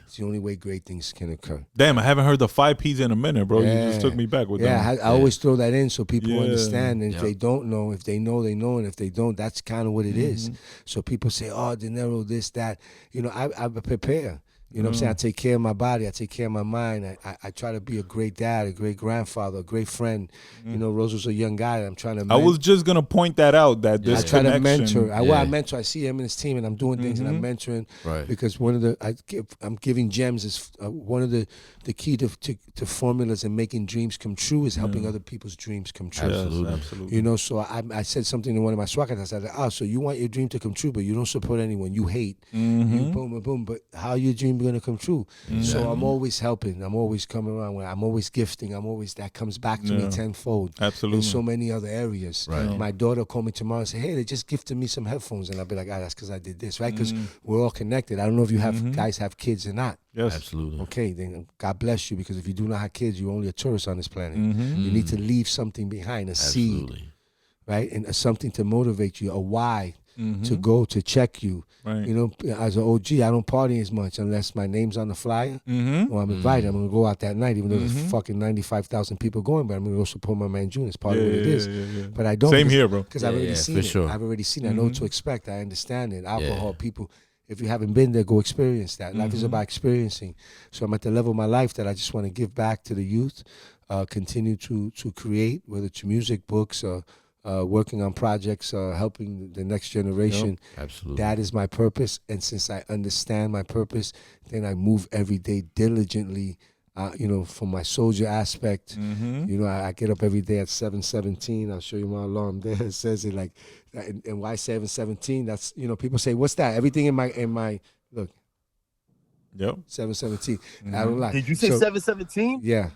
S3: It's the only way great things can occur.
S1: Damn, I haven't heard the 5 P's in a minute, bro. You just took me back with that.
S3: I always throw that in so people understand. And if they don't know, if they know, they know. And if they don't, that's kind of what it is. So people say, oh, Dinero, this, that. You know, I prepare. You know what I'm saying? I take care of my body. I take care of my mind. I try to be a great dad, a great grandfather, a great friend. You know, Rose was a young guy. I'm trying to.
S1: I was just gonna point that out. That this
S3: I try to
S1: connection.
S3: mentor. I mentor. I see him and his team, and I'm doing things, and I'm mentoring.
S2: Right.
S3: Because one of the I'm giving gems is one of the key to formulas and making dreams come true is helping other people's dreams come true.
S2: Absolutely.
S3: You know, so I said something to one of my swackers. I said, so you want your dream to come true, but you don't support anyone. You hate. You boom, boom, boom. But how your dream going to come true? So I'm always helping. I'm always coming around. I'm always gifting. I'm always, that comes back to me tenfold.
S1: Absolutely.
S3: In so many other areas.
S2: Right.
S3: My daughter called me tomorrow and said, hey, they just gifted me some headphones. And I'll be like, that's because I did this, right? Because we're all connected. I don't know if you have guys have kids or not.
S1: Yes.
S2: Absolutely.
S3: Okay, then God bless you, because if you do not have kids, you're only a tourist on this planet. You need to leave something behind, a seed, right? And something to motivate you, a why to go, to check you.
S1: Right.
S3: You know, as an OG, I don't party as much unless my name's on the flyer or I'm invited. I'm going to go out that night, even though there's fucking 95,000 people going, but I'm going to go support my man June. It's part of what it is. But I don't.
S1: Same here, bro.
S3: Because I've already seen it.
S2: Sure.
S3: I've already seen it. I know what to expect. I understand it. Alcohol, people. If you haven't been there, go experience that. Life is about experiencing. So I'm at the level of my life that I just want to give back to the youth, continue to create, whether it's music, books, working on projects, helping the next generation.
S2: Absolutely.
S3: That is my purpose. And since I understand my purpose, then I move every day diligently, you know, from my soldier aspect. You know, I get up every day at 7:17. I'll show you my alarm there. It says it like, and why 7:17? That's, you know, people say, what's that? Everything in my look.
S1: Yep.
S3: 7:17. I don't lie.
S4: Did you say 7:17?
S3: Yeah.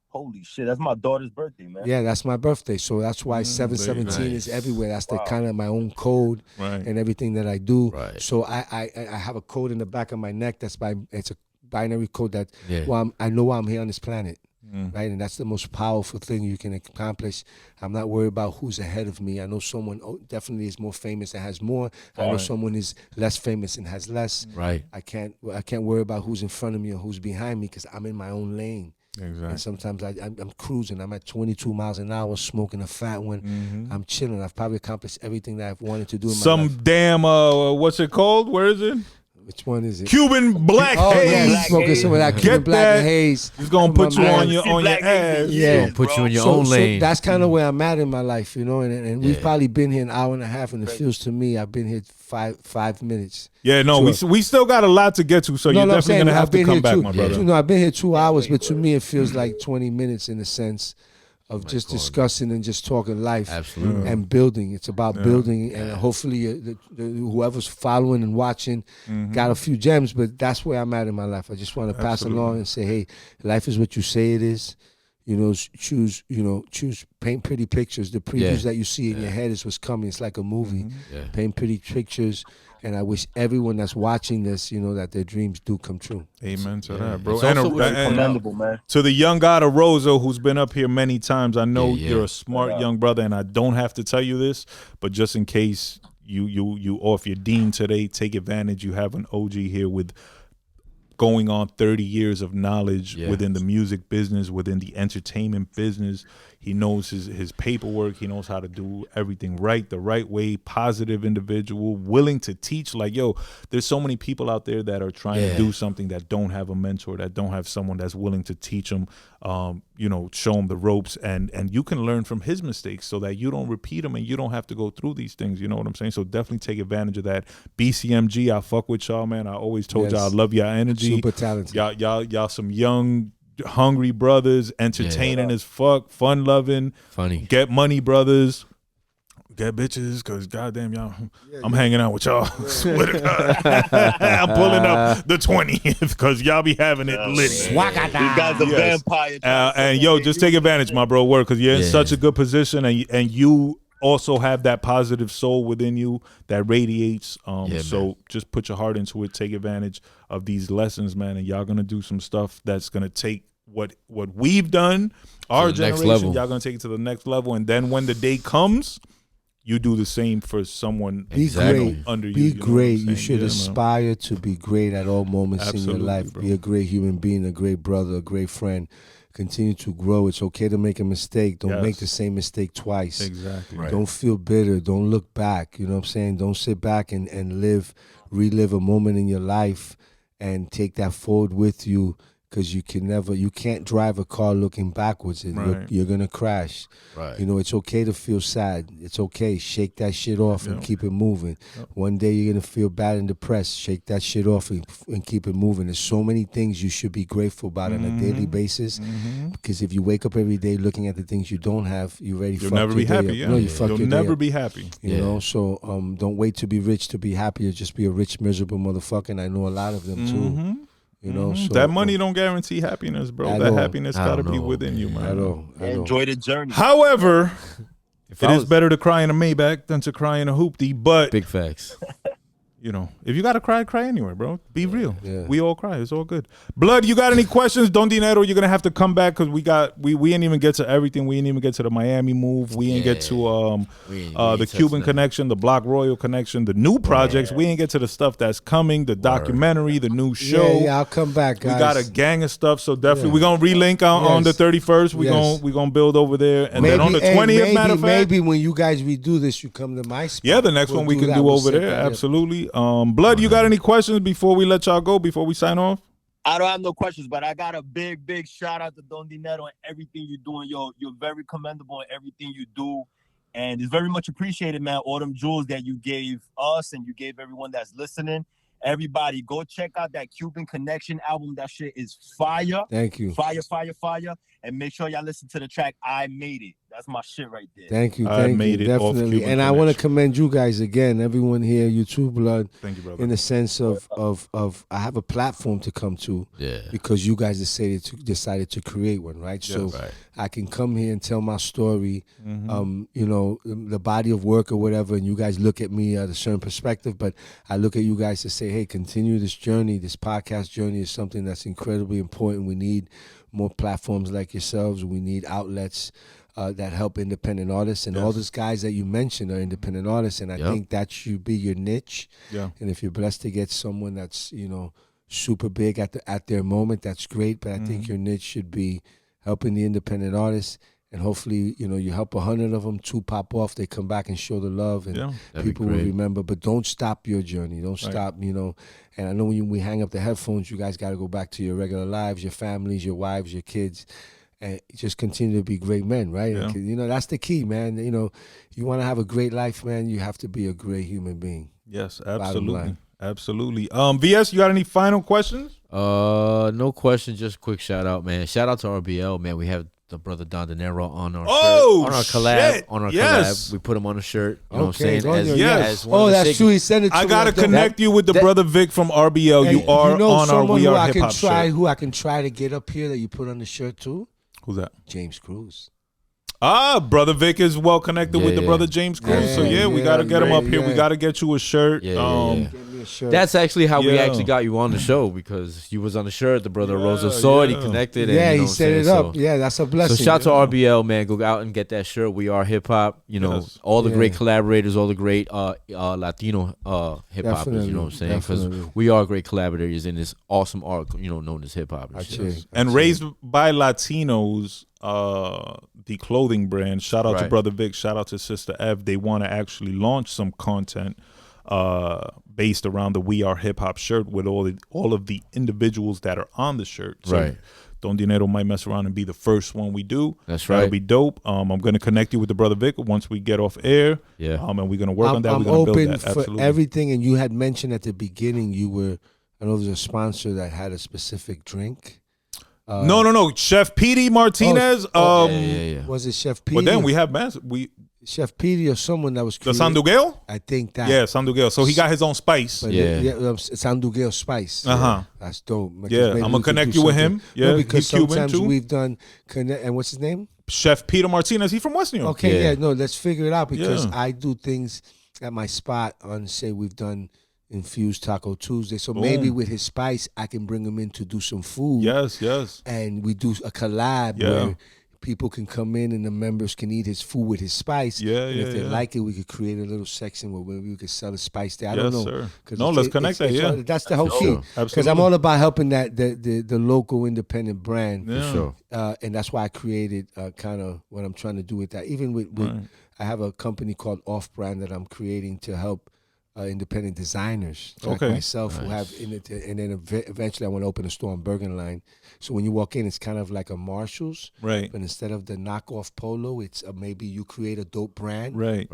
S4: Holy shit, that's my daughter's birthday, man.
S3: Yeah, that's my birthday. So that's why 7:17 is everywhere. That's the kind of my own code and everything that I do.
S2: Right.
S3: So I have a code in the back of my neck. It's a binary code that I know why I'm here on this planet. Right, and that's the most powerful thing you can accomplish. I'm not worried about who's ahead of me. I know someone definitely is more famous and has more. I know someone is less famous and has less.
S2: Right.
S3: I can't worry about who's in front of me or who's behind me, because I'm in my own lane.
S1: Exactly.
S3: And sometimes I'm cruising. I'm at 22 miles an hour, smoking a fat one. I'm chilling. I've probably accomplished everything that I've wanted to do in my life.
S1: Damn, what's it called? Where is it?
S3: Which one is it?
S1: Cuban Black Haze.
S3: Yeah, he's smoking some of that Cuban Black Haze.
S1: He's gonna put you on your ass.
S3: Yeah,
S2: put you in your own lane.
S3: So that's kind of where I'm at in my life, you know. And we've probably been here an hour and a half, and it feels to me I've been here five minutes.
S1: Yeah, no, we still got a lot to get to, so you're definitely gonna have to come back, my brother.
S3: No, I've been here 2 hours, but to me it feels like 20 minutes in the sense of just discussing and just talking life.
S2: Absolutely.
S3: And building. It's about building, and hopefully whoever's following and watching got a few gems, but that's where I'm at in my life. I just want to pass along and say, hey, life is what you say it is. You know, choose, paint pretty pictures. The previews that you see in your head is what's coming. It's like a movie. Paint pretty pictures. And I wish everyone that's watching this, you know, that their dreams do come true.
S1: Amen to that, bro.
S4: And commendable, man.
S1: To the young Gahhd of Rosa, who's been up here many times, I know you're a smart young brother, and I don't have to tell you this, but just in case you off your dean today, take advantage. You have an OG here with going on 30 years of knowledge within the music business, within the entertainment business. He knows his paperwork. He knows how to do everything right, the right way, positive individual, willing to teach. Like, yo, there's so many people out there that are trying to do something that don't have a mentor, that don't have someone that's willing to teach them, you know, show them the ropes. And you can learn from his mistakes so that you don't repeat them and you don't have to go through these things. You know what I'm saying? So definitely take advantage of that. BCMG, I fuck with y'all, man. I always told y'all I love y'all energy.
S3: Super talented.
S1: Y'all some young, hungry brothers, entertaining as fuck, fun loving,
S2: funny, get
S1: money brothers, get bitches, because goddamn y'all, I'm hanging out with y'all. Swear to God. I'm pulling up the 20th because y'all be having it lit.
S4: These guys are vampire.
S1: And yo, just take advantage, my bro, because you're in such a good position, and you also have that positive soul within you that radiates. So just put your heart into it. Take advantage of these lessons, man, and y'all gonna do some stuff that's gonna take what we've done, our generation. Y'all gonna take it to the next level, and then when the day comes, you do the same for someone
S3: great.
S1: Under you.
S3: Be great. You should aspire to be great at all moments in your life. Bro. Be a great human being, a great brother, a great friend. Continue to grow. It's okay to make a mistake. Don't make the same mistake twice.
S1: Exactly.
S3: Right. Don't feel bitter. Don't look back. You know what I'm saying? Don't sit back and relive a moment in your life and take that forward with you. Because you can't drive a car looking backwards. You're gonna crash.
S2: Right.
S3: You know, it's okay to feel sad. It's okay. Shake that shit off and keep it moving. One day you're gonna feel bad and depressed. Shake that shit off and keep it moving. There's so many things you should be grateful about on a daily basis. Because if you wake up every day looking at the things you don't have, you'll
S1: never be happy.
S3: No, you'll
S1: never be happy.
S3: You know, so don't wait to be rich to be happy. Or just be a rich, miserable motherfucker. And I know a lot of them too. You know, so,
S1: that money don't guarantee happiness, bro. That happiness gotta be within you, man.
S3: I know.
S4: Enjoy the journey.
S1: However, it is better to cry in a Maybach than to cry in a hoopty. But
S2: big facts.
S1: You know, if you gotta cry anywhere, bro. Be real. Yeah. We all cry. It's all good. Blood, you got any questions? Don Dinero, you're gonna have to come back because we ain't even get to everything. We ain't even get to the Miami move. We ain't get to the Cuban connection, the Block Royal connection, the new projects. We ain't get to the stuff that's coming, the documentary, the new show.
S3: Yeah, I'll come back, guys.
S1: We got a gang of stuff, so definitely we're gonna relink on the 31st. We're gonna build over there, and then on the 20th, matter of fact,
S3: maybe when you guys redo this, you come to my spot.
S1: Yeah, the next one we can do over there. Absolutely. Blood, you got any questions before we let y'all go, before we sign off?
S4: I don't have no questions, but I got a big shout out to Don Dinero and everything you're doing. You're very commendable in everything you do. And it's very much appreciated, man. All them jewels that you gave us and you gave everyone that's listening. Everybody, go check out that Cuban Connection album. That shit is fire.
S3: Thank you.
S4: Fire. And make sure y'all listen to the track I Made It. That's my shit right there.
S3: Thank you. Definitely. And I want to commend you guys again, everyone here, you too, Blood.
S1: Thank you, brother.
S3: In the sense of I have a platform to come to because you guys decided to create one, right? Yes. So I can come here and tell my story, you know, the body of work or whatever, and you guys look at me at a certain perspective, but I look at you guys to say, hey, continue this journey. This podcast journey is something that's incredibly important. We need more platforms like yourselves. We need outlets that help independent artists, and all those guys that you mentioned are independent artists, and I think that should be your niche. Yeah. And if you're blessed to get someone that's, you know, super big at their moment, that's great. But I think your niche should be helping the independent artists, and hopefully, you know, you help 100 of them, 2 pop off, they come back and show the love, and people will remember. But don't stop your journey. Don't stop, you know. And I know when we hang up the headphones, you guys got to go back to your regular lives, your families, your wives, your kids. And just continue to be great men, right? Yeah. You know, that's the key, man. You know, you want to have a great life, man, you have to be a great human being.
S1: Yes, absolutely. Absolutely. VS, you got any final questions?
S2: No questions, just quick shout out, man. Shout out to RBL, man. We have the brother Don Dinero on our shirt, on our collab. On our collab. We put him on a shirt. You know what I'm saying?
S3: That's true. He sent it to me.
S1: I gotta connect you with the brother Vic from RBL. You are on our We Are Hip Hop shirt.
S3: Who I can try to get up here that you put on the shirt too?
S1: Who's that?
S3: James Cruz.
S1: Brother Vic is well connected with the brother James Cruz. So we got to get him up here. We got to get you a shirt.
S2: That's actually how we actually got you on the show, because you was on the shirt. The brother Rosa saw it. He connected.
S3: Yeah,
S2: and,
S3: he set it up. So, that's a blessing.
S2: So shout to RBL, man. Go out and get that shirt. We Are Hip Hop. You know, all the great collaborators, all the great Latino hip hoppers. You know what I'm saying? Because we are great collaborators in this awesome art, you know, known as hip hop.
S1: And raised by Latinos. The clothing brand. Shout out to Brother Vic. Shout out to Sister Ev. They want to actually launch some content based around the We Are Hip Hop shirt with all of the individuals that are on the shirt. So Don Dinero might mess around and be the first one we do.
S2: That's right.
S1: That'll be dope. I'm going to connect you with the Brother Vic once we get off air. Yeah. And we're going to work on that.
S3: I'm
S1: we're going to
S3: build
S1: that.
S3: For everything. And you had mentioned at the beginning I know there's a sponsor that had a specific drink.
S1: No. Chef Petey Martinez.
S3: Was it Chef Petey?
S1: Well, then we have
S3: Chef Petey or someone that was created.
S1: The Sandugueo?
S3: I think that.
S1: Yeah, Sandugueo. So he got his own spice.
S3: Sandugueo spice. That's dope.
S1: I'm going to connect you with him. Yeah,
S3: because sometimes we've done, and what's his name?
S1: Chef Peter Martinez. He's from West New York.
S3: Okay, no, let's figure it out because I do things at my spot on, say, we've done Infused Taco Tuesday. So maybe with his spice, I can bring him in to do some food.
S1: Yes.
S3: And we do a collab where people can come in and the members can eat his food with his spice. And if they like it, we could create a little section where maybe we could sell the spice there. I don't know.
S1: Sir. No, let's connect that,
S3: That's the whole key. Because I'm all about helping the local independent brand.
S1: Yeah. For
S3: sure. And that's why I created kind of what I'm trying to do with that. Even with I have a company called Off Brand that I'm creating to help independent designers like myself who have in it, and then eventually I want to open a store on Bergen Line. So when you walk in, it's kind of like a Marshall's,
S1: right?
S3: But instead of the knockoff polo, it's maybe you create a dope brand,
S1: right?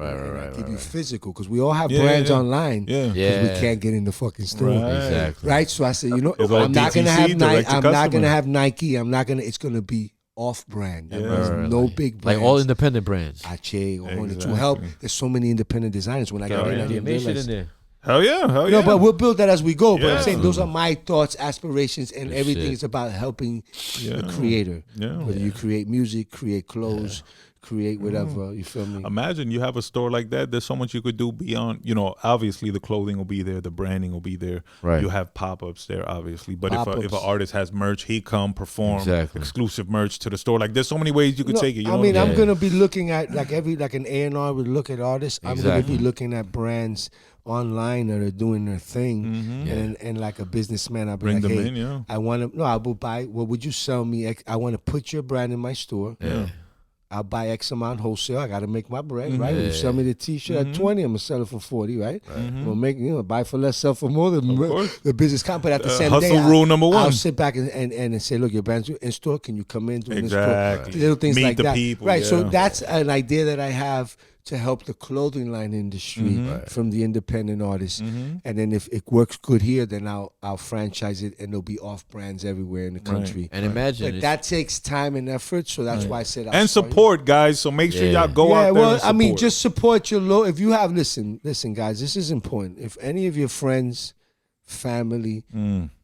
S3: Give you physical because we all have brands online, because we can't get in the fucking store,
S2: exactly.
S3: Right? So I said, I'm not gonna have Nike. I'm not gonna have Nike. It's gonna be off-brand. That means no big brands.
S2: Like all independent brands.
S3: To help. There's so many independent designers. When I got in, I didn't realize.
S2: In there.
S1: Hell yeah.
S3: No, but we'll build that as we go. But I'm saying those are my thoughts, aspirations, and everything is about helping the creator. Whether you create music, create clothes, create whatever, you feel me?
S1: Imagine you have a store like that. There's so much you could do beyond, obviously the clothing will be there, the branding will be there.
S2: Right.
S1: You have pop-ups there, obviously. But if an artist has merch, he come perform exclusive merch to the store. Like there's so many ways you could take it.
S3: I'm going to be looking at like an A&R would look at artists. I'm going to be looking at brands online that are doing their thing, and like a businessman, I'll be
S1: bring
S3: like,
S1: them
S3: hey,
S1: in,
S3: I want to. No, I will buy. What would you sell me? I want to put your brand in my store.
S1: Yeah.
S3: I'll buy X amount wholesale. I got to make my bread, right? You sell me the T-shirt at 20, I'm gonna sell it for 40, right? I'm gonna make buy for less, sell for more. The business comp, but at the same
S1: hustle
S3: day,
S1: rule number one.
S3: I'll sit back and say, look, your brand's in store. Can you come in doing this?
S1: Exactly.
S3: Little things
S1: Meet
S3: like
S1: the
S3: that,
S1: people,
S3: right? So that's an idea that I have to help the clothing line industry from the independent artists. And then if it works good here, then I'll franchise it and there'll be off brands everywhere in the country.
S2: And imagine
S3: that takes time and effort, so that's why I said
S1: and support, guys. So make sure y'all go out there.
S3: Well, I just support your if you have listen, guys, this is important. If any of your friends, family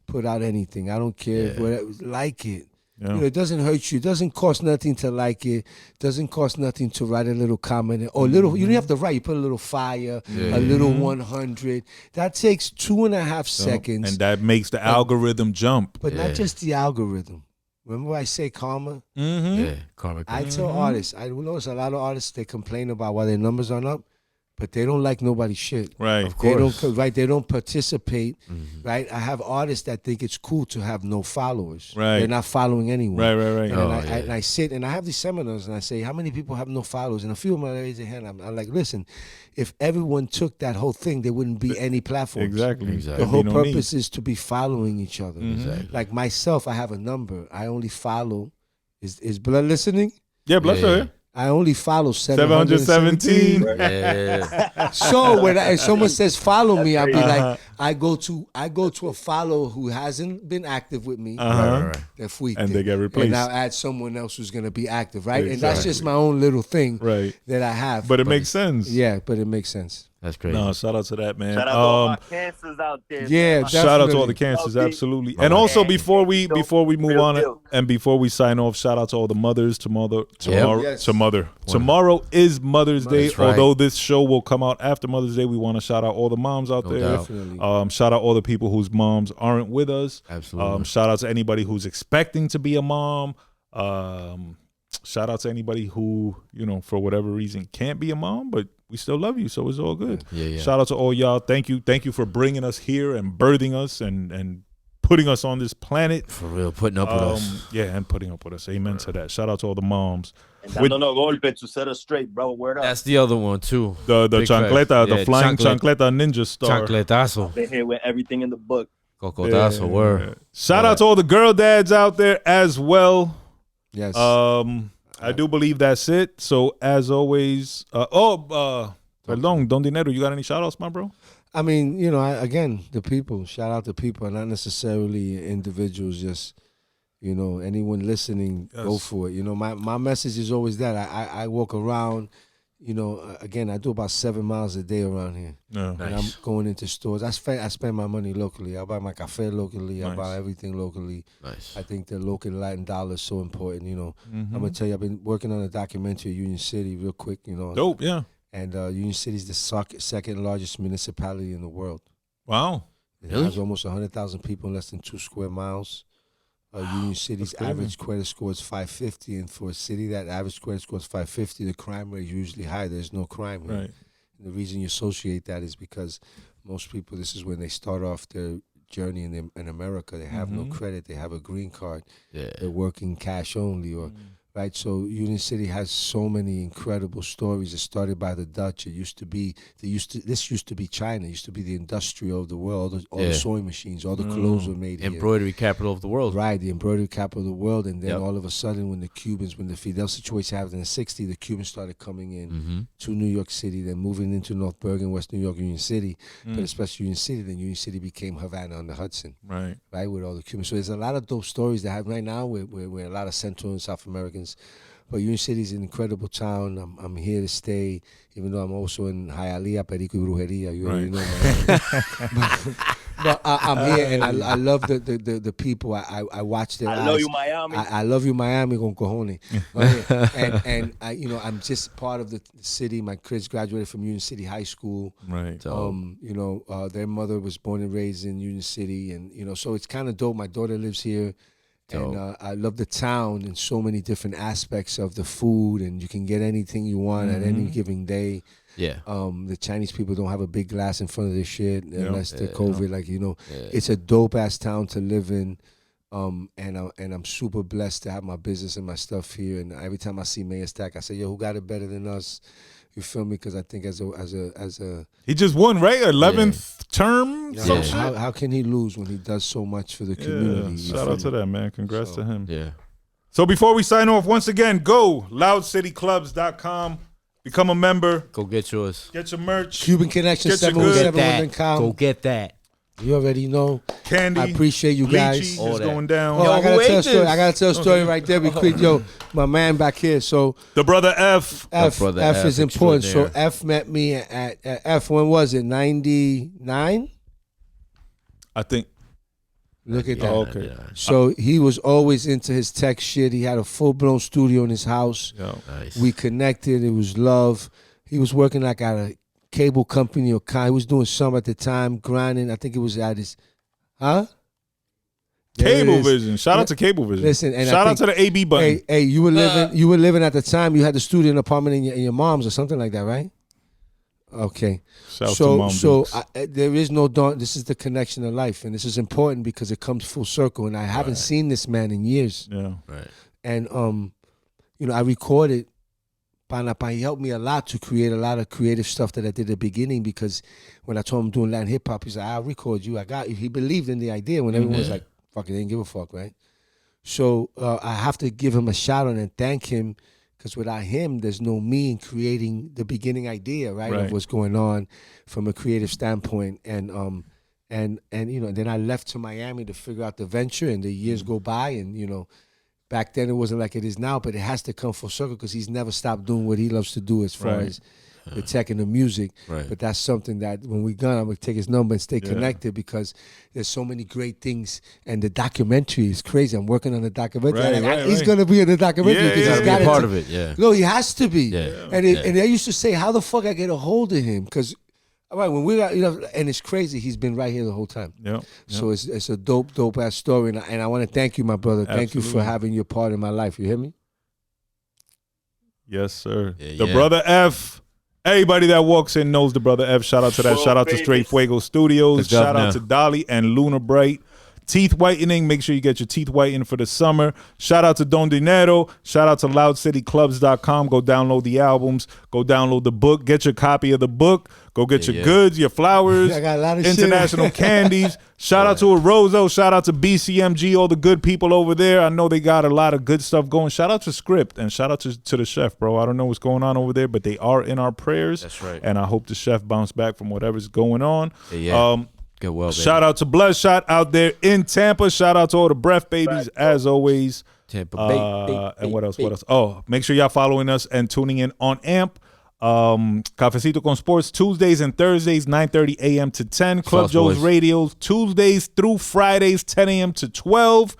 S3: put out anything, I don't care if like it. It doesn't hurt you. It doesn't cost nothing to like it. It doesn't cost nothing to write a little comment or little. You don't have to write. You put a little fire, a little 100. That takes 2.5 seconds,
S1: and that makes the algorithm jump.
S3: But not just the algorithm. Remember I say karma?
S2: Karma.
S3: I tell artists. I notice a lot of artists, they complain about why their numbers aren't up, but they don't like nobody's shit.
S1: Right.
S2: Of course.
S3: They don't participate. Right. I have artists that think it's cool to have no followers.
S1: Right.
S3: They're not following anyone.
S1: Right.
S3: And I sit and I have these seminars and I say, how many people have no followers? And a few of them raise their hand. I'm like, listen, if everyone took that whole thing, there wouldn't be any platforms.
S1: Exactly.
S3: The whole purpose is to be following each other. Like myself, I have a number. I only follow. Is Blood listening?
S1: Yeah, Blood's here.
S3: I only follow 717. So when someone says follow me, I'll be like, I go to a follower who hasn't been active with me.
S1: And they get replaced.
S3: And I'll add someone else who's gonna be active, right? Exactly. And that's just my own little thing that I have.
S1: But it makes sense.
S3: Yeah, but it makes sense.
S2: That's crazy.
S1: No, shout out to that, man.
S4: Shout out to all my cancers out there.
S3: Yeah,
S1: shout out to all the cancers, absolutely. And also before we move on and before we sign off, shout out to all the mothers. Tomorrow is Mother's Day.
S2: Right.
S1: Although this show will come out after Mother's Day, we want to shout out all the moms out there.
S3: Definitely.
S1: Shout out all the people whose moms aren't with us.
S2: Absolutely.
S1: Shout out to anybody who's expecting to be a mom. Shout out to anybody who, for whatever reason can't be a mom, but we still love you, so it's all good.
S2: Yeah.
S1: Shout out to all y'all. Thank you for bringing us here and birthing us and putting us on this planet.
S2: For real, putting up with us.
S1: Yeah, and putting up with us. Amen to that. Shout out to all the moms.
S4: And dándonos golpe to set us straight, bro. Word up.
S2: That's the other one too.
S1: The chancleta, the flying chancleta ninja star.
S2: Chancletazo.
S4: Been here with everything in the book.
S2: Cocotazo, word.
S1: Shout out to all the girl dads out there as well.
S3: Yes.
S1: I do believe that's it. So as always, perdón, Don Dinero, you got any shout outs, my bro?
S3: I mean, again, the people. Shout out to people, not necessarily individuals. Just anyone listening, go for it. My message is always that I walk around, you know, again, I do about 7 miles a day around here.
S1: Yeah.
S3: And I'm going into stores. I spend my money locally. I buy my cafe locally.
S1: Nice.
S3: I buy everything locally.
S2: Nice.
S3: I think the local Latin dollar is so important, you know.
S1: Mm-hmm.
S3: I'm going to tell you, I've been working on a documentary at Union City real quick, you know.
S1: Dope, yeah.
S3: And Union City is the second largest municipality in the world.
S1: Wow.
S3: It has almost 100,000 people in less than 2 square miles. Union City's average credit score is 550, and for a city that average credit score is 550, the crime rate is usually high. There's no crime here.
S1: Right.
S3: And the reason you associate that is because most people, this is when they start off their journey in America. They have no credit. They have a green card.
S2: Yeah.
S3: They're working cash only, or right. So Union City has so many incredible stories. It started by the Dutch. It used to be this used to be China. It used to be the industrial of the world. All the sewing machines, all the clothes were made here.
S2: Embroidery capital of the world.
S3: Right, the embroidery capital of the world. And then all of a sudden, when the Fidel situation happened in the 60s, the Cubans started coming in to New York City, then moving into North Bergen, West New York, Union City, but especially Union City. Then Union City became Havana on the Hudson. Right, with all the Cubans. So there's a lot of dope stories that happen right now with a lot of Central and South Americans. But Union City is an incredible town. I'm here to stay, even though I'm also in Hialeah, Perico y Brujeria. You already know, man. but I'm here, and I love the people. I watch their eyes.
S4: I love you, Miami.
S3: I love you, Miami, con cojones. and I, you know, I'm just part of the city. My kids graduated from Union City High School.
S1: Right.
S3: You know, their mother was born and raised in Union City, and you know, so it's kind of dope. My daughter lives here. And I love the town in so many different aspects of the food, and you can get anything you want at any given day. Yeah. The Chinese people don't have a big glass in front of their shit unless they're COVID. Like, you know, it's a dope ass town to live in. And I'm super blessed to have my business and my stuff here. And every time I see Mayor Stack, I say, yo, who got it better than us? You feel me? Because I think as a
S1: he just won, right? 11th term.
S3: Yeah. How can he lose when he does so much for the community?
S1: Shout out to that, man. Congrats to him.
S2: Yeah.
S1: So before we sign off, once again, go loudcityclubs.com. Become a member.
S2: Go get yours.
S1: Get your merch.
S3: Cuban Connection 717.
S2: Go get that.
S3: You already know.
S1: Candy.
S3: I appreciate you guys.
S1: Lychee is going down.
S3: Oh, I gotta tell a story right there. Yo, my man back here. So
S1: the brother F.
S3: F is important. So F met me at F. When was it? 99.
S1: I think.
S3: Look at that.
S1: Oh, okay.
S3: So he was always into his tech shit. He had a full-blown studio in his house.
S2: Nice.
S3: We connected. It was love. He was working like at a cable company or he was doing some at the time, grinding. I think it was at his,
S1: Cablevision. Shout out to Cablevision.
S3: Listen, and
S1: shout out to the AB button.
S3: Hey, you were living at the time. You had the studio in the apartment in your mom's or something like that, right? Okay.
S1: Shout out to Mom Dukes.
S3: There is no Don. This is the connection of life, and this is important because it comes full circle. And I haven't seen this man in years.
S1: Yeah.
S2: Right.
S3: And you know, I recorded. He helped me a lot to create a lot of creative stuff that I did at the beginning, because when I told him doing Latin hip hop, he's like, I'll record you. I got you. He believed in the idea when everyone was like, fuck it, they didn't give a fuck, right? So I have to give him a shout out and thank him, because without him, there's no me in creating the beginning idea, right, of what's going on from a creative standpoint. And you know, then I left to Miami to figure out the venture, and the years go by, and you know, back then it wasn't like it is now, but it has to come full circle because he's never stopped doing what he loves to do as far as the tech and the music. Right. But that's something that when we're done, I'm going to take his number and stay connected, because there's so many great things. And the documentary is crazy. I'm working on the documentary. He's going to be in the documentary because he's got to be
S2: part of it. Yeah.
S3: No, he has to be.
S2: Yeah.
S3: And I used to say, how the fuck I get a hold of him? Because all right, when we got, you know, and it's crazy, he's been right here the whole time. Yeah. So it's a dope ass story, and I want to thank you, my brother. Absolutely. Thank you for having your part in my life. You hear me?
S1: Yes, sir. The brother F. Everybody that walks in knows the brother F. Shout out to that. Shout out to Straight Fuego Studios. Shout out to Dolly and Lunar Bright. Teeth whitening. Make sure you get your teeth whitened for the summer. Shout out to Don Dinero. Shout out to loudcityclubs.com. Go download the albums. Go download the book. Get your copy of the book. Go get your goods, your flowers,
S3: I got a lot of
S1: international candies. Shout out to Arozo. Shout out to BCMG, all the good people over there. I know they got a lot of good stuff going. Shout out to Script, and shout out to the chef, bro. I don't know what's going on over there, but they are in our prayers.
S2: That's right.
S1: And I hope the chef bounce back from whatever's going on.
S2: Get well, baby.
S1: Shout out to Bloodshot out there in Tampa. Shout out to all the breath babies, as always.
S2: Tampa
S1: and what else? Oh, make sure y'all following us and tuning in on AMP. Cafecito con Sports Tuesdays and Thursdays 9:30 a.m. to 10. Club Joe's
S2: Boys.
S1: Radio Tuesdays through Fridays 10 a.m. to 12.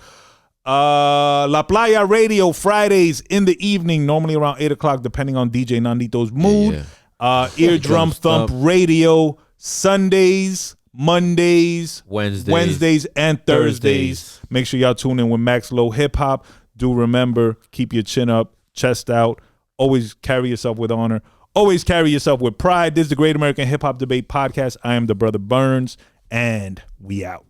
S1: La Playa Radio Fridays in the evening, normally around 8 o'clock, depending on DJ Nandito's mood. Eardrum Thump Radio Sundays, Mondays, Wednesdays, and Thursdays. Make sure y'all tune in with Max Low Hip Hop. Do remember, keep your chin up, chest out. Always carry yourself with honor. Always carry yourself with pride. This is the Great American Hip Hop Debate Podcast. I am the Brother Burns, and we out.